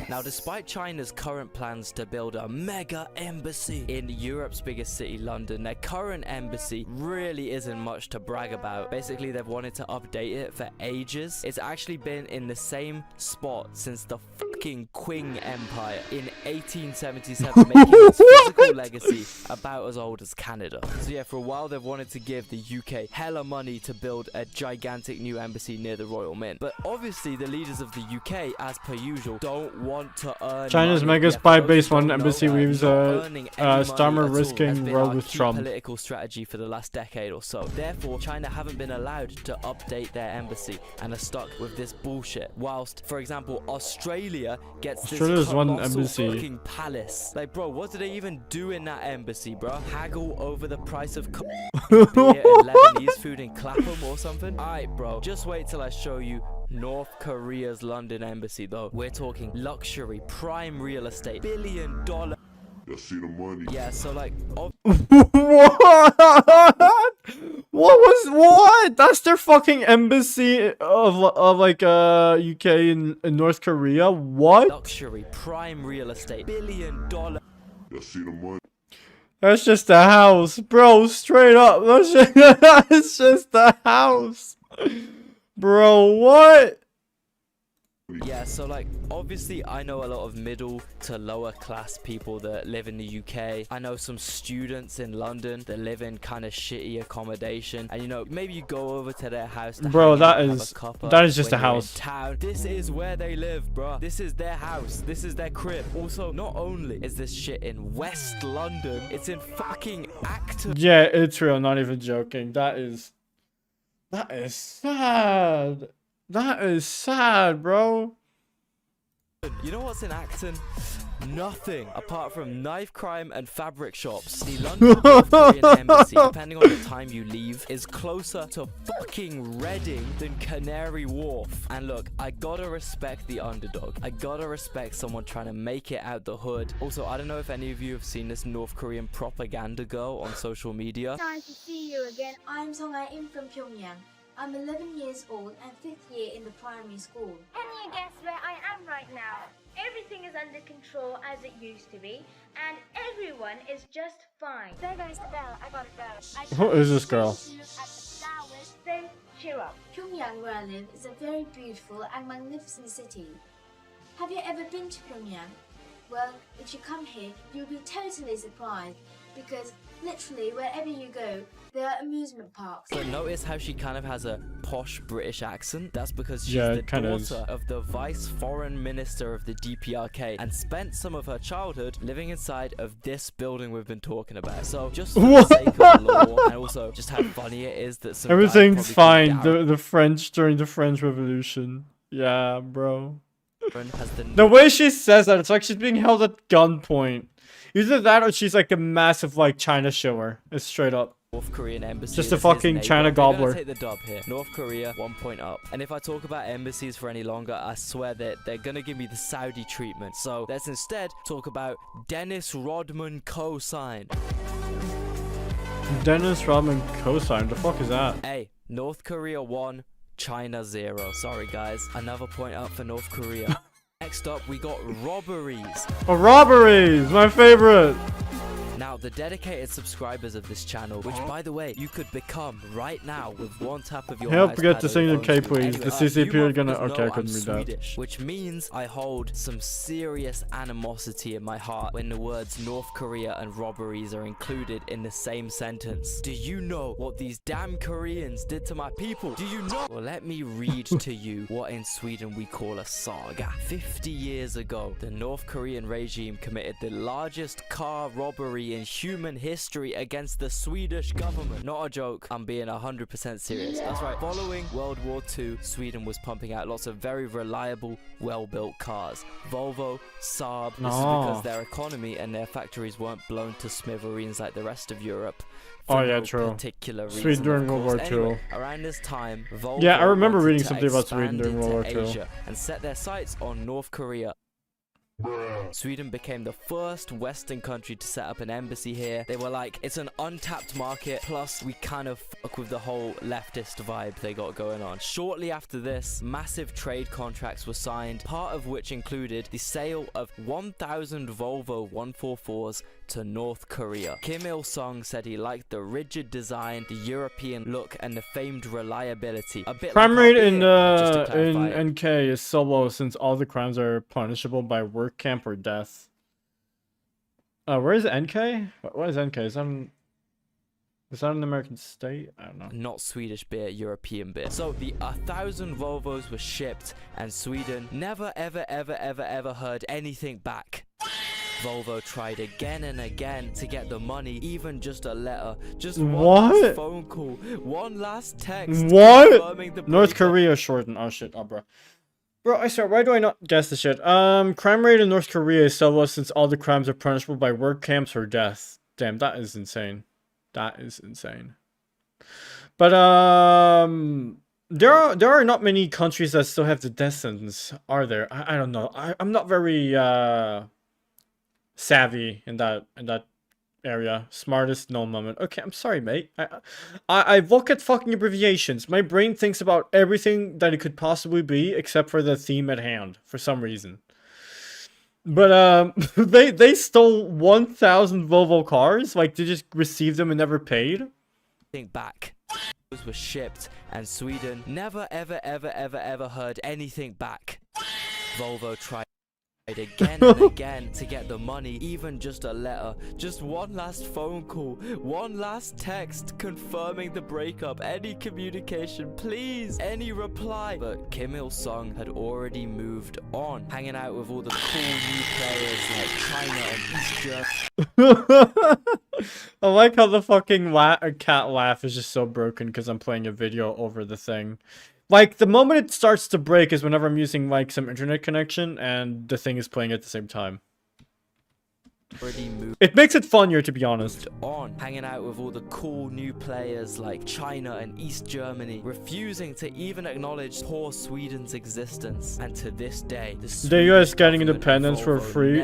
Now, despite China's current plans to build a mega embassy in Europe's biggest city, London, their current embassy really isn't much to brag about. Basically, they've wanted to update it for ages. It's actually been in the same spot since the fucking Qing Empire in 1877, making its physical legacy about as old as Canada. So yeah, for a while they've wanted to give the UK hella money to build a gigantic new embassy near the Royal Mint. But obviously, the leaders of the UK, as per usual, don't want to earn China's money. mega spy based on embassy weaves Starmer risking world with Trump. Political strategy for the last decade or so. Therefore, China haven't been allowed to update their embassy and are stuck with this bullshit. Whilst, for example, Australia gets this colossal fucking palace. Like, bro, what do they even do in that embassy, bro? Haggle over the price of beer and Lebanese food in Clapham or something? Alright, bro, just wait till I show you North Korea's London embassy, though. We're talking luxury, prime real estate, $1 billion. You see the money. Yeah, so like... What? That's their fucking embassy of like UK in North Korea? What? Luxury, prime real estate, $1 billion. You see the money. That's just a house, bro. Straight up. That's just a house. Bro, what? Yeah, so like, obviously I know a lot of middle to lower class people that live in the UK. I know some students in London that live in kind of shitty accommodation. And you know, maybe you go over to their house to bro, that is just a house. Town. This is where they live, bro. This is their house. This is their crib. Also, not only is this shit in West London, it's in fucking Acton. Yeah, it's real, not even joking. That is sad. That is sad, bro. You know what's in Acton? Nothing apart from knife crime and fabric shops. The London North Korean embassy, depending on the time you leave, is closer to fucking Reading than Canary Wharf. And look, I gotta respect the underdog. I gotta respect someone trying to make it out the hood. Also, I don't know if any of you have seen this North Korean propaganda girl on social media. Nice to see you again. I'm Song Im from Pyongyang. I'm 11 years old and 5th year in the primary school. Can you guess where I am right now? Everything is under control as it used to be, and everyone is just fine. There goes the bell. I gotta go. Who is this girl? So cheer up. Pyongyang, where I live, is a very beautiful and magnificent city. Have you ever been to Pyongyang? Well, if you come here, you'll be totally surprised because literally wherever you go, there are amusement parks. But notice how she kind of has a posh British accent? That's because she's the daughter of the Vice Foreign Minister of the DPRK and spent some of her childhood living inside of this building we've been talking about. So just for the sake of the lore, and also just how funny it is that some everything's fine. The French during the French Revolution. Yeah, bro. The way she says that, it's like she's being held at gunpoint. Either that or she's like a massive like China shower. It's straight up. North Korean embassy. Just a fucking China gobbler. Take the dub here. North Korea, 1 point up. And if I talk about embassies for any longer, I swear that they're gonna give me the Saudi treatment. So let's instead talk about Dennis Rodman co-signed. Dennis Rodman co-signed? The fuck is that? Hey, North Korea 1, China 0. Sorry guys, another point up for North Korea. Next up, we got robberies. Oh, robberies! My favorite! Now, the dedicated subscribers of this channel, which by the way, you could become right now with one tap of your mouse. Don't forget to sing the K, please. The CCP are gonna... Okay, I couldn't read that. Which means I hold some serious animosity in my heart when the words North Korea and robberies are included in the same sentence. Do you know what these damn Koreans did to my people? Do you know? Well, let me read to you what in Sweden we call a saga. 50 years ago, the North Korean regime committed the largest car robbery in in human history against the Swedish government. Not a joke, I'm being 100% serious. That's right, following World War II, Sweden was pumping out lots of very reliable, well-built cars. Volvo, Saab, this is because their economy and their factories weren't blown to smithereens like the rest of Europe. Oh yeah, true. Sweden during World War II. Anyway, around this time, Volvo yeah, I remember wanted reading to something about Sweden expand during World War into II. Asia and set their sights on North Korea. Sweden became the first Western country to set up an embassy here. They were like, it's an untapped market, plus we kind of fuck with the whole leftist vibe they got going on. Shortly after this, massive trade contracts were signed, part of which included the sale of 1,000 Volvo 144s to North Korea. Kim Il-sung said he liked the rigid design, the European look, and the famed reliability. A bit Crime like rate our in beer, just to clarify. NK is so low since all the crimes are punishable by work camp or death. Where is NK? What is NK? Is that an American state? I don't know. Not Swedish beer, European beer. So the 1,000 Volvos were shipped, and Sweden never ever heard anything back. Volvo tried again and again to get the money, even just a letter, just one last phone call, one last text. What? North Korea shortened. Oh shit, oh bro. Bro, I swear, why do I not guess this shit? Crime rate in North Korea is so low since all the crimes are punishable by work camps or death. Damn, that is insane. That is insane. But there are not many countries that still have the death sentence, are there? I don't know. I'm not very savvy in that area. Smartest known moment. Okay, I'm sorry, mate. I look at fucking abbreviations. My brain thinks about everything that it could possibly be except for the theme at hand for some reason. But they stole 1,000 Volvo cars. Like, they just received them and never paid. Think back. Those were shipped, and Sweden never ever heard anything back. Volvo tried again and again to get the money, even just a letter, just one last phone call, one last text confirming the breakup, any communication, please, any reply. But Kim Il-sung had already moved on, hanging out with all the cool new players like China and East Germany. I like how the fucking cat laugh is just so broken because I'm playing a video over the thing. Like, the moment it starts to break is whenever I'm using, like, some internet connection and the thing is playing at the same time. It makes it funnier, to be honest. On, hanging out with all the cool new players like China and East Germany, refusing to even acknowledge poor Sweden's existence. And to this day, the US getting independence for free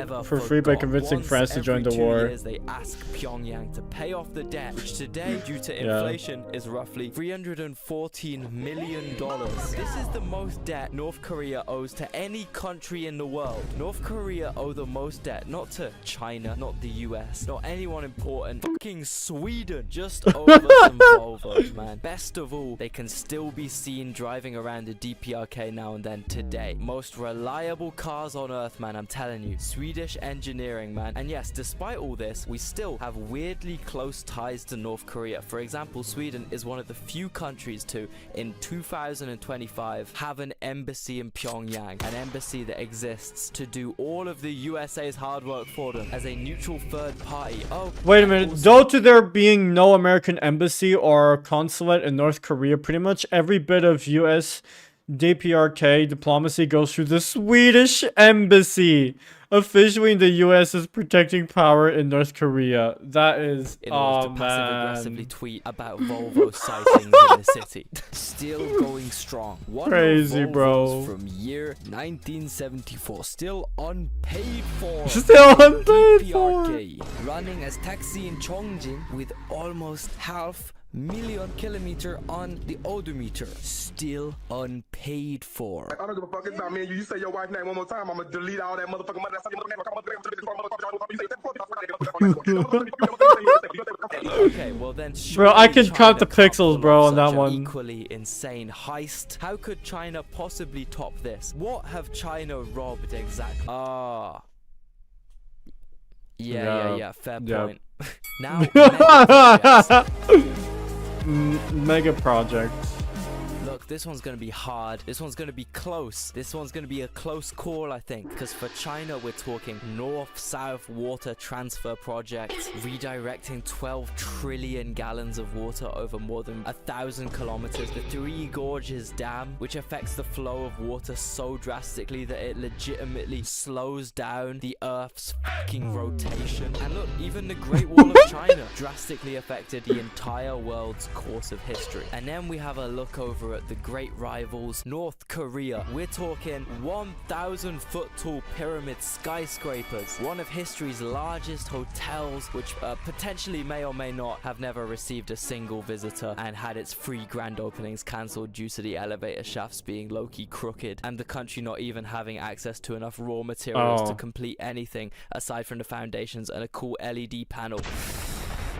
by convincing France to join the war. Years, they ask Pyongyang to pay off the debt, which today, due to inflation, is roughly $314 million. This is the most debt North Korea owes to any country in the world. North Korea owe the most debt, not to China, not the US, not anyone important. Fucking Sweden, just over some Volvos, man. Best of all, they can still be seen driving around the DPRK now and then today. Most reliable cars on earth, man, I'm telling you. Swedish engineering, man. And yes, despite all this, we still have weirdly close ties to North Korea. For example, Sweden is one of the few countries to, in 2025, have an embassy in Pyongyang. An embassy that exists to do all of the USA's hard work for them as a neutral third party. Oh, wait a minute. Though to there being no American embassy or consulate in North Korea, pretty much every bit of US DPRK diplomacy goes through the Swedish embassy. Officially, the US is protecting power in North Korea. That is, in order to passive-aggressively tweet about Volvo sightings in the city. Still going strong. One crazy, bro. From year 1974, still unpaid for. Still unpaid for. Running as taxi in Chongjin with almost 500,000 kilometers on the odometer, still unpaid for. I don't give a fuck. It's about me and you. You say your wife's name one more time, I'm gonna delete all that motherfucking money. Okay, well then, bro, I can count the pixels, bro, on that one. Equally insane heist. How could China possibly top this? What have China robbed exactly? Yeah, fair point. Now, mega project. Look, look, this one's gonna be hard. This one's gonna be close. This one's gonna be a close call, I think. Because for China, we're talking north-south water transfer projects, redirecting 12 trillion gallons of water over more than 1,000 kilometers. The Three Gorges Dam, which affects the flow of water so drastically that it legitimately slows down the Earth's fucking rotation. And look, even the Great Wall of China drastically affected the entire world's course of history. And then we have a look over at the great rivals, North Korea. We're talking 1,000-foot tall pyramid skyscrapers, one of history's largest hotels, which potentially may or may not have never received a single visitor and had its 3 grand openings cancelled due to the elevator shafts being low-key crooked and the country not even having access to enough raw materials to complete anything aside from the foundations and a cool LED panel.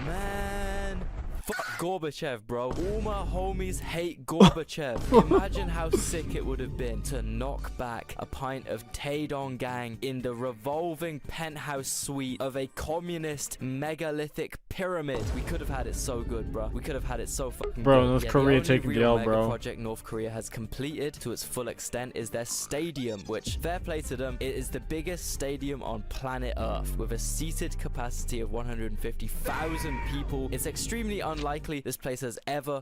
Man, fuck Gorbachev, bro. All my homies hate Gorbachev. Imagine how sick it would have been to knock back a pint of Taedong-gang in the revolving penthouse suite of a communist megalithic pyramid. We could have had it so good, bro. We could have had it so fucking bro, good. North Korea taking the L, bro. The project North Korea has completed to its full extent is their stadium, which, fair play to them, it is the biggest stadium on planet Earth with a seated capacity of 150,000 people. It's extremely unlikely this place has ever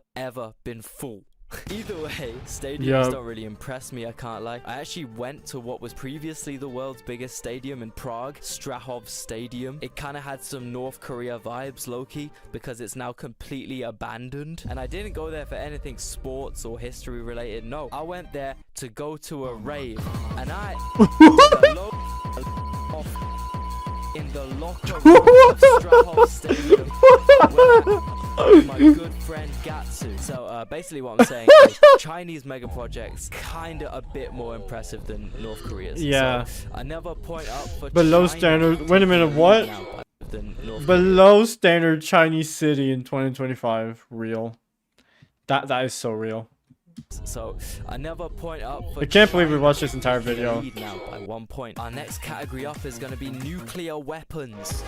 been full. Either way, stadiums don't really impress me, I can't lie. I actually went to what was previously the world's biggest stadium in Prague, Strahov Stadium. It kind of had some North Korea vibes, low-key, because it's now completely abandoned. And I didn't go there for anything sports or history related, no. I went there to go to a rave, and I in the locker room of Strahov Stadium with my good friend Gatsu. So basically what I'm saying is Chinese mega projects kinda a bit more impressive than North Korea's. Yeah. So another point up for below standard. Wait a minute, what? Below standard Chinese city in 2025. Real. That is so real. So another point up for I can't believe we watched this entire video. Now by 1 point. Our next category up is going to be nuclear weapons.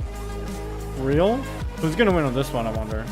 Real? Who's gonna win on this one, I wonder?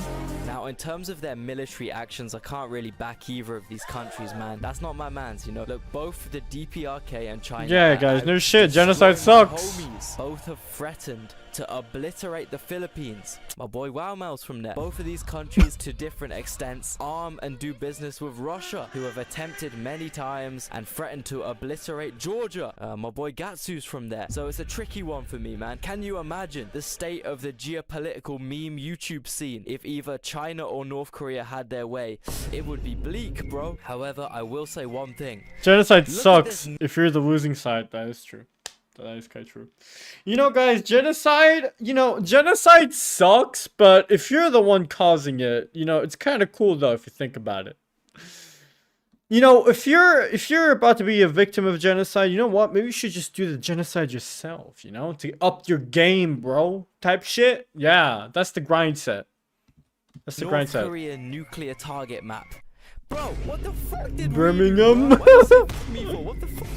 Now, in terms of their military actions, I can't really back either of these countries, man. That's not my man's, you know. Look, both the DPRK and China. Yeah, guys, no shit. Genocide sucks. Homies. Both have threatened to obliterate the Philippines. My boy Wowmel's from there. Both of these countries, to different extents, arm and do business with Russia, who have attempted many times and threatened to obliterate Georgia. My boy Gatsu's from there. So it's a tricky one for me, man. Can you imagine the state of the geopolitical meme YouTube scene if either China or North Korea had their way? It would be bleak, bro. However, I will say one thing. Genocide sucks if you're the losing side. That is true. That is quite true. You know, guys, genocide sucks, but if you're the one causing it, you know, it's kind of cool though if you think about it. You know, if you're about to be a victim of genocide, you know what? Maybe you should just do the genocide yourself, you know, to up your game, bro. Type shit. Yeah, that's the grind set. That's the grind set. North Korean nuclear target map. Bro, what the fuck did Birmingham?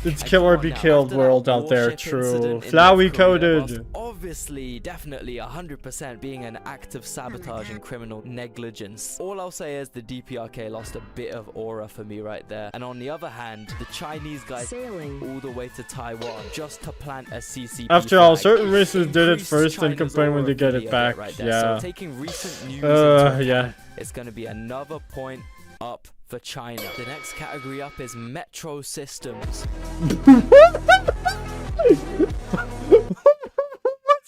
It's kill or be killed world out there, true. Flowey coded. Obviously, definitely 100% being an act of sabotage and criminal negligence. All I'll say is the DPRK lost a bit of aura for me right there. And on the other hand, the Chinese guys sailing all the way to Taiwan just to plant a CCP After all, flag. certain races did it first and complain when they get it back. Right Yeah. So taking recent news into account, yeah. it's going to be another point up for China. The next category up is metro systems. What's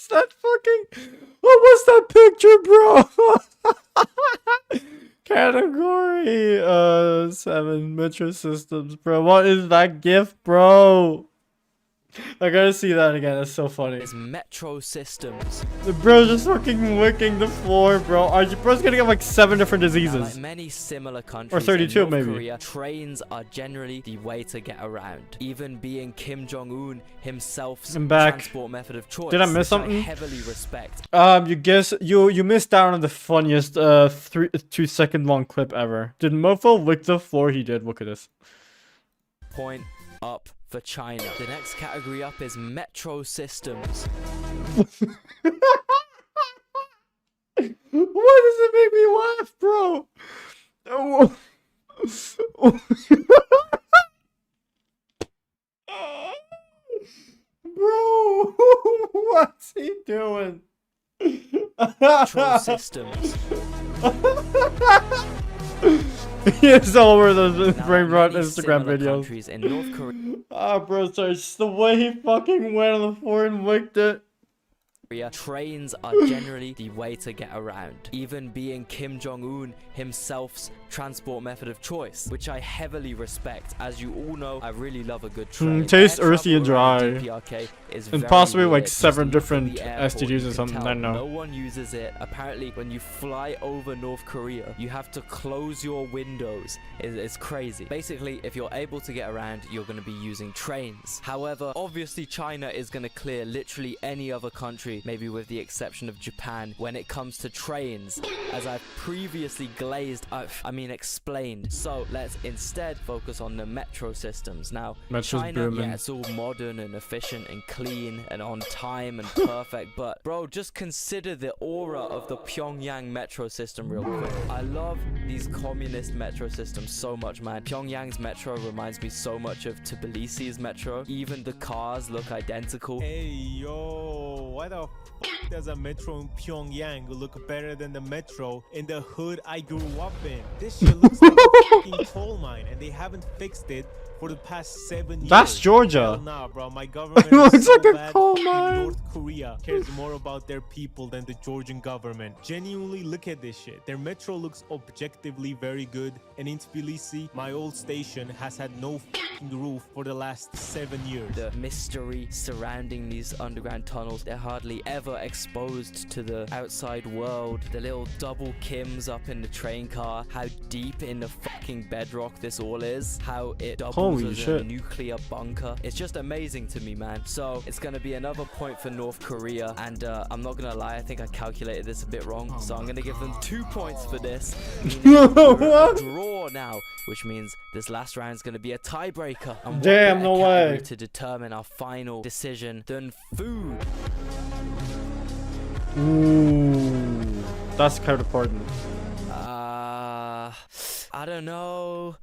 that fucking... What was that picture, bro? Category 7 metro systems, bro. What is that gif, bro? I gotta see that again. That's so funny. It's metro systems. The bro's just fucking licking the floor, bro. Bro's gonna get like 7 different diseases. Now, like many similar countries, or 32 in North maybe. Korea, trains are generally the way to get around. Even being Kim Jong-un himself's transport method of choice. Did I miss something? I heavily respect. You missed out on the funniest 2-second long clip ever. Did Mofo lick the floor? He did. Look at this. Point up for China. The next category up is metro systems. Why does it make me laugh, bro? Bro, what's he doing? Control systems. It's all over the Now, brain rot many Instagram similar videos. countries in North Korea. Ah, bro, sorry, it's the way he fucking went on the floor and licked it. Trains are generally the way to get around, even being Kim Jong-un himself's transport method of choice, which I heavily respect. As you all know, I really love a good train. Tastes Air earthy and travel around dry. DPRK is And very possibly like weird. Just 7 look at different the airport, STDs you or can something, tell I don't know. No one uses it. Apparently, when you fly over North Korea, you have to close your windows. It's crazy. Basically, if you're able to get around, you're going to be using trains. However, obviously China is going to clear literally any other country, maybe with the exception of Japan, when it comes to trains, as I've previously explained. So let's instead focus on the metro systems. Now, Metro's China, booming. yeah, it's all modern and efficient and clean and on time and perfect, but bro, just consider the aura of the Pyongyang metro system real quick. I love these communist metro systems so much, man. Pyongyang's metro reminds me so much of Tbilisi's metro. Even the cars look identical. Hey yo, why the f does a metro in Pyongyang look better than the metro in the hood I grew up in? This shit looks like a fucking coal mine, and they haven't fixed it for the past 7 years. That's Georgia. Hell nah, bro. My government It looks is so like a bad. coal mine. North Korea cares more about their people than the Georgian government. Genuinely, look at this shit. Their metro looks objectively very good, and in Tbilisi, my old station has had no fucking roof for the last 7 years. The mystery surrounding these underground tunnels, they're hardly ever exposed to the outside world. The little double Kims up in the train car, how deep in the fucking bedrock this all is, how it doubles Holy as shit. a nuclear bunker. It's just amazing to me, man. So it's gonna be another point for North Korea, and I'm not gonna lie, I think I calculated this a bit wrong, so I'm gonna give them 2 points for this. We're a draw now, which means this last round's gonna be a tiebreaker. And what Damn, better no category way. to determine our final decision than food. Ooh, that's kind of important. I don't know.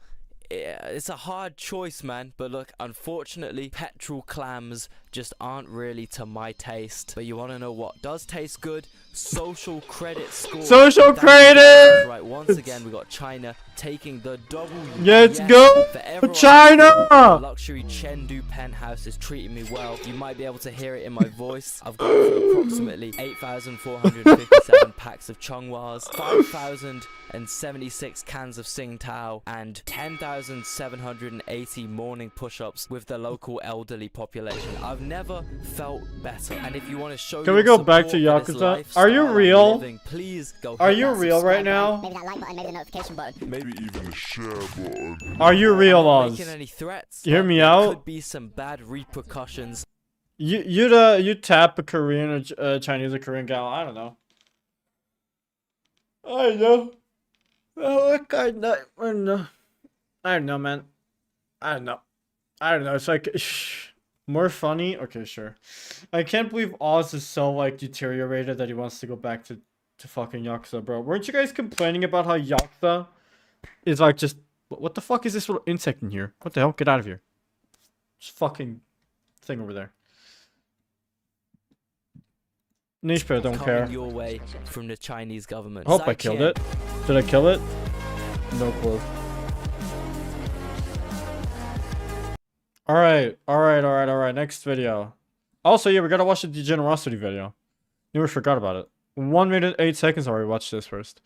It's a hard choice, man, but look, unfortunately, petrol clams just aren't really to my taste. But you want to know what does taste good? Social credit score. Social credit! Right, once again, we got China taking the W. Let's Yes, go for everyone China! The luxury Chengdu penthouse is treating me well. You might be able to hear it in my voice. I've gone through approximately 8,457 packs of Chonghwas, 5,076 cans of Tsingtao, and 10,780 morning push-ups with the local elderly population. I've never felt better. And if you want to show Can we go back to Yakuza? Are you real? Please go. Are you real right now? Maybe that like button, maybe the notification button. Maybe even the share button. Are you real, Oz? Making any threats? You hear but me there out? Could be some bad repercussions. You tap a Korean or Chinese or Korean gal. I don't know. I know. Oh, I don't know. I don't know, man. I don't know. It's like more funny. Okay, sure. I can't believe Oz is so like deteriorated that he wants to go back to fucking Yakuza, bro. Weren't you guys complaining about how Yakuza is like just what the fuck is this little insect in here? What the hell? Get out of here. Just fucking thing over there. Niche pair, don't care. Coming your way from the Chinese government. Hope I killed it. Did I kill it? No clue. Alright. Next video. Also, yeah, we gotta watch the degenerosity video. Never forgot about it. 1 minute 8 seconds. Alright, watch this first.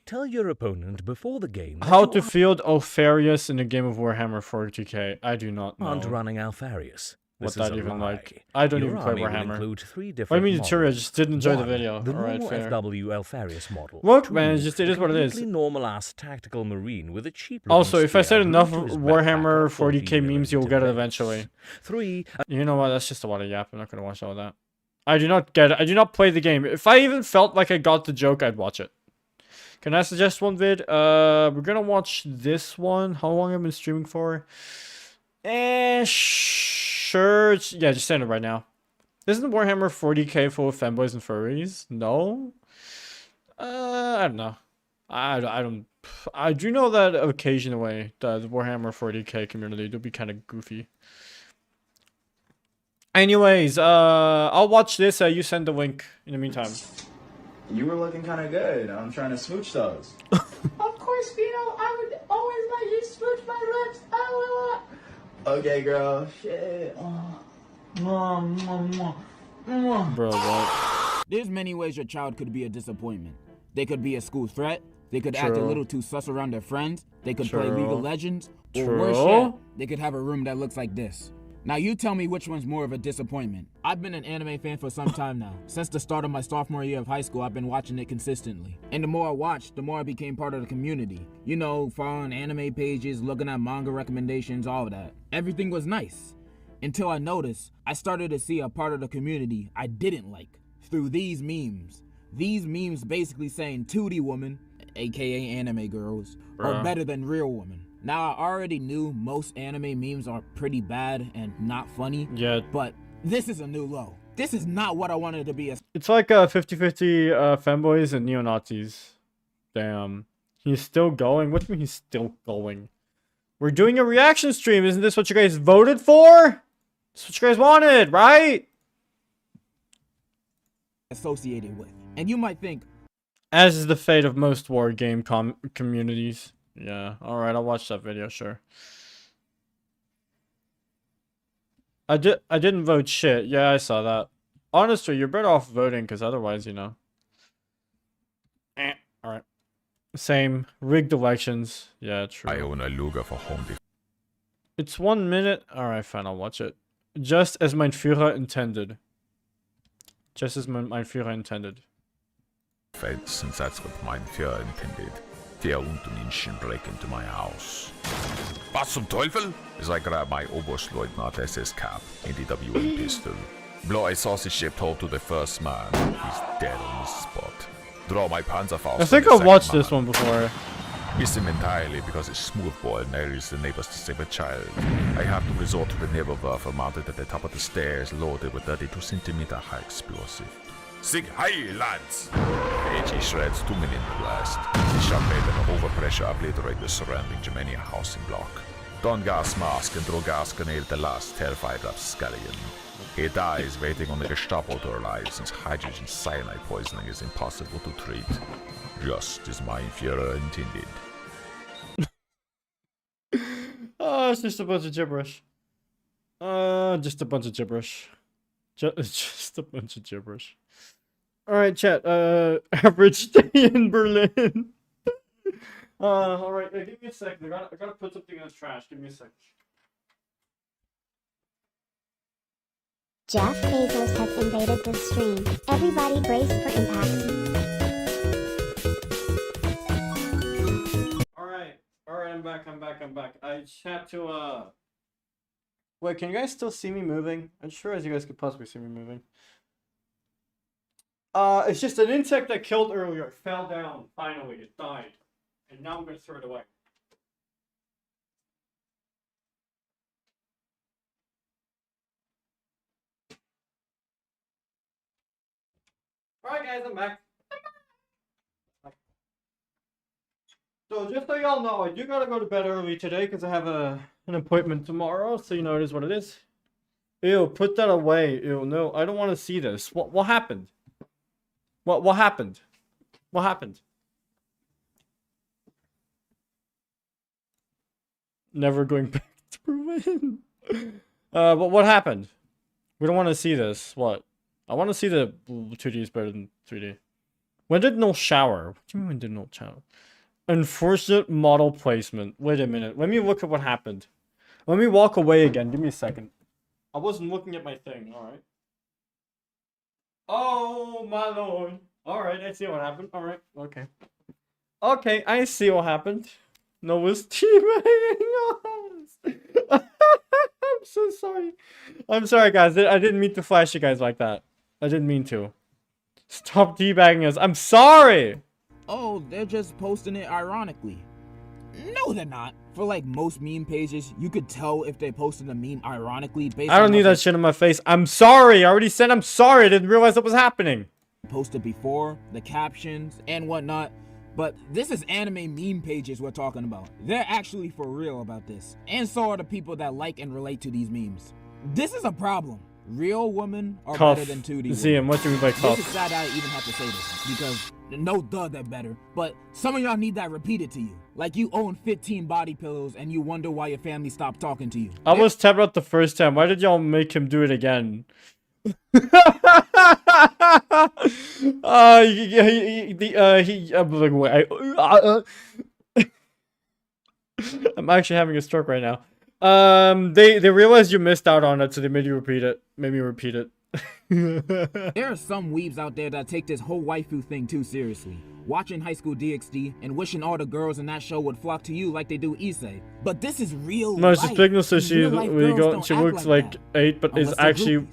Tell your opponent before the game that How you to field Alfarius in a game of Warhammer 40k. I do not know. aren't running Alfarius. What This is that a even lie. like. I don't Your even play army will Warhammer. include 3 What do different you mean models. deteriorate? I just didn't enjoy the 1, video. The Alright, normal fair. FW Alfarius model. Look, 2, man, it is what it is. completely normal-ass tactical marine with a cheap. Also, if I said enough Warhammer Warhammer 40k memes, you'll get it eventually. 3. You know what? That's just a lot of yap. I'm not gonna watch all that. I do not get it. I do not play the game. If I even felt like I got the joke, I'd watch it. Can I suggest one vid? We're gonna watch this one. How long have I been streaming for? Sure. Yeah, just saying it right now. Isn't Warhammer 40k full of femboys and furries? No. I don't know. I do know that occasionally the Warhammer 40k community do be kind of goofy. Anyways, I'll watch this. You send the link in the meantime. You were looking kind of good. I'm trying to smooch those. Of course, Vito. I would always let you smooch my lips. Okay, girl. Shit. Bro, what? There's many ways your child could be a disappointment. They could be a school threat. They could act a little too sus around their friends. They could play League of Legends. Or worse yet, they could have a room that looks like this. Now you tell me which one's more of a disappointment. I've been an anime fan for some time now. Since the start of my sophomore year of high school, I've been watching it consistently. And the more I watched, the more I became part of the community. You know, following anime pages, looking at manga recommendations, all of that. Everything was nice. Until I noticed, I started to see a part of the community I didn't like. Through these memes. These memes basically saying 2D women, aka anime girls, are better than real women. Now, I already knew most anime memes are pretty bad and not funny, but this is a new low. This is not what I wanted to be. It's like 50-50 femboys and neo-Nazis. Damn. He's still going? What do you mean he's still going? We're doing a reaction stream. Isn't this what you guys voted for? That's what you guys wanted, right? Associated with. And you might think, as is the fate of most war game communities. Yeah, alright, I'll watch that video, sure. I didn't vote shit. Yeah, I saw that. Honestly, you're better off voting, because otherwise, you know. Alright. Same. Rigged elections. Yeah, true. I own a Luger for home. It's 1 minute. Alright, fine, I'll watch it. Just as mein Führer intended. Just as mein Führer intended. Since that's what mein Führer intended. Der Untermenschen break into my house. Was zum Teufel? As I grab my Oberstleutnant SS cap and the WM pistol. Blow a sausage shaped hole to the first man. He's dead on the spot. Draw my Panzerfaust. I think I've watched this one before. Miss him entirely because his smoothball nails the neighbors to save a child. I have to resort to the Nebelwerfer mounted at the top of the stairs, loaded with 32cm high explosive. Sig heil, lads! AG shreds 2 million blast. The shot made an overpressure obliterate the surrounding Germania housing block. Don gas mask and throw gas grenade the last terrified rapscallion. He dies waiting on the Gestapo to arrive since hydrogen cyanide poisoning is impossible to treat. Just as mein Führer intended. Oh, it's just a bunch of gibberish. Just a bunch of gibberish. Just a bunch of gibberish. Alright, chat. Average day in Berlin. Alright, give me a second. I gotta put something in the trash. Give me a second. Jeff Bezos has invaded the stream. Everybody brace for impact. Alright, I'm back. I just had to, Wait, can you guys still see me moving? I'm sure as you guys could possibly see me moving. It's just an insect I killed earlier. It fell down. Finally, it died. And now I'm gonna throw it away. Alright guys, I'm back. So just so y'all know, I do gotta go to bed early today because I have an appointment tomorrow, so you know it is what it is. Ew, put that away. Ew, no, I don't want to see this. What happened? What happened? What happened? Never going back to Berlin. But what happened? We don't want to see this. What? I want to see the 2D is better than 3D. When did no shower? What do you mean when did no shower? Unfortunate model placement. Wait a minute. Let me look at what happened. Let me walk away again. Give me a second. I wasn't looking at my thing. Alright. Oh, my lord. Alright, I see what happened. Alright, okay. Okay, I see what happened. Noah's teabagging us. I'm so sorry. I'm sorry, guys. I didn't mean to flash you guys like that. I didn't mean to. Stop teabagging us. I'm sorry. Oh, they're just posting it ironically. No, they're not. For like most meme pages, you could tell if they posted a meme ironically based on I don't need that shit in my face. I'm sorry. I already said I'm sorry. I didn't realize that was happening. Posted before, the captions and whatnot. But this is anime meme pages we're talking about. They're actually for real about this. And so are the people that like and relate to these memes. This is a problem. Real women are better than 2D Ziam, what do you mean by cuff? This is sad I even have to say this, because no duh they're better, but some of y'all need that repeated to you. Like you own 15 body pillows and you wonder why your family stopped talking to you. I was tapped out the first time. Why did y'all make him do it again? I'm actually having a stroke right now. They realized you missed out on it, so they made you repeat it. Made me repeat it. There are some weebs out there that take this whole waifu thing too seriously, watching High School DxD and wishing all the girls in that show would flock to you like they do Issei. But this is real no, life. she's big, so she looks like 8, but is actually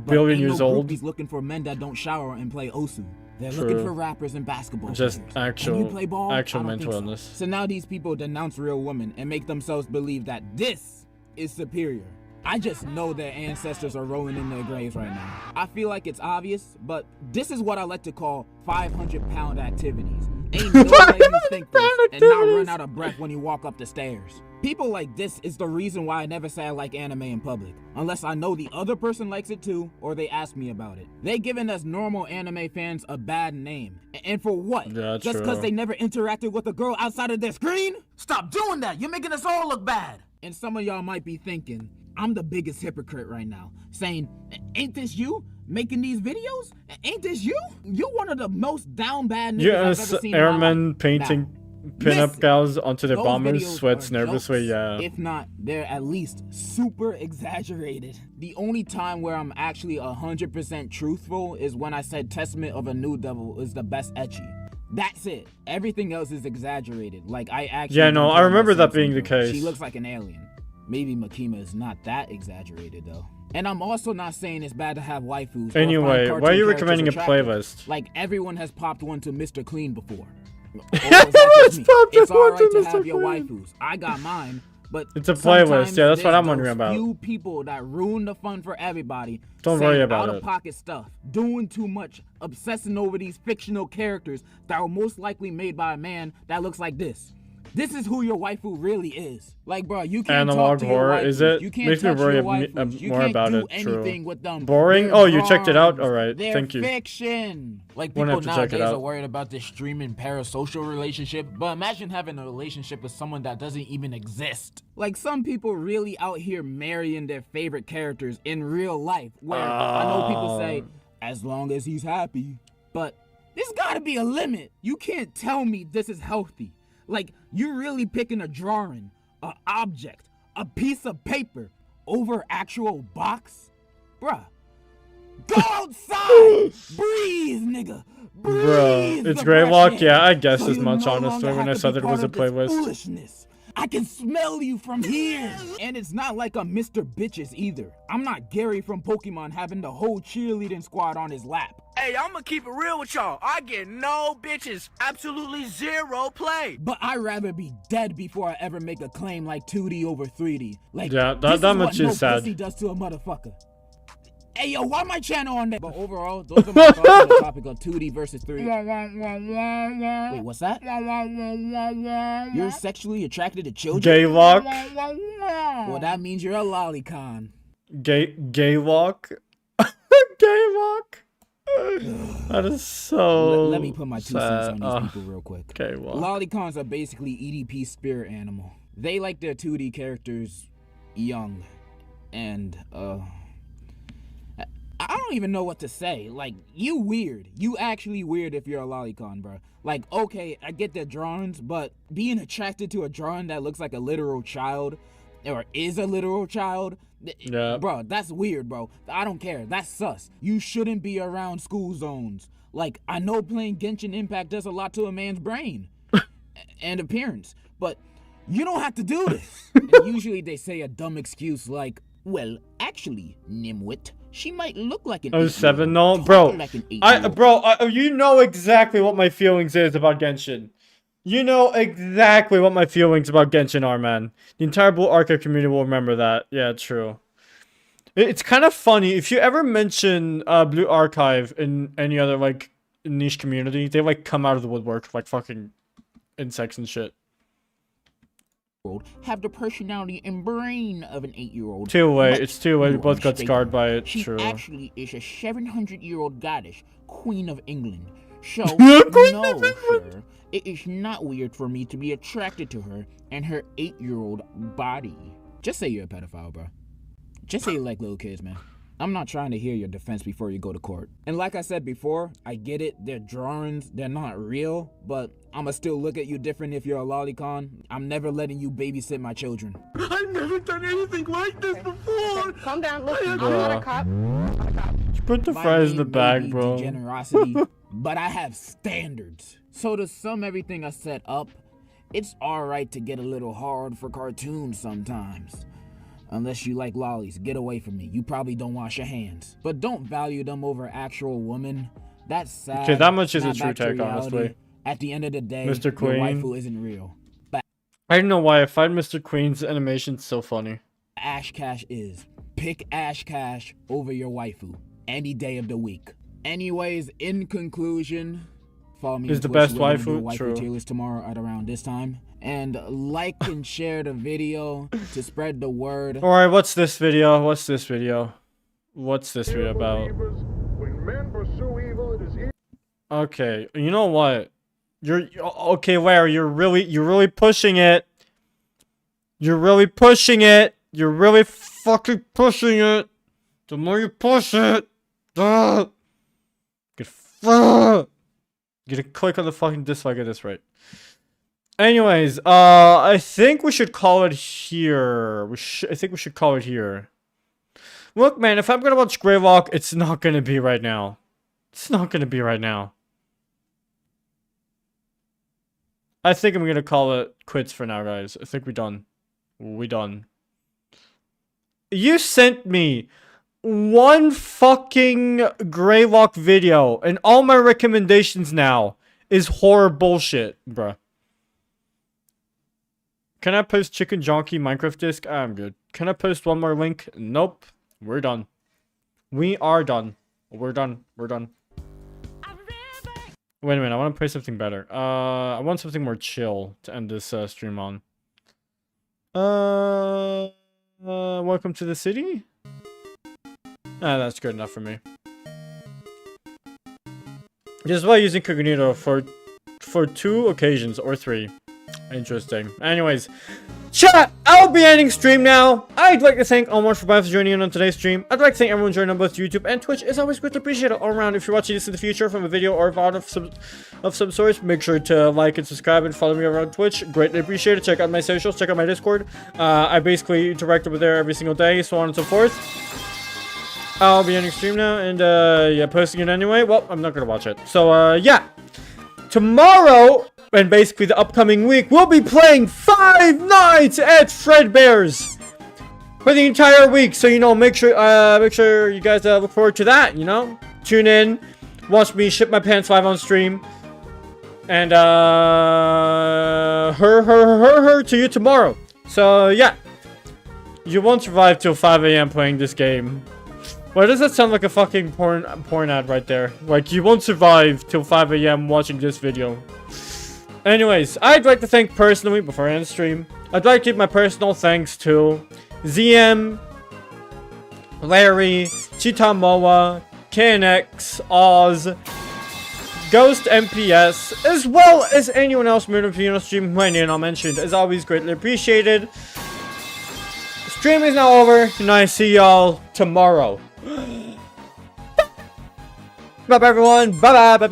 billion years old. He's looking for men that don't shower and play Osu. They're looking for rappers and basketball just players. actual, you play ball? actual mental illness. So now these people denounce real women and make themselves believe that this is superior. I just know their ancestors are rolling in their graves right now. I feel like it's obvious, but this is what I like to call 500-pound activities. Ain't no way you think this and not run out of breath when you walk up the stairs. People like this is the reason why I never say I like anime in public, unless I know the other person likes it too, or they ask me about it. They giving us normal anime fans a bad name. And for what? Yeah, just because they never interacted with a girl outside of their screen? Stop doing that! You're making us all look bad! And some of y'all might be thinking, I'm the biggest hypocrite right now, saying, ain't this you making these videos? Ain't this you? You're one of the most down bad niggas I've ever seen. Airmen painting pinup gals onto their those bombers, videos sweats are nervously, jokes. yeah. If not, they're at least super exaggerated. The only time where I'm actually 100% truthful is when I said Testament of a New Devil is the best ecchi. That's it. Everything else is exaggerated. Like I actually. Yeah, no, I remember that being the case. She looks like an alien. Maybe Makima is not that exaggerated though. And I'm also not saying it's bad to have waifus. Anyway, why are you recommending a playlist? Like everyone has popped one to Mr. Clean before. It's alright to have your waifus. I got mine, but it's a playlist. Yeah, that's what I'm wondering about. Few people that ruin the fun for everybody. Don't worry about it. Out-of-pocket stuff, doing too much, obsessing over these fictional characters that are most likely made by a man that looks like this. This is who your waifu really is. Like, bro, you can't Analog talk to horror, your waifus. is it? You can't Makes me touch worry your waifus. You more can't about do it. anything True. with them. Boring? They're Oh, you checked it out? drawings. Alright, They're thank you. fiction. Like, Won't have people to check it nowadays out. are worried about this streaming parasocial relationship, but imagine having a relationship with someone that doesn't even exist. Like, some people really out here marrying their favorite characters in real life, where I know people say, as long as he's happy, but there's gotta be a limit. You can't tell me this is healthy. Like, you're really picking a drawing, an object, a piece of paper over actual box? Bruh. Go outside! Breathe, nigga! Breathe. Bro, it's Grey Walk? Yeah, I guessed as much, honestly, when I saw that it was a playlist. Foolishness. I can smell you from here. And it's not like I'm Mr. Bitches either. I'm not Gary from Pokemon having the whole cheerleading squad on his lap. Hey, I'ma keep it real with y'all. I get no bitches. Absolutely zero play. But I'd rather be dead before I ever make a claim like 2D over 3D. Like, yeah, this that is much what is no sad. pussy does to a motherfucker. Hey, yo, why my channel on there? But overall, those are my thoughts on the topic of 2D versus 3D. Wait, what's that? You're sexually attracted to children? Gay walk? Well, that means you're a lolicon. Gay walk? Gay walk? That is so Let me put my 2 cents on these people real quick. Okay, well. Lolicons are basically EDP spirit animal. They like their 2D characters young. And, I don't even know what to say. Like, you weird. You actually weird if you're a lolicon, bro. Like, okay, I get their drawings, but being attracted to a drawing that looks like a literal child, or is a literal child, yeah, bro, that's weird, bro. I don't care. That's sus. You shouldn't be around school zones. Like, I know playing Genshin Impact does a lot to a man's brain and appearance, but you don't have to do this. And usually they say a dumb excuse like, well, actually, Nimwit, she might look like an 07, no, bro. You know exactly what my feelings is about Genshin. You know exactly what my feelings about Genshin are, man. The entire Blue Archive community will remember that. Yeah, true. It's kind of funny if you ever mention Blue Archive in any other like niche community. They like come out of the woodwork like fucking insects and shit. Have the personality and brain of an 8-year-old. Two-way. It's two-way. We both got scarred by it. She True. actually is a 700-year-old goddess, Queen of England. So, no, sir, it is not weird for me to be attracted to her and her 8-year-old body. Just say you're a pedophile, bro. Just say you like little kids, man. I'm not trying to hear your defense before you go to court. And like I said before, I get it, they're drawings, they're not real, but I'ma still look at you different if you're a lolicon. I'm never letting you babysit my children. I've never done anything like this before. Calm down. Look, I'm not a cop. Put the fries in the bag, bro. Generosity, but I have standards. So to sum everything I set up, it's alright to get a little hard for cartoons sometimes. Unless you like lollies, get away from me. You probably don't wash your hands. But don't value them over actual women. That's sad. Okay, that much is a Not true back to take, reality. honestly. At the end of the day, Mr. your Queen. waifu isn't real. But I don't know why I find Mr. Queen's animation so funny. Ash Cash is. Pick Ash Cash over your waifu any day of the week. Anyways, in conclusion, follow me Is on the Twitch. best We're gonna do waifu? waifu True. tier list tomorrow at around this time. And like and share the video to spread the word. Alright, what's this video? What's this video? What's this video about? Okay, you know what? You're okay, Larry, you're really pushing it. You're really pushing it. You're really fucking pushing it. The more you push it, get a click on the fucking dislike at this rate. Anyways, I think we should call it here. I think we should call it here. Look, man, if I'm gonna watch Greylock, it's not gonna be right now. It's not gonna be right now. I think I'm gonna call it quits for now, guys. I think we're done. We done. You sent me one fucking Greylock video, and all my recommendations now is horror bullshit, bruh. Can I post Chicken Jonky Minecraft disc? I'm good. Can I post one more link? Nope. We're done. We are done. We're done. We're done. Wait a minute. I want to play something better. I want something more chill to end this stream on. Welcome to the city? Ah, that's good enough for me. Just while using Cognito for 2 occasions or 3. Interesting. Anyways, chat, I'll be ending stream now. I'd like to thank Omar for joining in on today's stream. I'd like to thank everyone joining on both YouTube and Twitch. It's always greatly appreciated all around. If you're watching this in the future from a video or a VOD of some sort, make sure to like and subscribe and follow me around Twitch. Greatly appreciate it. Check out my socials. Check out my Discord. I basically interact over there every single day, so on and so forth. I'll be ending stream now, and yeah, posting it anyway. Well, I'm not gonna watch it. So yeah, tomorrow and basically the upcoming week, we'll be playing 5 nights at Fredbear's for the entire week. So, you know, make sure you guys look forward to that, you know? Tune in, watch me shit my pants live on stream. And, her to you tomorrow. So, yeah. You won't survive till 5 AM playing this game. Why does that sound like a fucking porn ad right there? Like, you won't survive till 5 AM watching this video. Anyways, I'd like to thank personally, before I end the stream, I'd like to give my personal thanks to ZM, Larry, Chitamoa, KNX, Oz, Ghost MPS, as well as anyone else moving to the stream who I name not mentioned. As always, greatly appreciated. Stream is now over, and I see y'all tomorrow. Bye bye everyone. Bye bye.